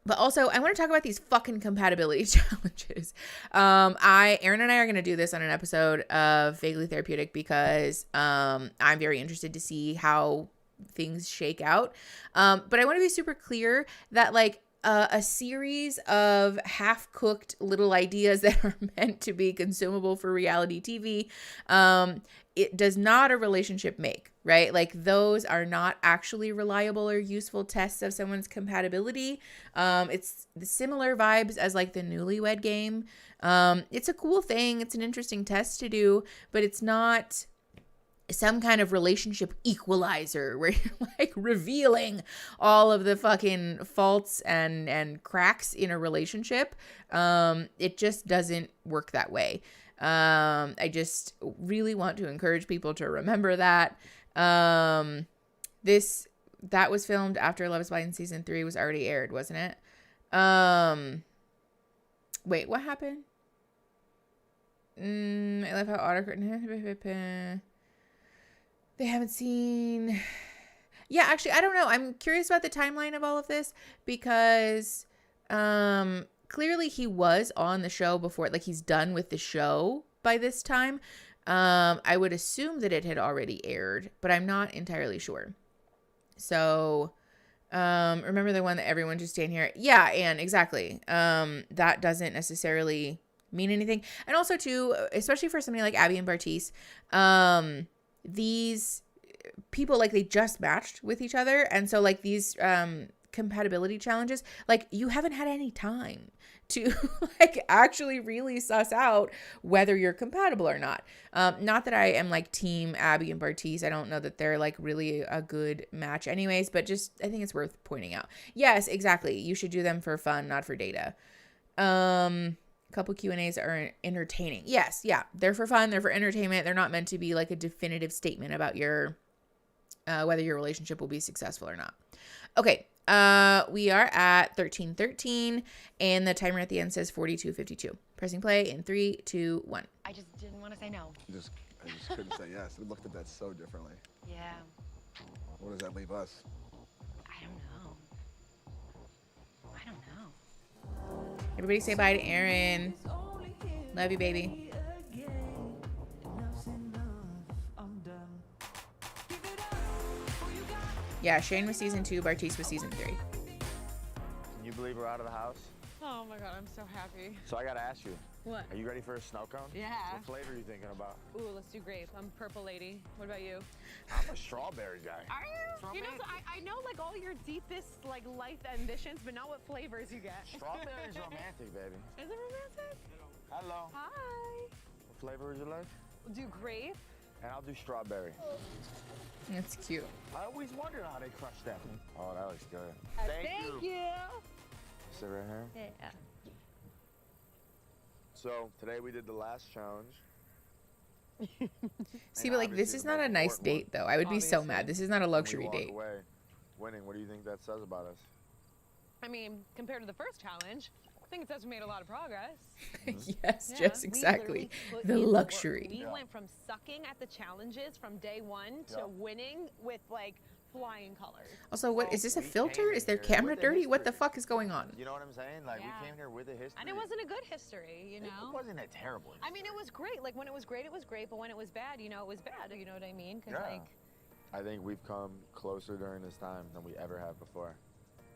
But also, I want to talk about these fucking compatibility challenges. Aaron and I are going to do this on an episode of Vaguely Therapeutic because I'm very interested to see how things shake out. But I want to be super clear that like a series of half-cooked little ideas that are meant to be consumable for reality TV, it does not a relationship make. right? Like those are not actually reliable or useful tests of someone's compatibility. It's the similar vibes as like the newlywed game. It's a cool thing. It's an interesting test to do, but it's not some kind of relationship equalizer where you're like revealing all of the fucking faults and cracks in a relationship. It just doesn't work that way. I just really want to encourage people to remember that. That was filmed after Love is Blind season 3 was already aired, wasn't it? Wait, what happened? I love how autocorrect. They haven't seen. Yeah, actually, I don't know. I'm curious about the timeline of all of this because clearly he was on the show before, like he's done with the show by this time. I would assume that it had already aired, but I'm not entirely sure. So, remember the one that everyone just stand here? Yeah, and exactly. That doesn't necessarily mean anything. And also too, especially for somebody like Abby and Bartise, these people, like they just matched with each other. And so like these, compatibility challenges, like you haven't had any time to like actually really suss out whether you're compatible or not. Not that I am like team Abby and Bartise. I don't know that they're like really a good match anyways, but just, I think it's worth pointing out. Yes, exactly. You should do them for fun, not for data. Couple Q&As are entertaining. Yes. Yeah. They're for fun. They're for entertainment. They're not meant to be like a definitive statement about your, whether your relationship will be successful or not. Okay. We are at 13:13 and the timer at the end says 42:52. Pressing play in 3, 2, 1. I just didn't want to say no. I just couldn't say yes. We looked at that so differently. Yeah. What does that leave us? I don't know. Everybody say bye to Aaron. Love you, baby. Yeah, Shane was season 2, Bartise was season 3. Can you believe we're out of the house? Oh my god, I'm so happy. So I gotta ask you. What? Are you ready for a snow cone? Yeah. What flavor are you thinking about? Ooh, let's do grape. I'm purple lady. What about you? I'm a strawberry guy. Are you? You know, so I know like all your deepest like life ambitions, but not what flavors you get. Strawberry's romantic, baby. Is it romantic? Hello. Hi. What flavor would you like? We'll do grape. And I'll do strawberry. That's cute. I always wondered how they crush that. Oh, that looks good. Thank you. Sit right here. Yeah. So today we did the last challenge. See, but like this is not a nice date though. I would be so mad. This is not a luxury date. Away winning. What do you think that says about us? I mean, compared to the first challenge, I think it says we made a lot of progress. Yes, Yeah, just we exactly. literally put The in work. luxury. We went from sucking at the challenges from day one to winning with like flying colors. Also, what is this a filter? Is their camera dirty? What the fuck is going on? You know what I'm saying? Like we came here with a history. And it wasn't a good history, you know? It wasn't a terrible history. I mean, it was great. Like when it was great, it was great. But when it was bad, you know, it was bad. You know what I mean? 'Cause, Yeah. like, I think we've come closer during this time than we ever have before.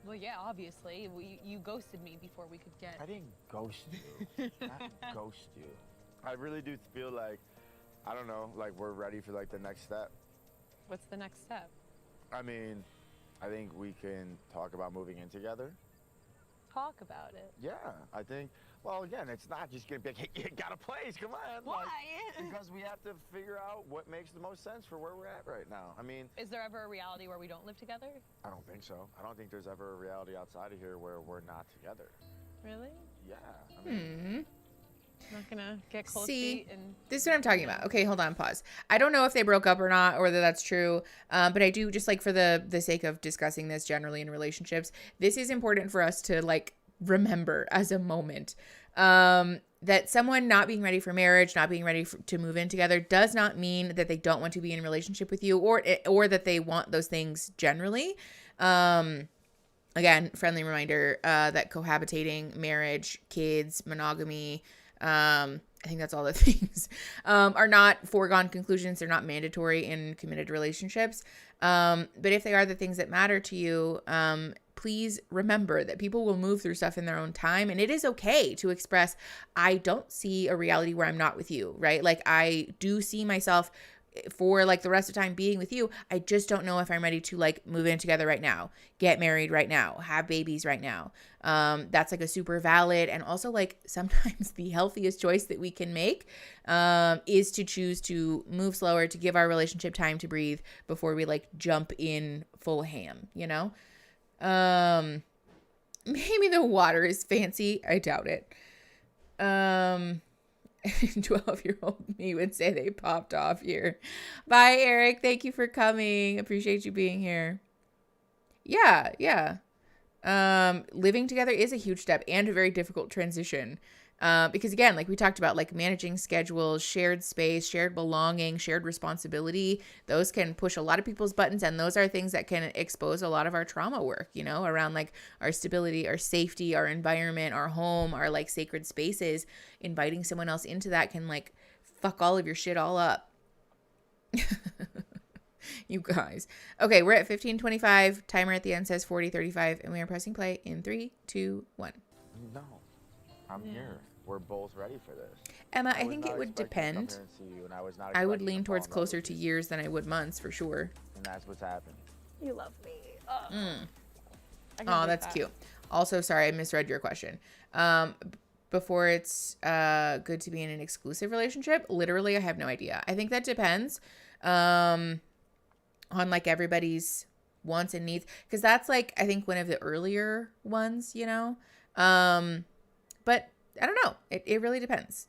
well, yeah, obviously. You ghosted me before we could get. I didn't ghost you. Not ghost you. I really do feel like, I don't know, like we're ready for like the next step. What's the next step? I mean, I think we can talk about moving in together. Talk about it. Yeah, I think, well, again, it's not just gonna be like, hey, you got a place, come on. Why? Because we have to figure out what makes the most sense for where we're at right now. I mean, Is there ever a reality where we don't live together? I don't think so. I don't think there's ever a reality outside of here where we're not together. Really? Yeah. I mean, Not gonna get cold See, feet and. this is what I'm talking about. Okay, hold on, pause. I don't know if they broke up or not, or whether that's true. But I do, just like for the sake of discussing this generally in relationships, this is important for us to like remember as a moment. That someone not being ready for marriage, not being ready to move in together does not mean that they don't want to be in a relationship with you or that they want those things generally. Again, friendly reminder that cohabitating, marriage, kids, monogamy, I think that's all the things, are not foregone conclusions. They're not mandatory in committed relationships. But if they are the things that matter to you, please remember that people will move through stuff in their own time. And it is okay to express, I don't see a reality where I'm not with you, right? Like I do see myself for like the rest of the time being with you. I just don't know if I'm ready to like move in together right now, get married right now, have babies right now. That's like a super valid and also like sometimes the healthiest choice that we can make is to choose to move slower, to give our relationship time to breathe before we like jump in full ham, you know? Maybe the water is fancy. I doubt it. 12-year-old me would say they popped off here. Bye, Eric. Thank you for coming. Appreciate you being here. Yeah. Living together is a huge step and a very difficult transition. Because again, like we talked about, like managing schedules, shared space, shared belonging, shared responsibility, those can push a lot of people's buttons. And those are things that can expose a lot of our trauma work, you know, around like our stability, our safety, our environment, our home, our like sacred spaces. Inviting someone else into that can like fuck all of your shit all up. You guys. Okay, we're at 15:25. Timer at the end says 40:35, and we are pressing play in 3, 2, 1. No, I'm here. We're both ready for this. Emma, I think it would depend. I would lean towards closer to years than I would months for sure. And that's what's happened. You love me. Oh, that's cute. Also, sorry, I misread your question. Before it's good to be in an exclusive relationship, literally, I have no idea. I think that depends on like everybody's wants and needs, because that's like I think one of the earlier ones, you know. But I don't know. It really depends.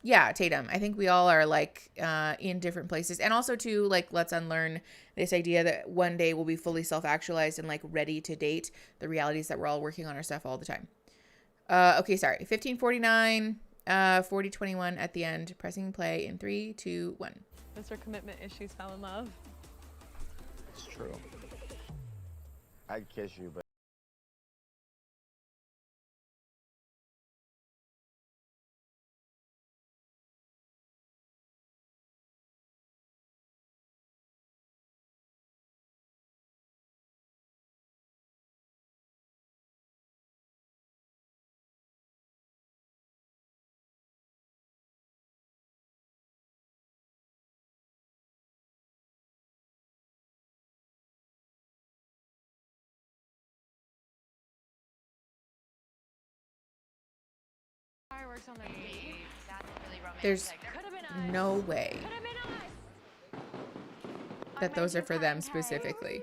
Yeah, Tatum. I think we all are like in different places. And also too, like, let's unlearn this idea that one day we'll be fully self-actualized and like ready to date. The reality is that we're all working on our stuff all the time. Okay, sorry. 15:49, 40:21 at the end. Pressing play in 3, 2, 1. Mr. Commitment Issues fell in love. It's true. I'd kiss you, but Fireworks on their date. That's really romantic. There's no way that those are for them specifically.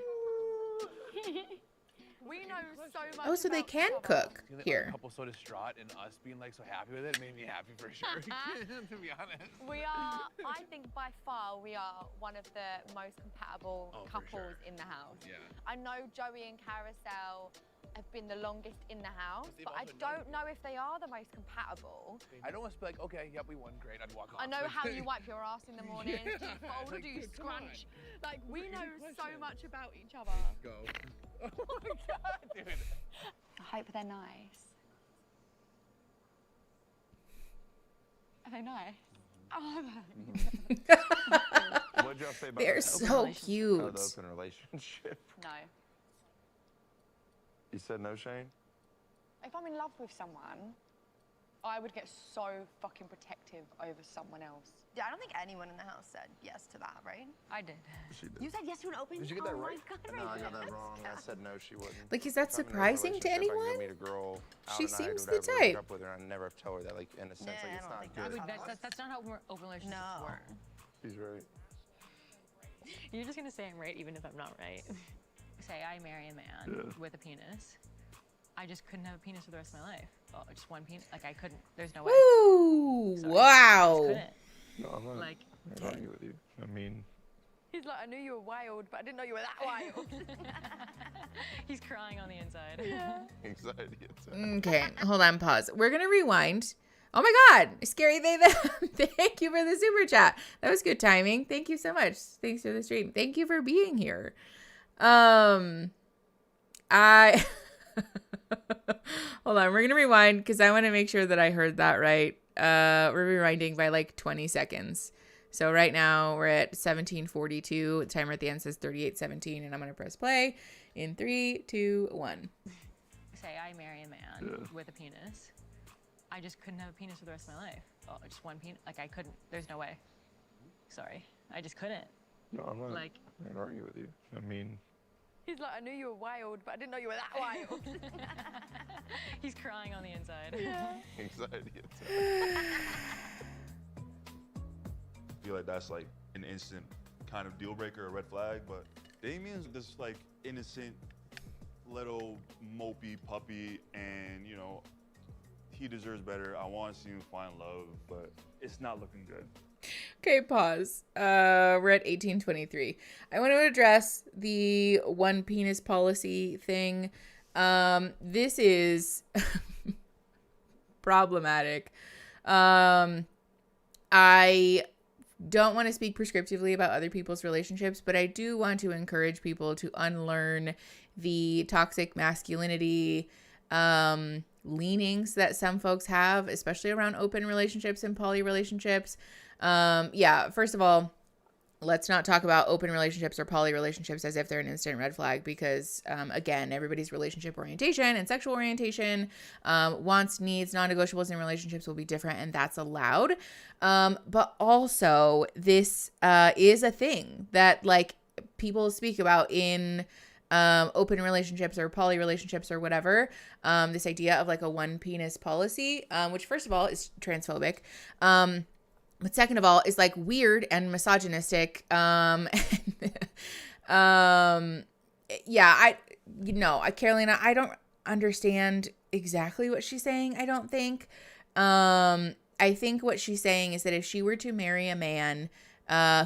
We know so much. Oh, so they can cook Feeling, like, here. a couple so distraught and us being like so happy with it made me happy for sure. To be honest. We are, I think by far, we are one of the most compatible couples in the house. Yeah. I know Joey and Carousel have been the longest in the house, but I don't know if they are the most compatible. I'd almost be like, okay, yep, we won, great. I'd walk off. I know how you wipe your ass in the morning. Yeah. Do you fold or do you Like, scrunch? Like, we know so much about each other. Go. Oh my god, dude. I hope they're nice. Are they nice? Oh, What'd y'all say about They're the so open cute. about the open relationship? No. You said no, Shane? If I'm in love with someone, I would get so fucking protective over someone else. Yeah, I don't think anyone in the house said yes to that, right? I did. She did. You said yes to an open? Did you get that Oh right? my God, No, I got Raven. that wrong. I said no, she wouldn't. Like, is that If I'm in a surprising to relationship, I can go anyone? meet a girl out She at night or seems the whatever, type. hook up with her, and I never tell her that, like, in a sense, like, it's not good. That's not how open relationships work. She's right. You're just gonna say I'm right even if I'm not right. Say I marry a man with a penis. I just couldn't have a penis for the rest of my life. Oh, just one penis. Like I couldn't. There's no way. Woo! Sorry. Wow. I just couldn't. No, I'm not Like, arguing with you. I mean, He's like, I knew you were wild, but I didn't know you were that wild. He's crying on the inside. anxiety attacks. Okay, hold on, pause. We're gonna rewind. Oh my God, scary they them. Thank you for the super chat. That was good timing. Thank you so much. Thanks for the stream. Thank you for being here. I hold on. We're gonna rewind because I want to make sure that I heard that right. We're rewinding by like 20 seconds. So right now we're at 17:42. The timer at the end says 38:17, and I'm gonna press play in 3, 2, 1. Say I marry a man with a penis. I just couldn't have a penis for the rest of my life. Oh, just one penis. Like I couldn't. There's no way. Sorry. I just couldn't. No, I'm not. Like, I'm not argue with you. I mean, He's like, I knew you were wild, but I didn't know you were that wild. he's crying on the inside. anxiety attack. I feel like that's like an instant kind of deal breaker or red flag, but Damien's this like innocent little mopey puppy, and you know, he deserves better. I want to see him find love, but it's not looking good. Okay, pause. We're at 1823. I want to address the one penis policy thing. This is problematic. I don't want to speak prescriptively about other people's relationships, but I do want to encourage people to unlearn the toxic masculinity leanings that some folks have, especially around open relationships and poly relationships. First of all, let's not talk about open relationships or poly relationships as if they're an instant red flag, because again, everybody's relationship orientation and sexual orientation, wants, needs, non-negotiables in relationships will be different, and that's allowed. But also this is a thing that like people speak about in open relationships or poly relationships or whatever. This idea of like a one penis policy, which first of all is transphobic. But second of all, is like weird and misogynistic. Carolina, I don't understand exactly what she's saying. I don't think. I think what she's saying is that if she were to marry a man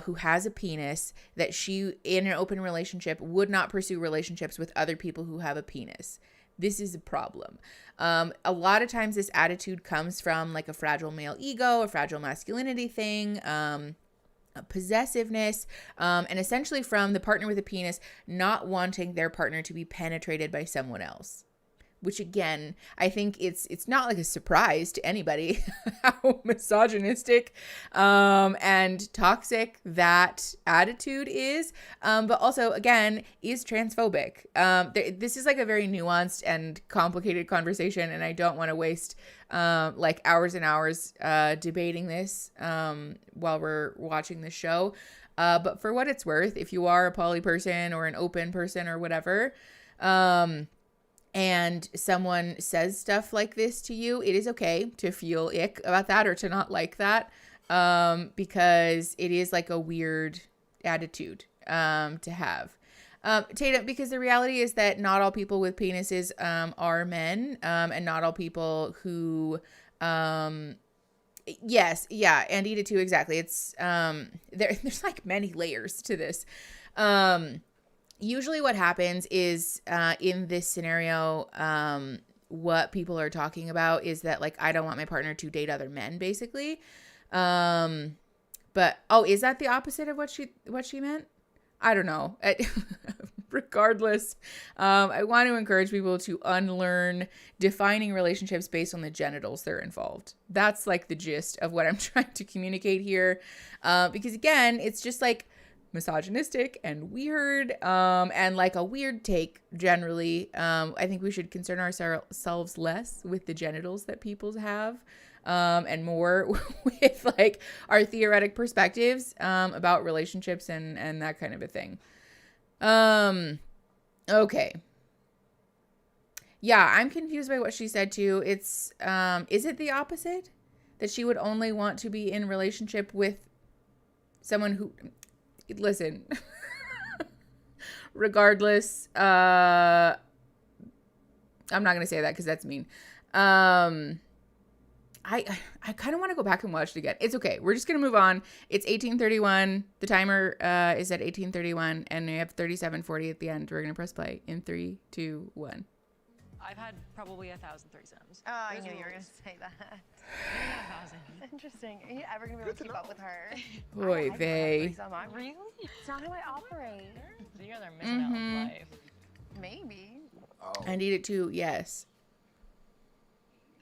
who has a penis, that she, in an open relationship, would not pursue relationships with other people who have a penis. This is a problem. A lot of times this attitude comes from like a fragile male ego, a fragile masculinity thing, a possessiveness, and essentially from the partner with a penis not wanting their partner to be penetrated by someone else. Which again, I think it's not like a surprise to anybody how misogynistic and toxic that attitude is, but also again is transphobic. This is like a very nuanced and complicated conversation, and I don't want to waste like hours and hours debating this while we're watching this show. But for what it's worth, if you are a poly person or an open person or whatever, and someone says stuff like this to you, it is okay to feel ick about that or to not like that, because it is like a weird attitude to have. Tata, because the reality is that not all people with penises are men, and not all people who... Yes, yeah, and eat it too, exactly. It's there's like many layers to this. Usually what happens is in this scenario, what people are talking about is that like I don't want my partner to date other men, basically. But is that the opposite of what she meant? I don't know. Regardless, I want to encourage people to unlearn defining relationships based on the genitals that are involved. That's like the gist of what I'm trying to communicate here. Because again, it's just like misogynistic and weird, and like a weird take generally. I think we should concern ourselves less with the genitals that people have, and more with like our theoretic perspectives about relationships and that kind of a thing. Okay. Yeah, I'm confused by what she said too. It's is it the opposite? That she would only want to be in relationship with someone who... Listen, regardless, I'm not going to say that because that's mean. I kind of want to go back and watch it again. It's okay. We're just going to move on. It's 1831. The timer is at 1831, and we have 37:40 at the end. We're going to press play in 3, 2, 1. I've had probably 1,000 threesomes. Oh, I knew you were going to say that. 1,000. Interesting. Are you ever going to be able to keep up with her? Boy, they. Really? It's not how I operate. You guys are missing out on life. Maybe. I need it too, yes.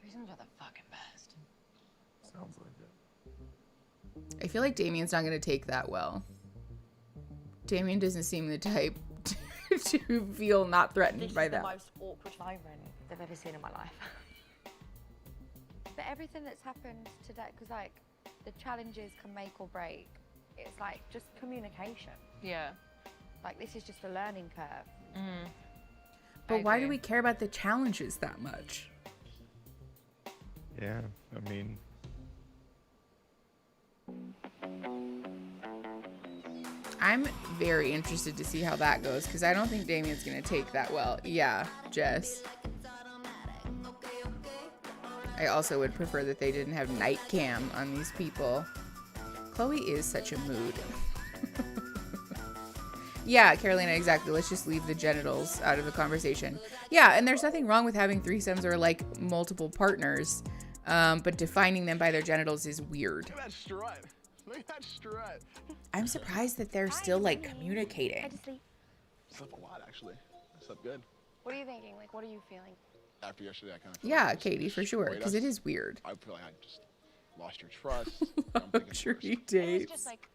Threesomes are the fucking best. Sounds like it. I feel like Damien's not going to take that well. Damien doesn't seem the type to feel not threatened by that. This is the most awkward moment I've ever seen in my life. But everything that's happened today, because like the challenges can make or break It's like just communication. Yeah. Like this is just a learning curve. But why do we care about the challenges that much? Yeah, I mean, I'm very interested to see how that goes because I don't think Damien's going to take that well. Yeah, Jess. I also would prefer that they didn't have night cam on these people. Chloe is such a mood. Yeah, Carolina, exactly. Let's just leave the genitals out of the conversation. Yeah, and there's nothing wrong with having threesomes or like multiple partners, but defining them by their genitals is weird. Look at that strut. Look at that strut. I'm surprised that they're still like communicating. Slept a lot, actually. I slept good. What are you thinking? Like, what are you feeling? After yesterday, I kind of feel Yeah, like Katie, for sure, because it is weird. I feel like I just lost your trust. Luxury It dates. was just like,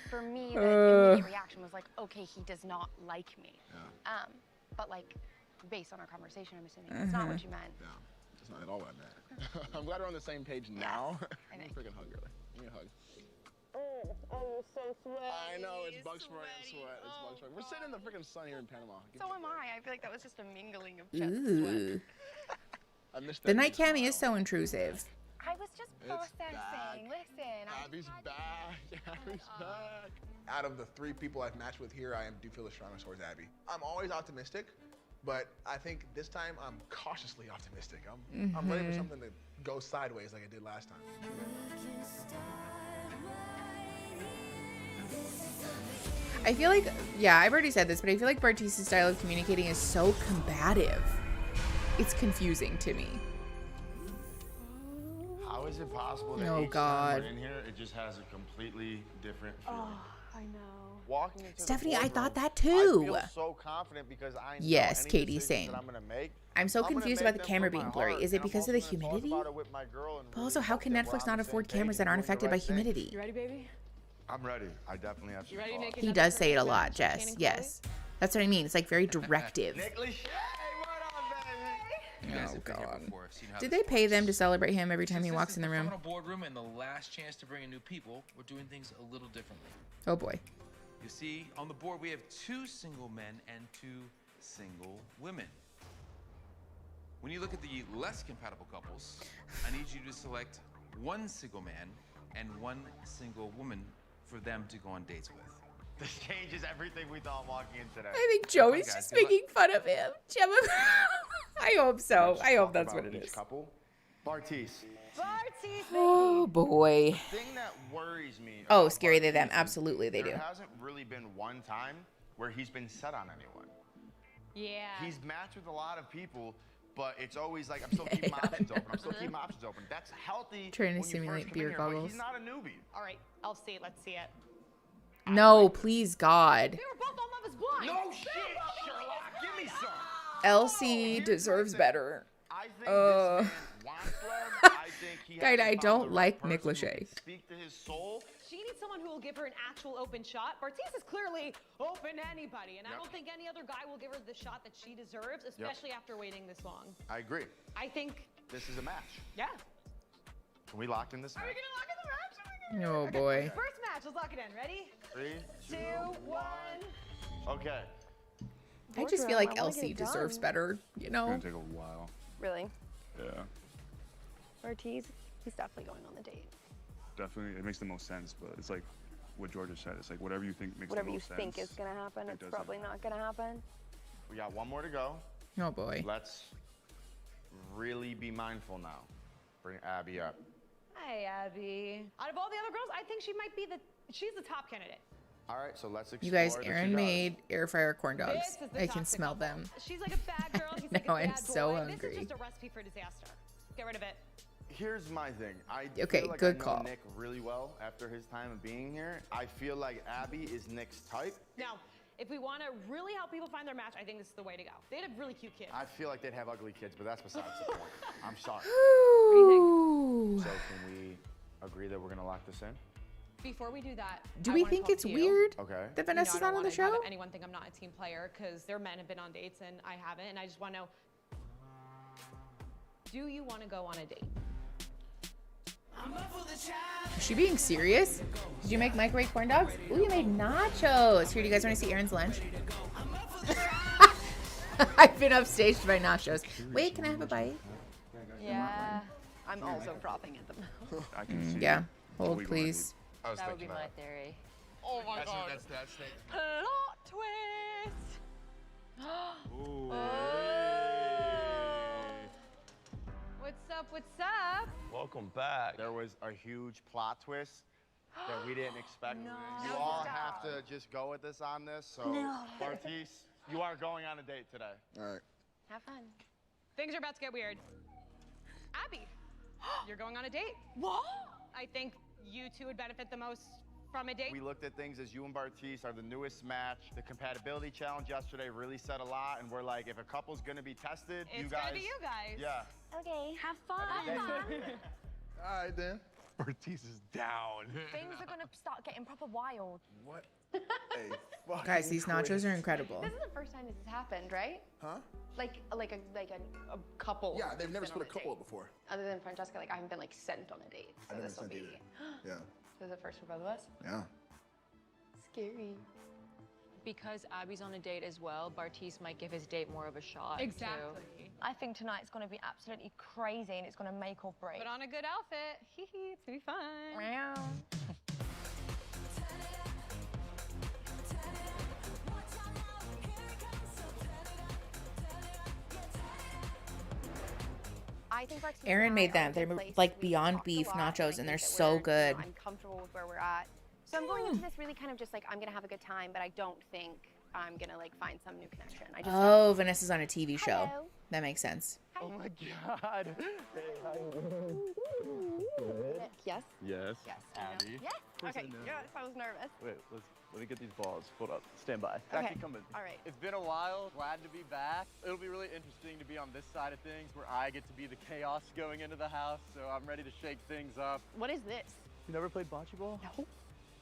for me, the immediate reaction was like, okay, he does not like me. But like, based on our conversation, I'm assuming that's not what you meant. No, that's not at all what I meant. I'm glad we're on the same page now. I Give me a freaking hug, girly. Give me a hug. Oh, you're so sweaty. I know, it's bug spray and sweat. It's bug spray. We're sitting in the freaking sun here in Panama. So am I. I feel like that was just a mingling of just Ooh. I missed The that night new cam smile. is so intrusive. I was just It's processing. Listen, Abby's back. Abby's back. Out of the 3 people I've matched with here, I do feel the strongest towards Abby. I'm always optimistic, but I think this time I'm cautiously optimistic. I'm ready for something to go sideways like I did last time. I feel like, yeah, I've already said this, but I feel like Bartise's style of communicating is so combative. It's confusing to me. how is it possible that Oh, each God. time we're in here, it just has a completely different feeling? I know. Walking into Stephanie, the I thought boardroom, that too. I feel so confident because I know Yes, any Katie, decisions same. that I'm gonna make, I'm so I'm gonna confused make about the them camera from being my blurry. heart, Is it and I'm because of also the gonna talk humidity? about it with my girl and But also, really how hope can that we're Netflix on not the afford same page cameras and that aren't doing the affected by right thing. humidity? You ready, baby? I'm ready. I definitely have You ready to make He another does say it a perfect lot, match, Jess. Twocann and Yes. That's what I mean. It's like very directive. You guys Oh, have been here God. before, seen how Did this they pay works. them to celebrate him every time Since he this walks is in the room? final boardroom and the last chance to bring in new people, we're doing things a little differently. Oh, boy. You see, on the board we have 2 single men and 2 single women. When you look at the less compatible couples, I need you to select 1 single man and 1 single woman for them to go on dates with. This changes everything we thought walking in today. I think Joey's guys, just good luck. making fun of him. Gemma. I hope so. I hope that's what it is. Couple. Bartise. Oh, boy. The thing that worries me. Oh, about scary they them. Bartise is Absolutely they there do. hasn't really been one time where he's been set on anyone. Yeah. He's matched with a lot of people, but it's always like, I'm still keeping my options open. I'm still keeping my options open. That's healthy. Trying to when you simulate first come in beer here, but goggles. He's not a newbie. All right, I'll see it. Let's see it. No, please, God. They were both on Love is Blind. No shit, Sherlock. Give me some. Elsie deserves better. I think this man wants love. I think he Guy, hasn't I found don't the right like person Nick who Lachey. can speak to his soul. She needs someone who will give her an actual open shot. Bartise is clearly open to anybody, and I don't think any other guy will give her the shot that she deserves, especially after waiting this long. I agree. I think, This is a match. yeah. Can we lock in this match? Are we gonna lock in the match? Oh, boy. First match, let's lock it in. Ready? 3, 2, 1. Okay. I just feel like Elsie deserves better, you It's know? gonna take a while. Really? Yeah, Ortiz, he's definitely going on the date. definitely. It makes the most sense, but it's like what Georgia said. It's like whatever you think makes Whatever the you most think sense. is gonna happen, it it's doesn't. probably not gonna happen. We got one more to go. Oh, boy. Let's really be mindful now. Bring Abby up. Hi, Abby. Out of all the other girls, I think she's the top candidate. All right, so let's explore You guys, the Aaron 2 dogs. made air fryer corn dogs. This is the I can toxic smell couple. them. She's like a bad girl. He's like a No, bad I'm so boy. hungry. This is just a recipe for disaster. Get rid of it. Here's my thing. I Okay, feel like good I know call. Nick really well after his time of being here. I feel like Abby is Nick's type. Now, if we want to really help people find their match, I think this is the way to go. They have really cute kids. I feel like they'd have ugly kids, but that's besides the point. I'm sorry. Ooh. So can we agree that we're gonna lock this in? Before we do that, Do I we wanna think talk it's to you. weird Okay. that You know, Vanessa's I don't not on the wanna have show? anyone think I'm not a team player because their men have been on dates and I haven't, and I just want to know, do you want to go on a date? Is she being serious? Did you make microwave corn dogs? Ooh, you made nachos. Here, do you guys want to see Aaron's lunch? I've been upstaged by nachos. Wait, can I have a bite? Yeah. I'm also frothing at the mouth. I can see. Yeah. Hold, please. That would be my theory. Oh my god. That's Plot twist. Ooh. What's up? What's up? Welcome back. There was a huge plot twist that we didn't expect. No. You all have to just go with us on this. So, No. Bartise, you are going on a date today. All right. Have fun. Things are about to get weird. Abby, you're going on a date. What? I think you two would benefit the most from a date. We looked at things as you and Bartise are the newest match. The compatibility challenge yesterday really said a lot, and we're like, if a couple's gonna be tested, It's you guys. gonna be you guys. Yeah. Okay. Have fun. All right, then. Bartise is down. Things are gonna start getting proper wild. What? Hey, Guys, these nachos are incredible. This is the first time this has happened, right? Huh? Like a couple. Yeah, they've never been split on a couple date. before. Other than Francesca, like I haven't been like sent on a date. So I never this will sent be. either. Yeah. This is the first for both of us. Yeah. Scary. Because Abby's on a date as well, Bartise might give his date more of a shot. Exactly. Too. I think tonight's gonna be absolutely crazy and it's gonna make or break. Put on a good outfit. Hee hee, it's gonna be fun. Meow. I think Bartise and Aaron I made are them. in a They're good place. like We've Beyond talked a Beef lot, nachos, and I they're think that so we're, good. I'm comfortable with where we're at. So I'm going into this really kind of just like I'm gonna have a good time, but I don't think I'm gonna like find some new connection. I just Oh, Vanessa's on a TV show. Hello. That makes sense. Oh my God. Yes. Yes. Yes. Abby. Yes. course I Okay. know. Yes, I was nervous. Wait, let me get these balls. Hold up. Stand by. Okay. Jackie, come in. All right. It's been a while. Glad to be back. It'll be really interesting to be on this side of things where I get to be the chaos going into the house. So I'm ready to shake things up. What is this? You never played bocce ball? No.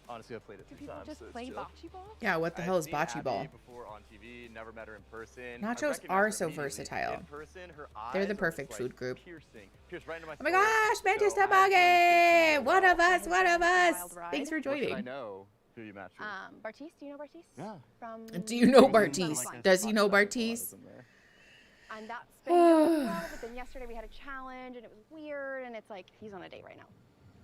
Honestly, I played it Do 3 people times. just so it's play chill. bocce ball? Yeah, what the hell is I've bocce seen ball? Abby before on TV, never met her in person. I Nachos recognized are her so immediately. versatile. In person, her They're eyes the are perfect just, food like, group. Pierced right into my Oh my soul. gosh, Manchester So I Buggy! actually One of us, one of us. Wild ride. Thanks for What should I joining. know who you matched with? Bartise, do you know Bartise? Yeah. From Do you know from Bartise? Lifeline. Does he know Bartise? And that's been going well, but then yesterday we had a challenge and it was weird and it's like he's on a date right now.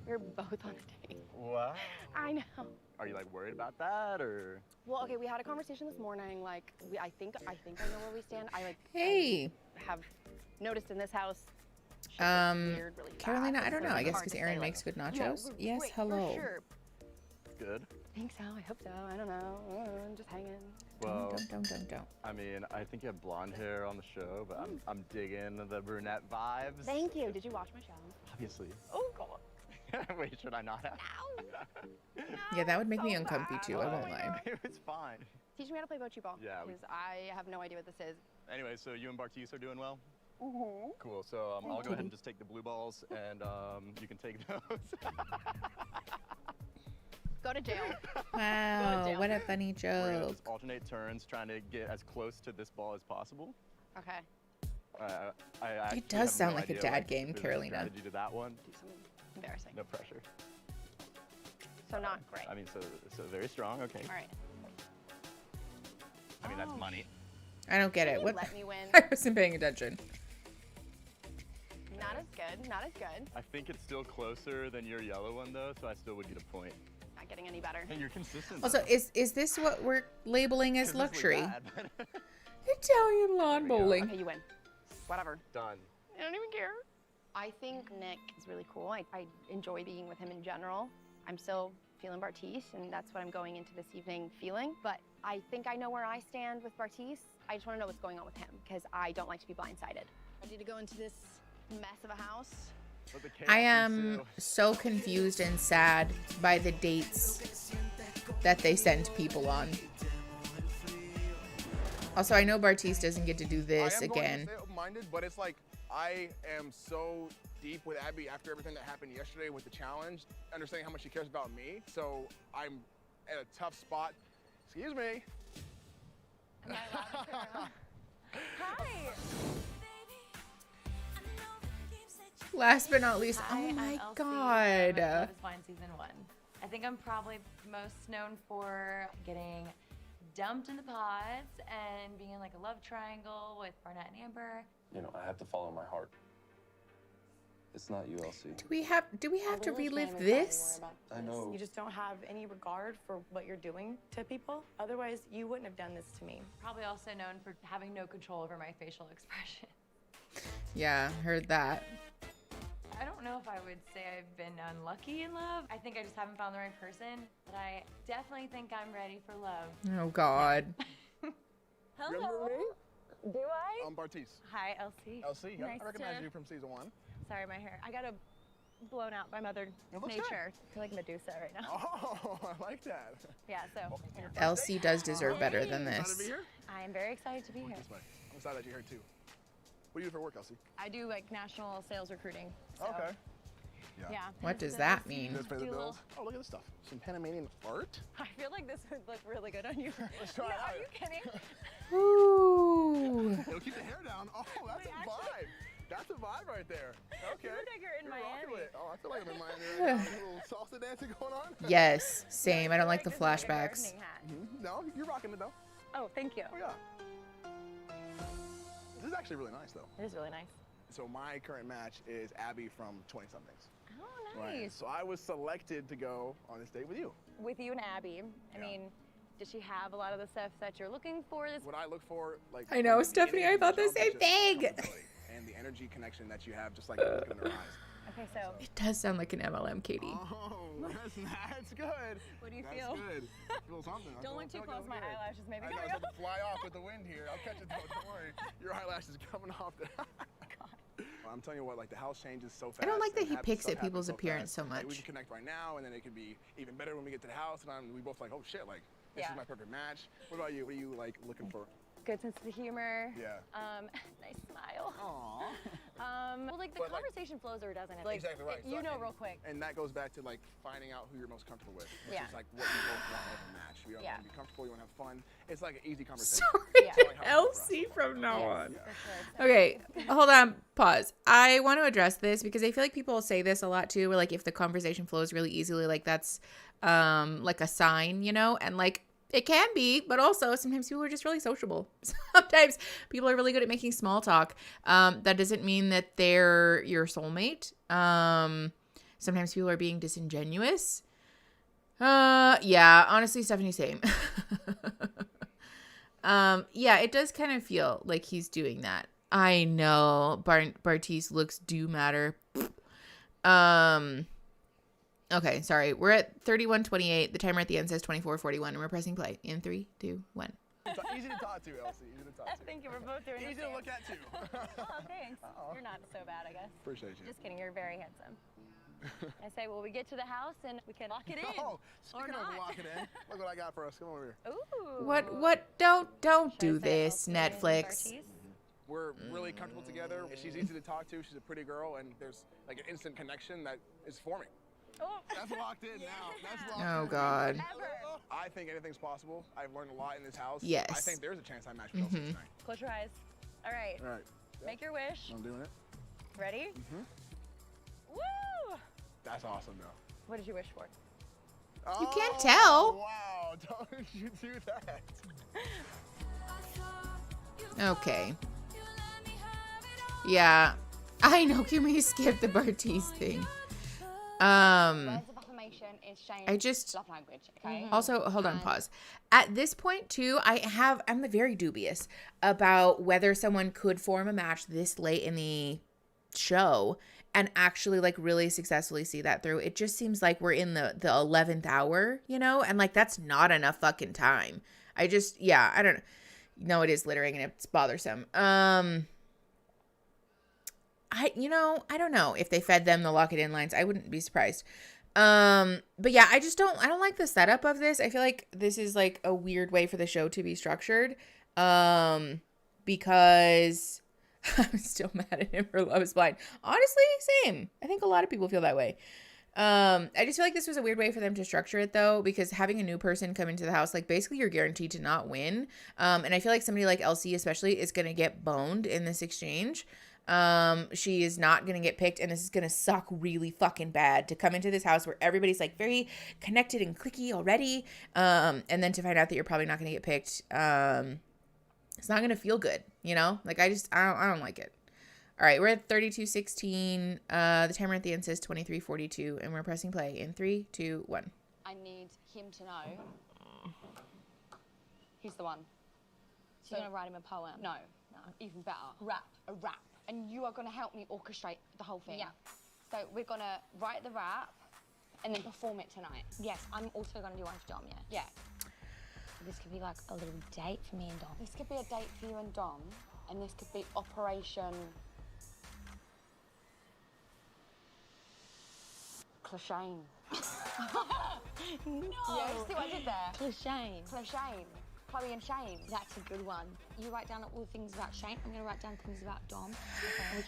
We're both on a date. What? I know. Are you like worried about that or? Well, okay, we had a conversation this morning. Like, I think I know where we stand. I Hey. have noticed in this house. shit gets weird really Carolina, fast. I don't It's know. I really guess hard because to Aaron say, like, makes good "Yeah, nachos. we're Yes, great, hello. For sure. Good. I think so. I hope so. I don't know. I'm just hanging. Well, Don't. I mean, I think you have blonde hair on the show, but I'm digging the brunette vibes. Thank you. Did you watch my show? Obviously. Oh God. Wait, should I not have? Yeah, that would make me uncomfy too. I won't lie. It was fine. Teach me how to play bocce ball. Yeah, we- Because I have no idea what this is. Anyway, so you and Bartise are doing well? Mm-hmm. Cool. So I'll go ahead and just take the blue balls, and you can take those. Go to jail. Wow, what a funny We're gonna joke. just alternate turns, trying to get as close to this ball as possible. Okay. I actually It does have sound no like a idea, dad game, there's a Carolina. strategy to that one. Do something embarrassing. No pressure. So not great. I mean, so very strong. Okay. All right. I mean, that's money. I don't get Can it. you What? let me win? I wasn't paying attention. Not as good. Not as good. I think it's still closer than your yellow one, though, so I still would get a point. Not getting any better. And you're consistent. Also, though. is this what we're labeling as luxury? Bad, but- Italian lawn bowling. Okay, you win. Whatever. Done. I don't even care. I think Nick is really cool. I enjoy being with him in general. I'm still feeling Bartise, and that's what I'm going into this evening feeling. But I think I know where I stand with Bartise. I just want to know what's going on with him, because I don't like to be blindsided. Ready to go into this mess of a house? I am so confused and sad by the dates that they send people on. Also, I know Bartise doesn't get to do this I am again. going to stay open-minded, but it's like I am so deep with Abby after everything that happened yesterday with the challenge, understanding how much she cares about me. So I'm at a tough spot. Excuse me. Am I allowed to turn around? Hi. Last but not least, Hi, oh I'm my Elsie God. from Love is Blind Season 1. I think I'm probably most known for getting dumped in the pods and being in like a love triangle with Barnett and Amber. You know, I have to follow my heart. It's not you, Elsie. Do we have to relive this? I know. You just don't have any regard for what you're doing to people. Otherwise, you wouldn't have done this to me. Probably also known for having no control over my facial expression. Yeah, heard that. I don't know if I would say I've been unlucky in love. I think I just haven't found the right person, but I definitely think I'm ready for love. Oh God. Hello. Do I? I'm Bartiz. Hi, Elsie. Elsie, yeah, Nice I recognize to- you from season 1. Sorry, my hair. I got a blown out by Mother It looks Nature. I feel like Medusa right now. Oh, I like that. Yeah, so. Elsie does deserve better than Excited to this. be here? I am very excited to be here. This way. I'm excited that you're here too. What do you do for work, Elsie? I do like national sales recruiting. So. Okay. Yeah. What does that mean? Just pay the Do a bills. Oh, look at this stuff. Some Panamanian art. I feel like this would look really good on you. Let's try it Are out. you kidding? Ooh. It'll keep the hair down. Oh, that's a vibe. That's a vibe right there. Okay. You look like you're in rocking Miami. with it. Oh, I feel like I'm in Miami right now. A little salsa dancing going on. Yes, same. I don't like the flashbacks. No, you're rocking it though. Oh, thank you. Oh, yeah. This is actually really nice though. It is really nice. So my current match is Abby from 20-somethings. Oh, nice. Right. So I was selected to go on this date with you. With you and Abby, I mean, does she have a lot of the stuff that you're looking for? What I look for, like I know, from the Stephanie, beginning I thought the of same just thing. comfortability And the energy connection that you have, just like looking in their eyes. Okay, so. It does sound like an MLM, Katie. Oh, that's good. What do you That's feel? good. Feel something. Don't look too close. My eyelashes maybe. I know, it's gonna fly off with the wind here. I'll catch it though, don't worry. Your eyelashes coming off there. I'm telling you what, like the house changes so fast. I don't like that and he stuff picks at happens people's so appearance fast. so Like, we much. can connect right now, and then it could be even better when we get to the house, and we both like, oh shit, like this Yeah. is my perfect match. What about you? What are you like looking for? Good sense of humor. Yeah. Nice smile. Aww. Well, like the But, like- conversation flows or doesn't it? Like, Exactly right. You So- know and- real quick. And that goes back to like finding out who you're most comfortable with, which Yeah. is like what you both want out of a match. You Yeah. want to be comfortable, you want to have fun. It's like an easy conversation. Sorry, It's like how it is for us. Elsie from now Yes, on. for sure. Okay, hold on, pause. I want to address this because I feel like people say this a lot too, where like if the conversation flows really easily, like that's like a sign, you know? And like it can be, but also sometimes people are just really sociable. Sometimes people are really good at making small talk. That doesn't mean that they're your soulmate. Sometimes people are being disingenuous. Yeah, honestly, Stephanie, same. Yeah, it does kind of feel like he's doing that. I know Bartiz looks do matter. Okay, sorry. We're at 31:28. The timer at the end says 24:41, and we're pressing play in 3, 2, 1. It's easy to talk to, Elsie. Easy to talk to. Thank you. We're both doing Easy the to same. look at too. Oh, thanks. You're not so bad, I guess. Appreciate you. Just kidding. You're very handsome. I say, well, we get to the house and we can lock it in. Oh, or speaking not. of lock it in, look what I got for us. Come over here. Ooh. What? Don't do this, Netflix. We're really comfortable together. She's easy to talk to. She's a pretty girl, and there's like an instant connection that is forming. Oh. That's locked in now. That's locked Oh, in. God. I think anything's possible. I've learned a lot in this house. Yes. I think there's a chance I match with Elsie tonight. Close your eyes. All right. All right. Make your wish. I'm doing it. Ready? Mm-hmm. Woo! That's awesome, though. What did you wish for? You can't tell. Wow, don't you do that. Okay. Yeah. I know. Can we skip the Bartiz thing? Words of affirmation is Shane's I just love language, okay? Also, hold on, pause. At this point, too, I'm very dubious about whether someone could form a match this late in the show and actually like really successfully see that through. It just seems like we're in the 11th hour, you know, and like that's not enough fucking time. I don't know. No, it is littering and it's bothersome. I don't know if they fed them the lock it in lines. I wouldn't be surprised. But yeah, I don't like the setup of this. I feel like this is like a weird way for the show to be structured. Because I'm still mad at him for Love is Blind. Honestly, same. I think a lot of people feel that way. I just feel like this was a weird way for them to structure it though, because having a new person come into the house, like basically you're guaranteed to not win. And I feel like somebody like Elsie especially is going to get boned in this exchange. She is not going to get picked, and this is going to suck really fucking bad to come into this house where everybody's like very connected and cliquey already. And then to find out that you're probably not going to get picked. It's not going to feel good, you know? Like I don't like it. All right, we're at 32:16. The timer at the end says 23:42, and we're pressing play in 3, 2, 1. I need him to know he's the one. So you're gonna write him a poem? No, even better. A rap. And you are gonna help me orchestrate the whole thing. Yeah. So we're gonna write the rap and then perform it tonight. Yes, I'm also gonna do one for Dom, yeah? Yeah. So this could be like a little date for me and Dom. This could be a date for you and Dom, and this could be Operation Clashane. No! Yeah, see what I did there? Clashane. Chloe and Shane. That's a good one. You write down all the things about Shane. I'm going to write down things about Dom.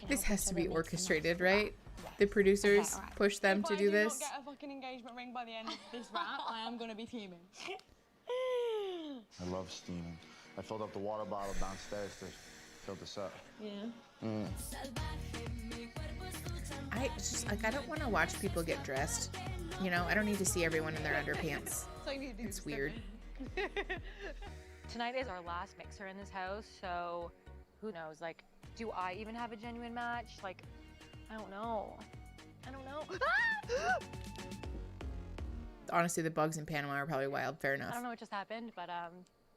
This has to be orchestrated, right? Yes. The producers push them to do this. If I do not get a fucking engagement ring by the end of this rap, I am going to be fuming. I love steaming. I filled up the water bottle downstairs to fill this up. Yeah. I just, like, I don't want to watch people get dressed. You know, I don't need to see everyone in their underpants. It's weird. Tonight is our last mixer in this house, so who knows? Like, do I even have a genuine match? Like, I don't know. Honestly, the bugs in Panama are probably wild. Fair enough. I don't know what just happened, but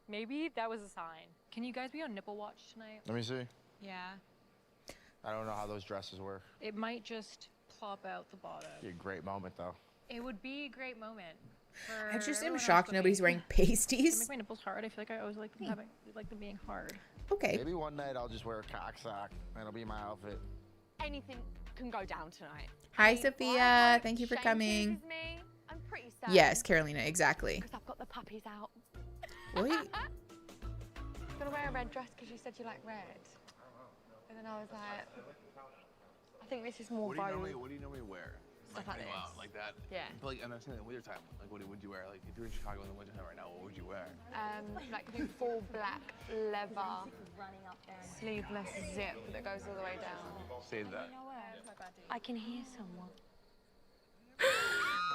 maybe that was a sign. Can you guys be on nipple watch tonight? Let me see. Yeah. I don't know how those dresses work. It might just plop out the bottom. Be a great moment, though. It would be a great moment. I just am shocked nobody's wearing pasties. To make my nipples hard. I feel like I always like them them being hard. Okay. Maybe one night I'll just wear a cock sock and it'll be my outfit. Anything can go down tonight. Hi, Sophia. Thank you for coming. Me. I'm pretty sad. Yes, Carolina, exactly. Because I've got the puppies out. Wait. I'm gonna wear a red dress because you said you like red. And then I was like, I think this is more What do you normally wear? Stuff like when you go this. out, like that? Yeah. But like, I'm not saying in the wintertime. Like, what would you wear? Like, if you're in Chicago in the wintertime right now, what would you wear? Like the full black leather sleeveless zip that goes all the way down. Say that. I can hear someone.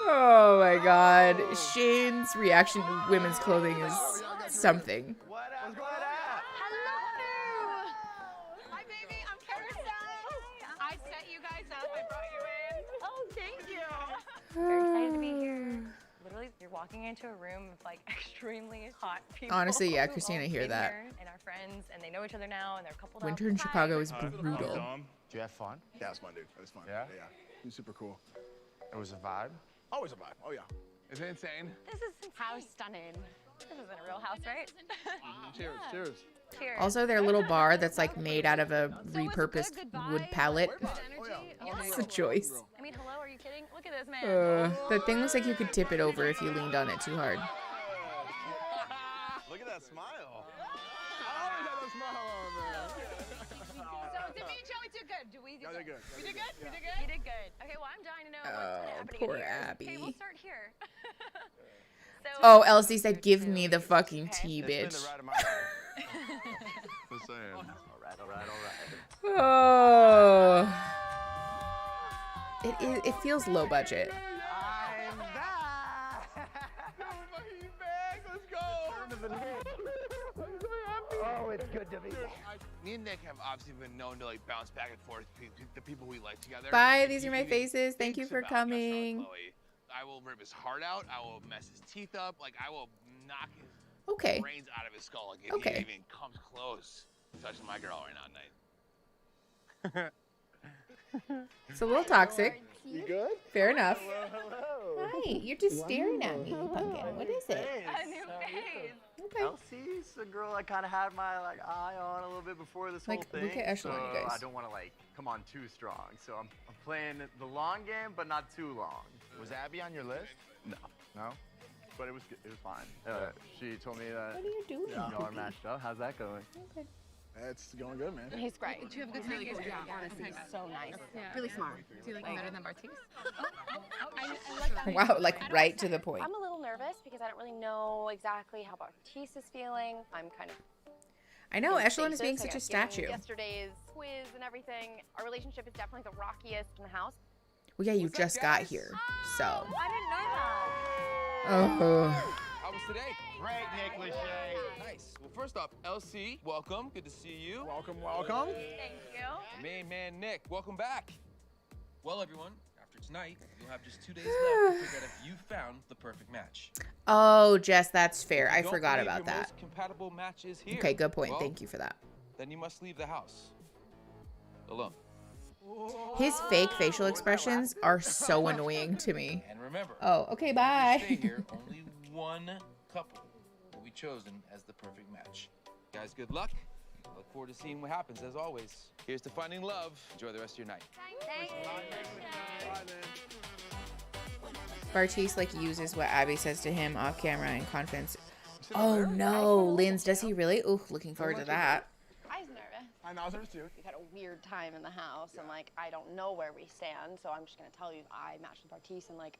Oh my God. Shane's reaction to women's clothing is something. Hi, baby. I'm Carousel. I set you guys up. I brought you in. Oh, thank you. Very excited to be here. Literally, you're walking into a room of like extremely hot people. Honestly, yeah, who Christina, all hear been that. here And our friends, and they know each other now, and they're coupled Winter up. in Chicago is Hi, brutal. Dom. Did you have fun? Yeah, it was fun, dude. It was fun. Yeah? Yeah. It was super cool. It was a vibe? Always a vibe. Oh, yeah. Is it insane? This is house stunning. This isn't a real house, right? Cheers. Cheers. Cheers. Also, their little bar that's like made out of a repurposed wood pallet. Yeah. It's a choice. I mean, hello, are you kidding? Look at this man. The thing looks like you could tip it over if you leaned on it too hard. Look at that smile. I always have a smile on, man. So, to me and Joey did good. We did good. We did good? You did good. Okay, well, I'm dying to know what's happening poor here. Abby. Okay, we'll start here. Oh, Elsie said, give me the fucking tea, bitch. Just saying. All right. Oh. It feels low budget. I'm back! Let's go! Oh, it's good to be back. Me and Nick have obviously been known to like bounce back and forth between the people we like together. Bye, these are my faces. Thank you for coming. Chloe. I will rip his heart out. I will mess his teeth up. Like, I will knock his brains out of his skull. Like, if he even comes close to touching my girl right now at night. It's a little toxic. You good? Fair enough. Hello. Hi, you're just staring at me, pumpkin. What is it? A new face. Okay. Elsie's a girl I kind of had my eye on a little bit before this whole thing. Look at Echelon, so you guys. I don't want to come on too strong. So I'm playing the long game, but not too long. Was Abby on your list? No. No? But it was fine. She told me that. What are you doing? Y'all are matched up. How's that going? Okay. It's going good, man. He's great. Do you have a good time? Yeah, honestly, he's so nice. Yeah. Really smart. Do you like him better than Bartiz? I like that. Wow, like right to the point. I'm a little nervous because I don't really know exactly how Bartiz is feeling. I'm kind of I know, in Echelon is spaces. being So such a guys, given statue. Yesterday's quiz and everything, our relationship is definitely the rockiest in the house. Well, yeah, you just got here, so. I didn't know that. Oh. How was today? Great, Nick Lachey. Nice. Well, first off, LC, welcome. Good to see you. Welcome. Thank you. Main man Nick, welcome back. Well, everyone, after tonight, you'll have just 2 days left to figure out if you found the perfect match. Oh, Jess, that's fair. If you I don't forgot believe about your that. most compatible match is here. Okay, good point. Well, Thank you for that. Then you must leave the house alone. His fake facial expressions are so annoying to me. And remember, Oh, okay, if bye. you stay here, only one couple will be chosen as the perfect match. Guys, good luck. I look forward to seeing what happens, as always. Here's to finding love. Enjoy the rest of your night. Bartise like uses what Abby says to him off camera in confidence. Oh no, Linz, does he really? Ooh, looking forward to that. I was nervous. I know, I was nervous too. We've had a weird time in the house, and like I don't know where we stand, so I'm just gonna tell you I matched with Bartise, and like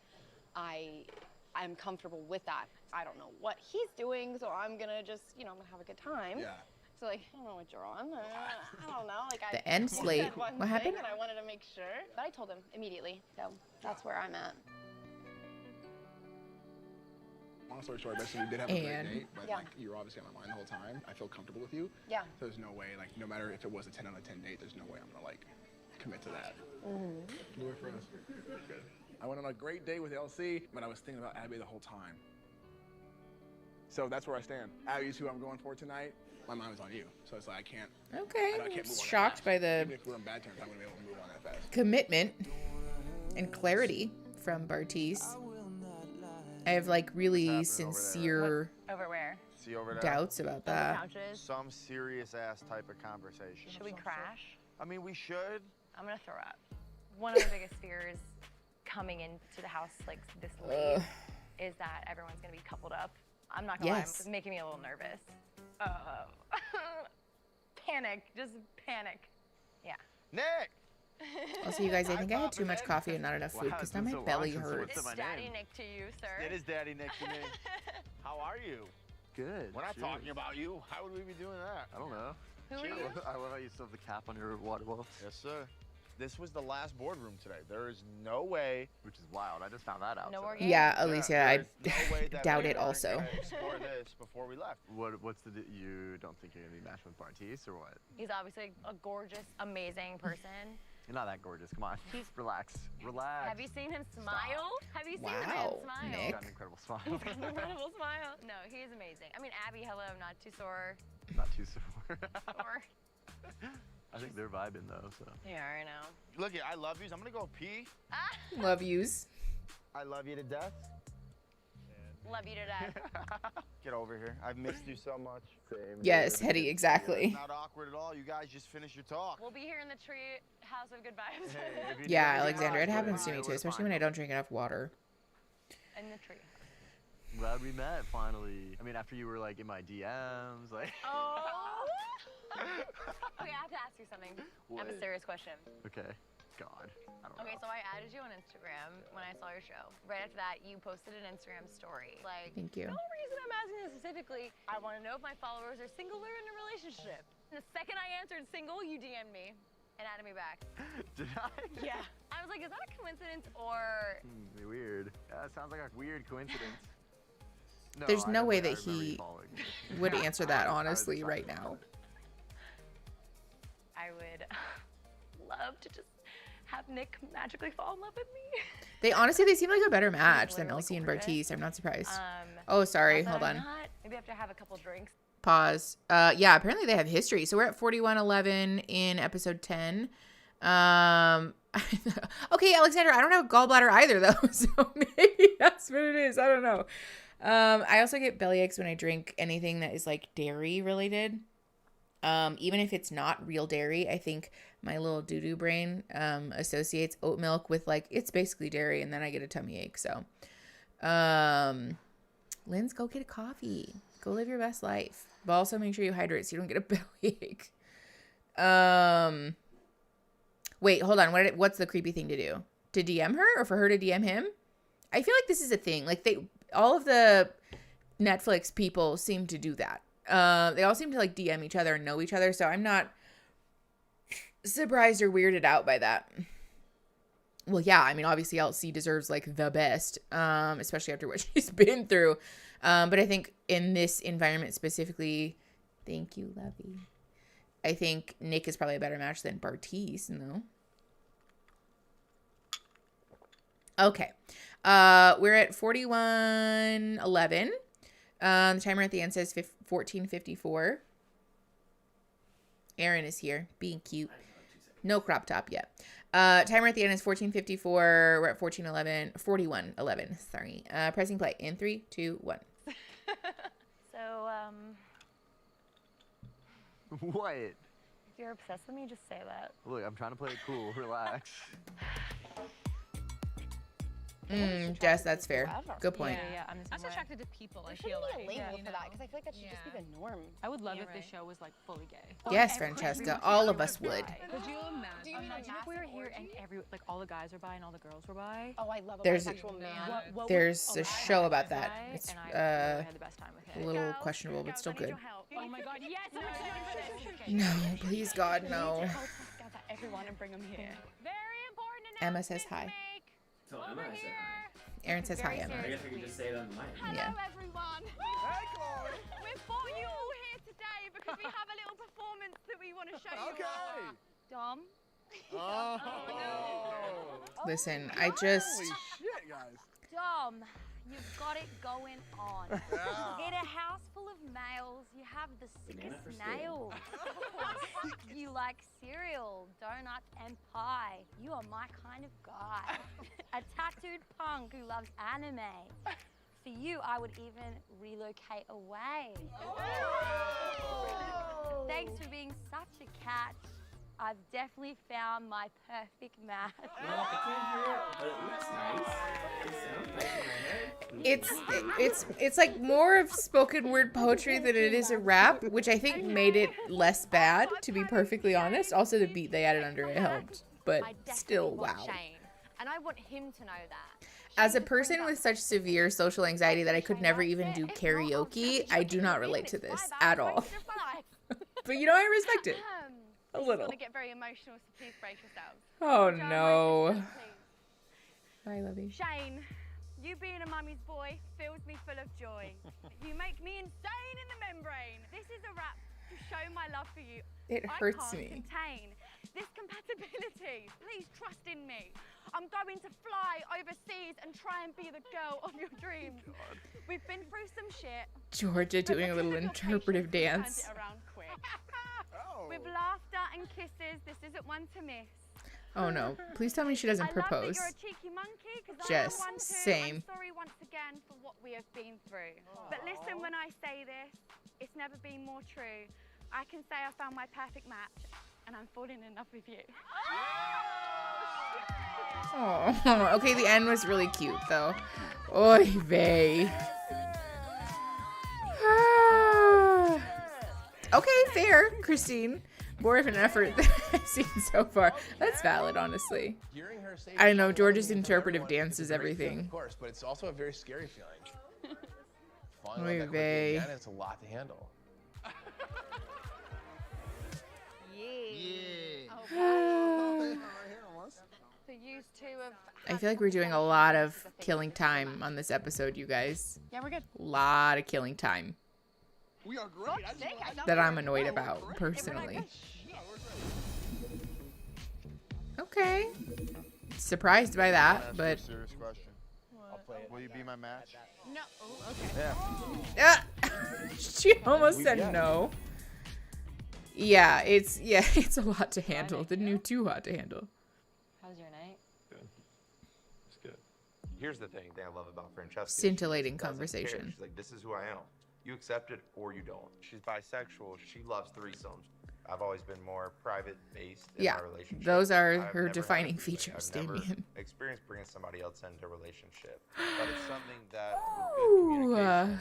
I'm comfortable with that. I don't know what he's doing, so I'm gonna just I'm gonna have a good time. Yeah. So like I don't know what you're on. I don't know. Like The end said slate. one What happened? thing, and I wanted to make sure, but I told him immediately. So that's where I'm at. Long story short, basically, we did have a great And- date, but Yeah. like you were obviously on my mind the whole time. I feel comfortable with you. Yeah. So there's no way, like, no matter if it was a 10 out of 10 date, there's no way I'm gonna like commit to that. You work for us. Good. I went on a great date with LC, but I was thinking about Abby the whole time. So that's where I stand. Abby's who I'm going for tonight. My mind was on you, so it's like I can't. Okay, I can't I'm move on that shocked fast. by the Even if we're on bad terms, I'm gonna be able to move on that fast. commitment and clarity from Bartise. I have like really sincere Over where? See over there? doubts about that. Couches. Some serious ass type of conversation. Should we crash? I mean, we should. I'm gonna throw up. One of the biggest fears coming into the house like this late is that everyone's gonna be coupled up. I'm not gonna lie, Yes. it's making me a little nervous. Panic, just panic. Yeah. Nick! Also, you guys, I think I had too much coffee and not enough food because now my belly hurts. It's Daddy Nick to you, sir. It is Daddy Nick to me. How are you? Good. We're not cheers. talking about you. How would we be doing that? I don't know. Who are you? I love how you still have the cap on your water bottle. Yes, sir. This was the last boardroom today. There is no way. Which is wild. I just found that out. No more today. games? Yeah, Alicia, I there's no way that doubt we it weren't also. gonna explore this before we left. What's you don't think you're gonna be matched with Bartise or what? He's obviously a gorgeous, amazing person. You're not that gorgeous. Come on. Relax. Relax. Have you seen him smile? Have you seen the man Wow, smile? He's Nick. got an incredible smile. He's got an incredible smile. No, he is amazing. I mean, Abby, hello, not too sore. Not too sore. Or I think they're vibing though. So. yeah, I know. Look, I love yous. I'm gonna go pee. Love yous. I love you to death. Love you to death. Get over here. I've missed you so much. Same. Yes, Hetty, exactly. It's not awkward at all. You guys just finish your talk. We'll be here in the tree house of good vibes. Hey, if you Yeah, need anything Alexander, it else, happens to me know too, where especially find when I me. don't drink enough water. In the tree. I'm glad we met finally. I mean, after you were like in my DMs, like. Oh. Okay, I have to ask you something. I have a What? serious question. Okay. God. I don't Okay, know. so I added you on Instagram when I saw your show. Right after that, you posted an Instagram story. Like, Thank you. The only reason I'm asking this specifically, I want to know if my followers are single or in a relationship. And the second I answered single, you DM'd me and added me back. Did I? Yeah. I was like, is that a coincidence or? Weird. Yeah, it sounds like a weird coincidence. There's I no way definitely- that I remember you he following me. would answer that I was honestly excited right now. about it. I would love to just have Nick magically fall in love with me. They seem like a better match than literally Elsie and gorgeous. Bartise. I'm not surprised. Um, Oh, sorry. not that Hold I'm on. not. Maybe I have to have a couple drinks. Pause. Yeah, apparently they have history. So we're at 4111 in episode 10. Okay, Alexander, I don't have gallbladder either though, so maybe that's what it is. I don't know. I also get bellyaches when I drink anything that is like dairy related. Even if it's not real dairy, I think my little doo-doo brain associates oat milk with like it's basically dairy, and then I get a tummy ache. So, Linz, go get a coffee. Go live your best life, but also make sure you hydrate so you don't get a bellyache. Wait, hold on. What's the creepy thing to do? To DM her or for her to DM him? I feel like this is a thing. Like all of the Netflix people seem to do that. They all seem to like DM each other and know each other, so I'm not surprised or weirded out by that. Well, yeah, I mean, obviously LC deserves like the best, especially after what she's been through. But I think in this environment specifically, thank you, Lovey. I think Nick is probably a better match than Bartise, no? Okay. We're at 41:11. The timer at the end says 14:54. Aaron is here, being cute. No crop top yet. Timer at the end is 14:54. We're at 41:11. Sorry. Pressing play in 3, 2, 1. So, What? if you're obsessed with me, just say that. Look, I'm trying to play it cool. Relax. Jess, that's fair. Good point. Yeah, I'm just attracted to people. I feel There like. shouldn't be a label for that because I feel like that should just be the norm. I would love if the show was like fully gay. Yes, Francesca. All of us would. Could you imagine? Do you mean Imagine if we were here and like all the guys were bi and all the girls were bi. Oh, I love a There's bisexual man. There's a show about that. It's And I had the best time with a him. little questionable, but still good. Oh my god, yes! No, please God, no. Everyone and bring them here. Very important Emma says hi. So Emma has said hi. Aaron says hi, Emma. I guess we could just say it on the mic. Yeah. everyone. Hey, Chloe. We've brought you all here today because we have a little performance that we want to show you. Okay. Dom. Oh. Listen, I just... Holy shit, guys. Dom, you've got it going on. In a house full of males, you have the sickest nails. You like cereal, donuts, and pie. You are my kind of guy. A tattooed punk who loves anime. For you, I would even relocate away. Thanks for being such a catch. I've definitely found my perfect match. Well, I can't hear it, but it looks nice. It sounds like in my head. It's like more of spoken word poetry than it is a rap, which I think made it less bad, to be perfectly honest. Also, the beat they added under it helped, but still, wow. And I want him to know that. As a person with such severe social anxiety that I could never even do karaoke, I do not relate to this at all. But you know, I respect it. A little. Want to get very emotional, so please brace yourselves. Oh no. I love you. Shane, you being a mummy's boy fills me full of joy. You make me insane in the membrane. This is a rap to show my love for you. It hurts me. Contain this compatibility. Please trust in me. I'm going to fly overseas and try and be the girl of your dreams. We've been through some shit. Georgia doing a little interpretive dance. Turned it around quick. With laughter and kisses, this isn't one to miss. Oh no, please tell me she doesn't propose. I love that you're a cheeky monkey, because Jess, I'm one too. same. I'm sorry once again for what we have been through. But listen when I say this, it's never been more true. I can say I found my perfect match, and I'm falling in love with you. Oh, okay, the end was really cute though. Oy vey. Okay, fair, Christine. More of an effort than I've seen so far. That's valid, honestly. I don't know, George's interpretive dance is everything. Of course, but it's also a very scary feeling. Falling Oy that quickly vey. again, it's a lot to handle. So you two have... I feel like we're doing a lot of killing time on this episode, you guys. Yeah, we're good. A lot of killing time We are great. that I'm annoyed about, personally. Okay. Surprised by that, but... Serious question. Will you be my match? No. Oh, okay. Yeah. She almost said no. Yeah, it's a lot to handle. The new too hot to handle. How's your night? Good. It's good. Here's the thing I love about Francesca. Scintillating She doesn't conversation. care. She's like, this is who I am. You accept it or you don't. She's bisexual. She loves threesomes. I've always been more private-based in Yeah, my relationship. those are I've her never had defining a threesome. features, I've never Damien. experienced bringing somebody else into a relationship. But it's something that with Ooh, good communication,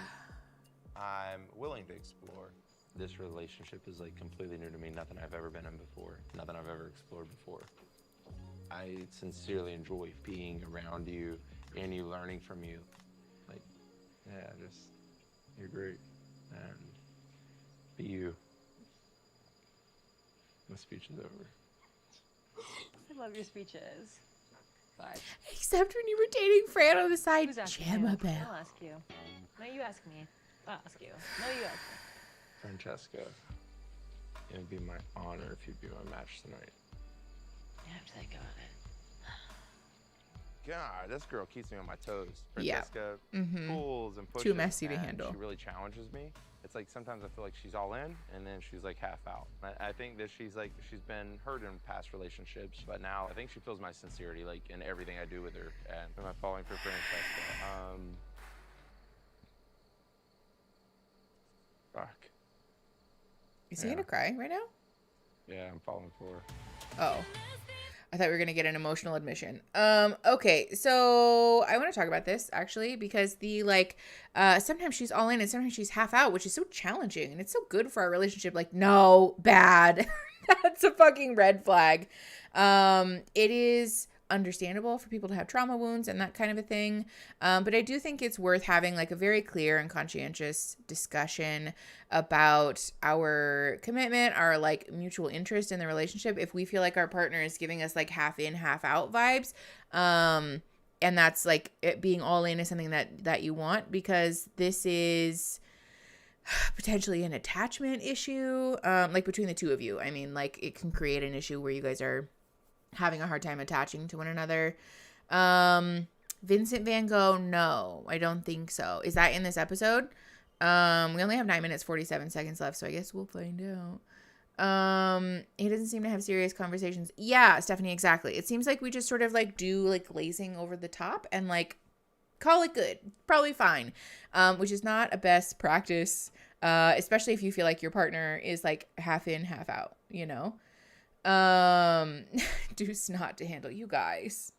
I'm willing to explore. This relationship is like completely new to me. Nothing I've ever been in before. Nothing I've ever explored before. I sincerely enjoy being around you and you learning from you. Like, yeah, just, you're great. And Be you. The speech is over. I love your speeches. But Except when you were dating Fran on the side. who's asking Gemma you? Bell. I'll ask you. No, you ask me. I'll ask you. No, you ask me. Francesca, it'd be my honor if you'd be my match tonight. You have to think about it. God, this girl keeps me on my toes. Yeah. Francesca Mhm. pulls and pushes. Too messy to and handle. She really challenges me. It's like sometimes I feel like she's all in, and then she's like half out. I think that she's been hurt in past relationships, but now I think she feels my sincerity, like in everything I do with her. And am I falling for Francesca? Fuck. Is he gonna cry right now? Yeah, I'm falling for her. Oh. I thought we were going to get an emotional admission. Okay, so I want to talk about this actually because sometimes she's all in and sometimes she's half out, which is so challenging and it's so good for our relationship. Like, no, bad. That's a fucking red flag. It is understandable for people to have trauma wounds and that kind of a thing. But I do think it's worth having like a very clear and conscientious discussion about our commitment, our like mutual interest in the relationship. If we feel like our partner is giving us like half in, half out vibes, and that's like it being all in is something that you want, because this is potentially an attachment issue, like between the two of you. I mean, like it can create an issue where you guys are having a hard time attaching to one another. Vincent Van Gogh, no, I don't think so. Is that in this episode? We only have 9 minutes, 47 seconds left, so I guess we'll find out. He doesn't seem to have serious conversations. Yeah, Stephanie, exactly. It seems like we just sort of like do like glazing over the top and like call it good. Probably fine. Which is not a best practice, especially if you feel like your partner is like half in, half out, you know? Deuce not to handle. You guys,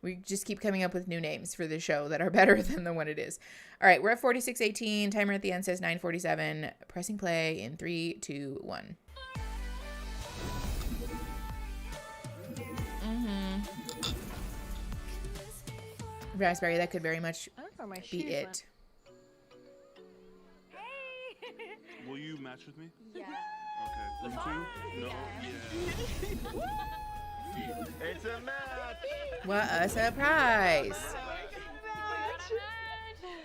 we just keep coming up with new names for the show that are better than the one it is. All right, we're at 46:18. Timer at the end says 9:47. Pressing play in 3, 2, 1. Raspberry, that could very much be it. Will you match with me? Yeah. Okay. Room 2? No? Yeah. It's a match! What a surprise.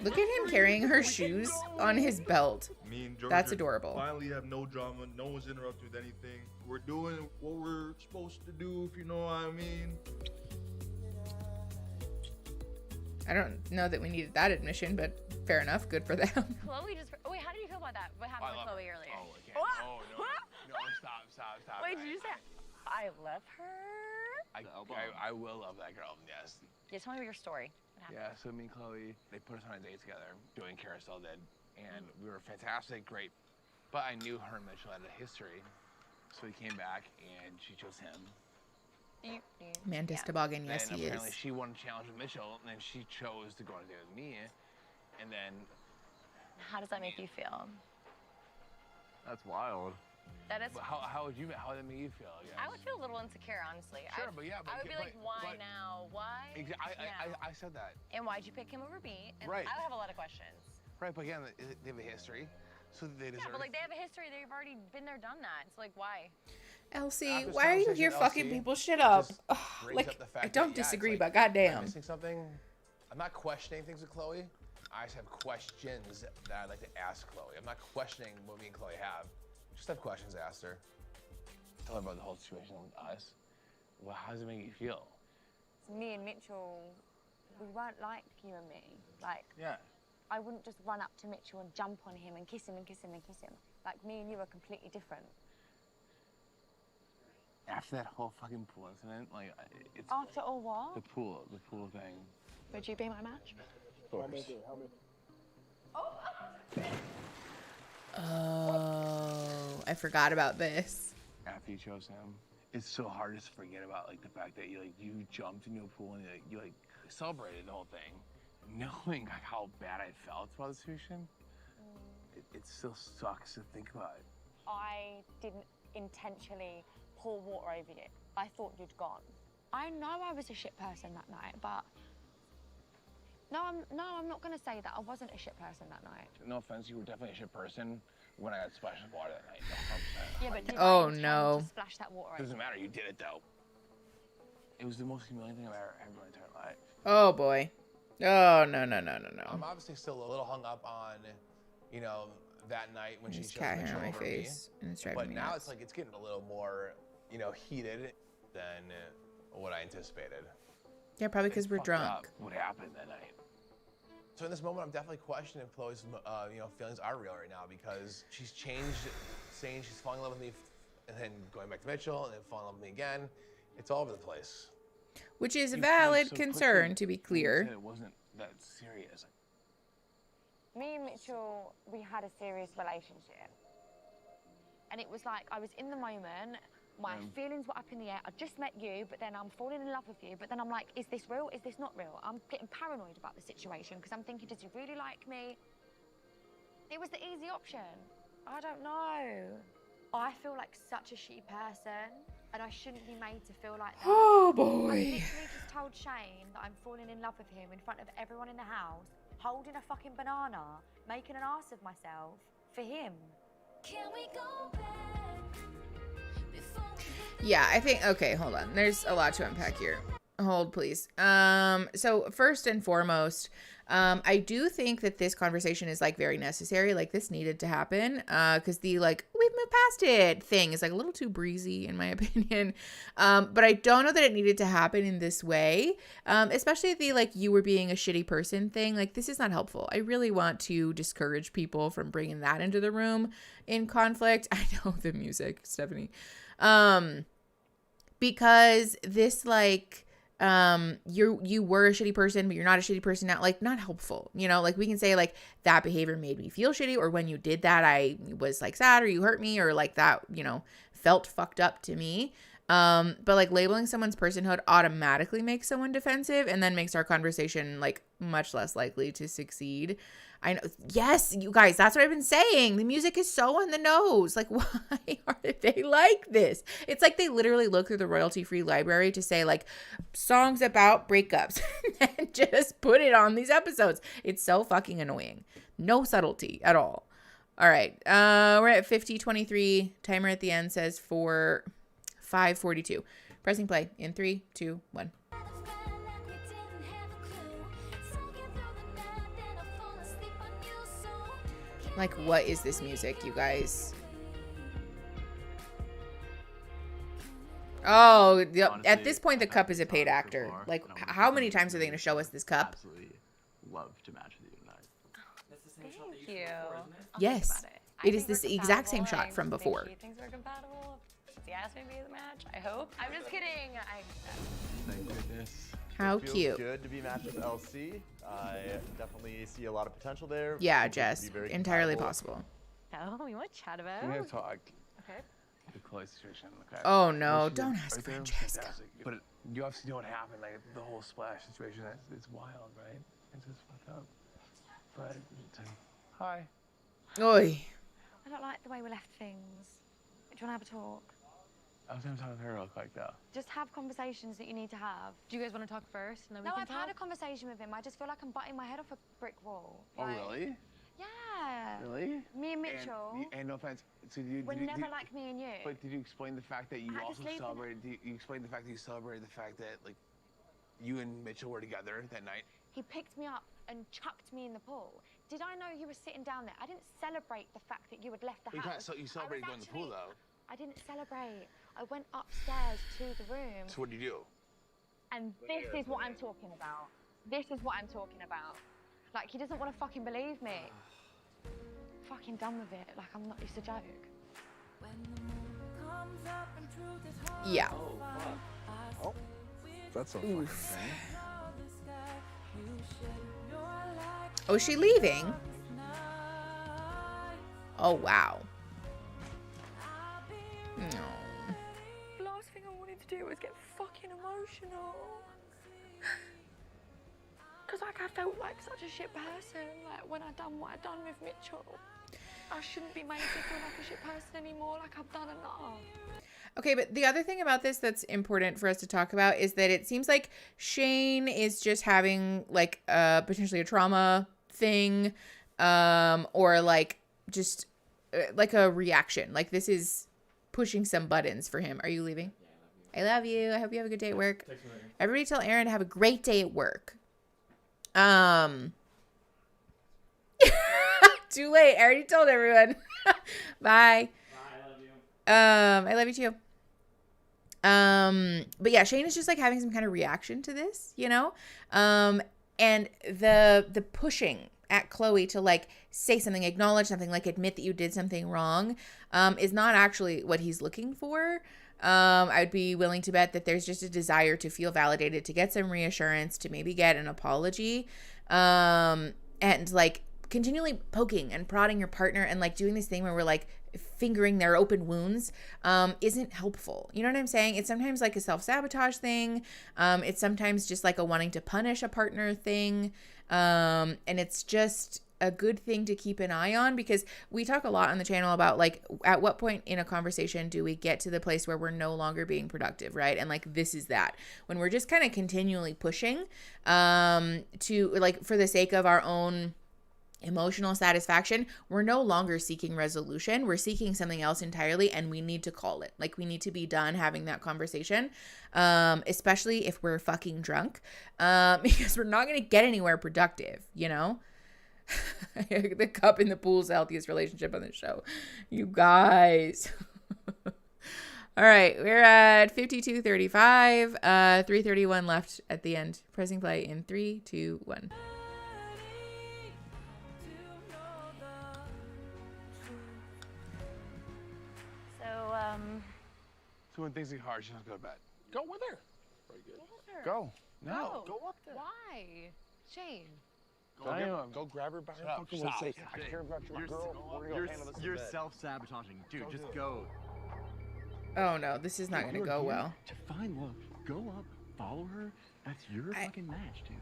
Look at him carrying her shoes on his belt. Me and Georgia That's adorable. Finally have no drama. No one's interrupted with anything. We're doing what we're supposed to do, if you know what I mean. I don't know that we needed that admission, but fair enough. Good for them. Chloe just. Wait, how did you feel about that? What happened with Chloe earlier? Oh, I can't. Oh, no, stop. Wait, did you say I love her? I will love that girl, yes. Yeah, tell me your story. What happened? Yeah, so me and Chloe, they put us on a date together, doing Carousel did, and we were fantastic, great. But I knew her and Mitchell had a history, so we came back and she chose him. Mantis Toboggan, yes, and he apparently is. she wanted to challenge with Mitchell, and then she chose to go on a date with me, and then... How does that make you feel? That's wild. That is. How would that make you feel? I guess? I would feel a little insecure, honestly. Sure, I would be like, but- why now? Why? I said that. And why'd you pick him over me? And Right. I would have a lot of questions. Right, but again, they have a history, so they deserve. Yeah, but like they have a history. They've already been there, done that. It's like why? Elsie, After this why are you conversation here with fucking Elsie, people shit it up? just Ugh, brings like, up the fact I don't that, yeah, disagree, it's but like, goddamn. I'm missing something. I'm not questioning things with Chloe. I just have questions that I'd like to ask Chloe. I'm not questioning what me and Chloe have. Just have questions to ask her. Tell her about the whole situation with us. Well, how does it make you feel? Me and Mitchell, we weren't like you and me. Like, Yeah. I wouldn't just run up to Mitchell and jump on him and kiss him and kiss him and kiss him. Like, me and you are completely different. After that whole fucking pool incident, like, it's... After all what? The pool thing. Would you be my match? Of course. Oh, I forgot about this. After you chose him, it's so hard to forget about like the fact that you jumped into a pool and you celebrated the whole thing, knowing like how bad I felt about the situation. It still sucks to think about it. I didn't intentionally pour water over you. I thought you'd gone. I know I was a shit person that night, but I'm not gonna say that. I wasn't a shit person that night. No offense, you were definitely a shit person when I got splashed with water that night. Yeah, but did Oh, I intend no. to splash that water? Doesn't matter. You did it though. It was the most humiliating thing I've ever had in my entire life. Oh boy. Oh no. I'm obviously still a little hung up on, you know, that night when There's she cat chose hair on Mitchell my over face, me. and it's driving But me now nuts. it's like it's getting a little more, you know, heated than what I anticipated. Yeah, probably because we're Fucked drunk. up what happened that night. So in this moment, I'm definitely questioning if Chloe's, you know, feelings are real right now because she's changed, saying she's falling in love with me, and then going back to Mitchell, and then falling in love with me again. It's all over the place. Which is a You valid so concern, quickly to be when you clear. said it wasn't that serious. Me and Mitchell, we had a serious relationship. And it was like, I was in the moment, my feelings were up in the air. I just met you, but then I'm falling in love with you. But then I'm like, is this real? Is this not real? I'm getting paranoid about the situation because I'm thinking, does he really like me? It was the easy option. I don't know. I feel like such a shitty person, and I shouldn't be made to feel like that. Oh, I boy. literally just told Shane that I'm falling in love with him in front of everyone in the house, holding a fucking banana, making an ass of myself for him. Can we go back before we Yeah, I think, okay, hold on. There's a lot to unpack here. Hold, please. So first and foremost, I do think that this conversation is like very necessary. Like this needed to happen, because the like, we've moved past it thing is like a little too breezy in my opinion. But I don't know that it needed to happen in this way. Especially the like, you were being a shitty person thing. Like this is not helpful. I really want to discourage people from bringing that into the room in conflict. I know the music, Stephanie. Because this like, you were a shitty person, but you're not a shitty person now, like not helpful, you know, like we can say like that behavior made me feel shitty, or when you did that, I was like sad, or you hurt me, or like that, you know, felt fucked up to me. But like labeling someone's personhood automatically makes someone defensive and then makes our conversation like much less likely to succeed. I know. Yes, you guys, that's what I've been saying. The music is so on the nose. Like, why are they like this? It's like they literally look through the royalty-free library to say like songs about breakups and just put it on these episodes. It's so fucking annoying. No subtlety at all. All right. We're at 50:23. Timer at the end says for 5:42. Pressing play in 3, 2, 1. Like, what is this music, you guys? Oh, Honestly, at this point, the cup is a paid actor. Like, how many times are they going to show us this cup? Absolutely love to match with you tonight. That's the same shot that you shot before, isn't it? Yes. It is this exact same shot from before. She thinks we're compatible. Does he ask me to be the match? I hope. I'm just kidding. Thank goodness. How It feels cute. good to be matched with LC. I definitely see a lot of potential there. Yeah, Think we could Jess. be very Entirely compatible. possible. Oh, we want to chat about. We're gonna talk. Okay. The Chloe situation. Okay. Oh, no, She's don't ask right there, Francesca. fantastic. But you obviously know what happened. Like the whole splash situation. It's wild, right? It's just fucked up. But hi. Oi. I don't like the way we left things. Do you want to have a talk? I was gonna talk to her real quick though. Just have conversations that you need to have. Do you guys want to talk first, and then we No, can I've talk? had a conversation with him. I just feel like I'm butting my head off a brick wall. Oh Like, really? Yeah. Really? Me and Mitchell. And no offense. So did, We're did, never did, like me and you. But did you explain the fact that you I had to also sleep in- celebrated? You explained the fact that you celebrated the fact that like you and Mitchell were together that night. He picked me up and chucked me in the pool. Did I know you were sitting down there? I didn't celebrate the fact that you had left the You house. you celebrated going to the pool though. I didn't celebrate. I went upstairs to the room. So what did you do? And this is what I'm talking about. This is what I'm talking about. Like, he doesn't want to fucking believe me. Fucking done with it. Like, I'm not, it's a joke. Yeah. Oh, that's a fucking thing. Oh, is she leaving? Oh, wow. No. The last thing I wanted to do was get fucking emotional. Because, like, I felt like such a shit person, like, when I done what I done with Mitchell. I shouldn't be made to feel like a shit person anymore, like, I've done enough. Okay, but the other thing about this that's important for us to talk about is that it seems like Shane is just having like potentially a trauma thing, or like just like a reaction. Like this is pushing some buttons for him. Are you leaving? Yeah, I love you. I hope you have a good day at work. Everybody tell Aaron to have a great day at work. Too late. I already told everyone. Bye. I love you too. But yeah, Shane is just like having some kind of reaction to this, you know? And the pushing at Chloe to like say something, acknowledge something, like admit that you did something wrong, is not actually what he's looking for. I'd be willing to bet that there's just a desire to feel validated, to get some reassurance, to maybe get an apology, and like continually poking and prodding your partner and like doing this thing where we're like fingering their open wounds isn't helpful. You know what I'm saying? It's sometimes like a self-sabotage thing. It's sometimes just like a wanting to punish a partner thing. And it's just a good thing to keep an eye on, because we talk a lot on the channel about like at what point in a conversation do we get to the place where we're no longer being productive, right? And like this is that, when we're just kind of continually pushing to like for the sake of our own emotional satisfaction, we're no longer seeking resolution. We're seeking something else entirely, and we need to call it. Like we need to be done having that conversation, especially if we're fucking drunk, because we're not going to get anywhere productive, you know? The cup in the pool's the healthiest relationship on the show. You guys. All right, we're at 52:35, 3:31 left at the end. Pressing play in 3, 2, 1. So when things get hard, she doesn't go to bed. Go with her. Very good. Go. No. Go up there. Why? Shane. Go grab her by her fucking Stop. say, I care about your girl. We're gonna handle this in You're bed. self-sabotaging. Dude, just go. Oh no, this is not going to go well. To find love, go up, follow her. That's your fucking match, dude.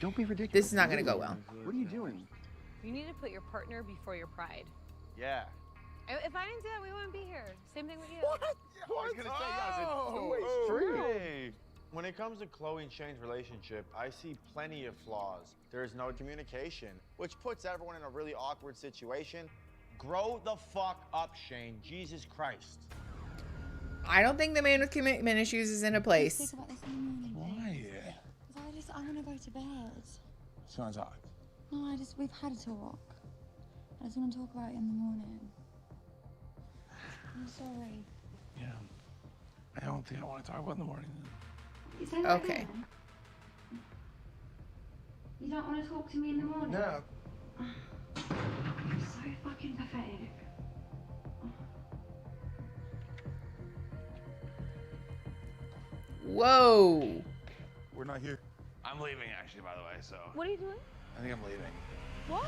Don't be ridiculous. This is not going to go well. What are you doing? You need to put your partner before your pride. Yeah. If I didn't do that, we wouldn't be here. Same thing with you. What? I was gonna say, yeah, it's two-way street. Hey. When it comes to Chloe and Shane's relationship, I see plenty of flaws. There's no communication, which puts everyone in a really awkward situation. Grow the fuck up, Shane. Jesus Christ. I don't think the man with commitment issues is in a place. Think about this in the morning. Why? Because I want to go to bed. So I talk. No, we've had a talk. I just want to talk about it in the morning. I'm sorry. Yeah. I don't think I want to talk about it in the morning. Is that okay? You don't want to talk to me in the morning? No. You're so fucking pathetic. Whoa. We're not here. I'm leaving, actually, by the way, so. What are you doing? I think I'm leaving. What?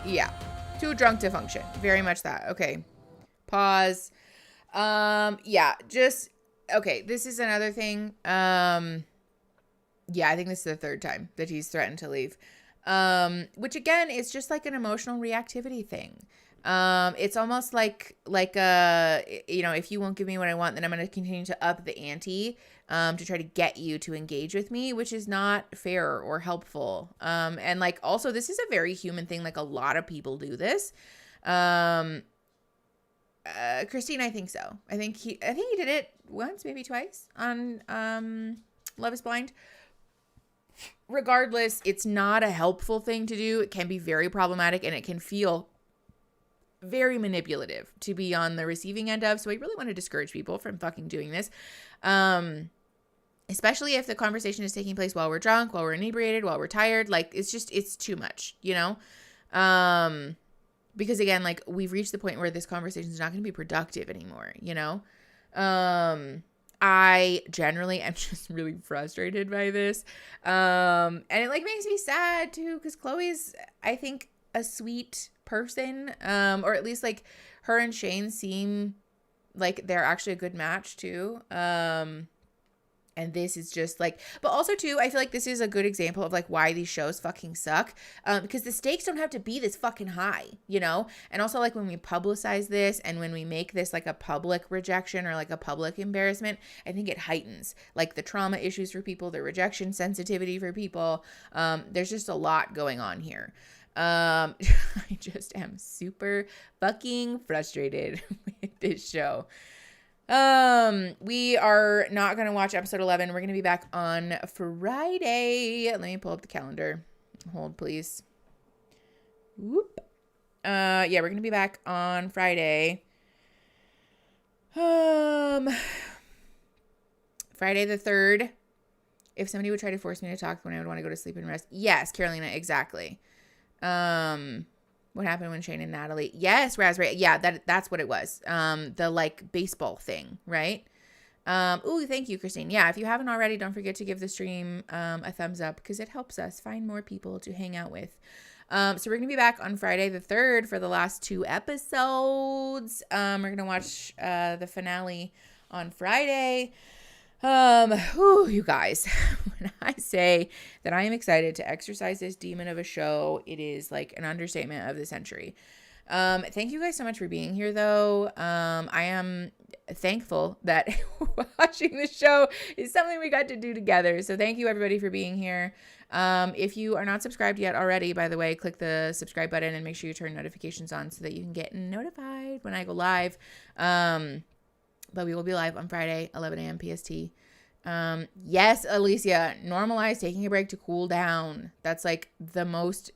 Yeah. Too drunk to function. Very much that. Okay. Pause. Yeah, just okay, this is another thing. Yeah, I think this is the third time that he's threatened to leave. Which again is just like an emotional reactivity thing. It's almost like you know, if you won't give me what I want, then I'm going to continue to up the ante to try to get you to engage with me, which is not fair or helpful. And like also this is a very human thing. Like a lot of people do this. Christine, I think so. I think he did it once, maybe twice on Love is Blind. Regardless, it's not a helpful thing to do. It can be very problematic and it can feel very manipulative to be on the receiving end of. So I really want to discourage people from fucking doing this. Especially if the conversation is taking place while we're drunk, while we're inebriated, while we're tired. Like it's too much, you know? Because again, like we've reached the point where this conversation is not going to be productive anymore, you know? I generally am just really frustrated by this. And it like makes me sad too, because Chloe's, I think, a sweet person. Or at least like her and Shane seem like they're actually a good match too. And this is just like, but also too, I feel like this is a good example of like why these shows fucking suck. Because the stakes don't have to be this fucking high, you know? And also like when we publicize this and when we make this like a public rejection or like a public embarrassment, I think it heightens like the trauma issues for people, the rejection sensitivity for people. There's just a lot going on here. I just am super fucking frustrated with this show. We are not going to watch episode 11. We're going to be back on Friday. Let me pull up the calendar. Hold, please. Whoop. Yeah, we're going to be back on Friday. Friday the 3rd. If somebody would try to force me to talk when I would want to go to sleep and rest. Yes, Carolina, exactly. What happened when Shane and Natalie? Yes, Raspberry. Yeah, that's what it was. The like baseball thing, right? Ooh, thank you, Christine. Yeah, if you haven't already, don't forget to give the stream a thumbs up because it helps us find more people to hang out with. So we're going to be back on Friday the 3rd for the last 2 episodes. We're going to watch the finale on Friday. You guys, when I say that I am excited to exercise this demon of a show, it is like an understatement of the century. Thank you guys so much for being here though. I am thankful that watching the show is something we got to do together. So thank you everybody for being here. If you are not subscribed yet already, by the way, click the subscribe button and make sure you turn notifications on so that you can get notified when I go live. But we will be live on Friday, 11 a.m. PST. Yes, Alicia, normalize taking a break to cool down. That's like the most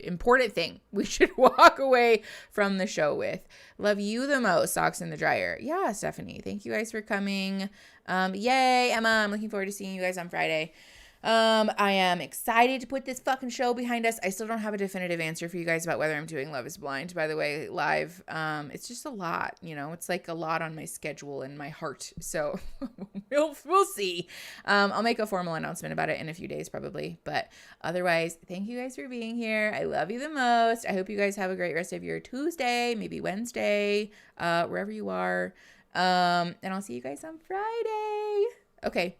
important thing we should walk away from the show with. Love you the most, Socks in the Dryer. Yeah, Stephanie, thank you guys for coming. Yay, Emma, I'm looking forward to seeing you guys on Friday. I am excited to put this fucking show behind us. I still don't have a definitive answer for you guys about whether I'm doing Love is Blind, by the way, live. It's just a lot, you know, it's like a lot on my schedule and my heart. So we'll see. I'll make a formal announcement about it in a few days probably, but otherwise, thank you guys for being here. I love you the most. I hope you guys have a great rest of your Tuesday, maybe Wednesday, wherever you are. And I'll see you guys on Friday. Okay.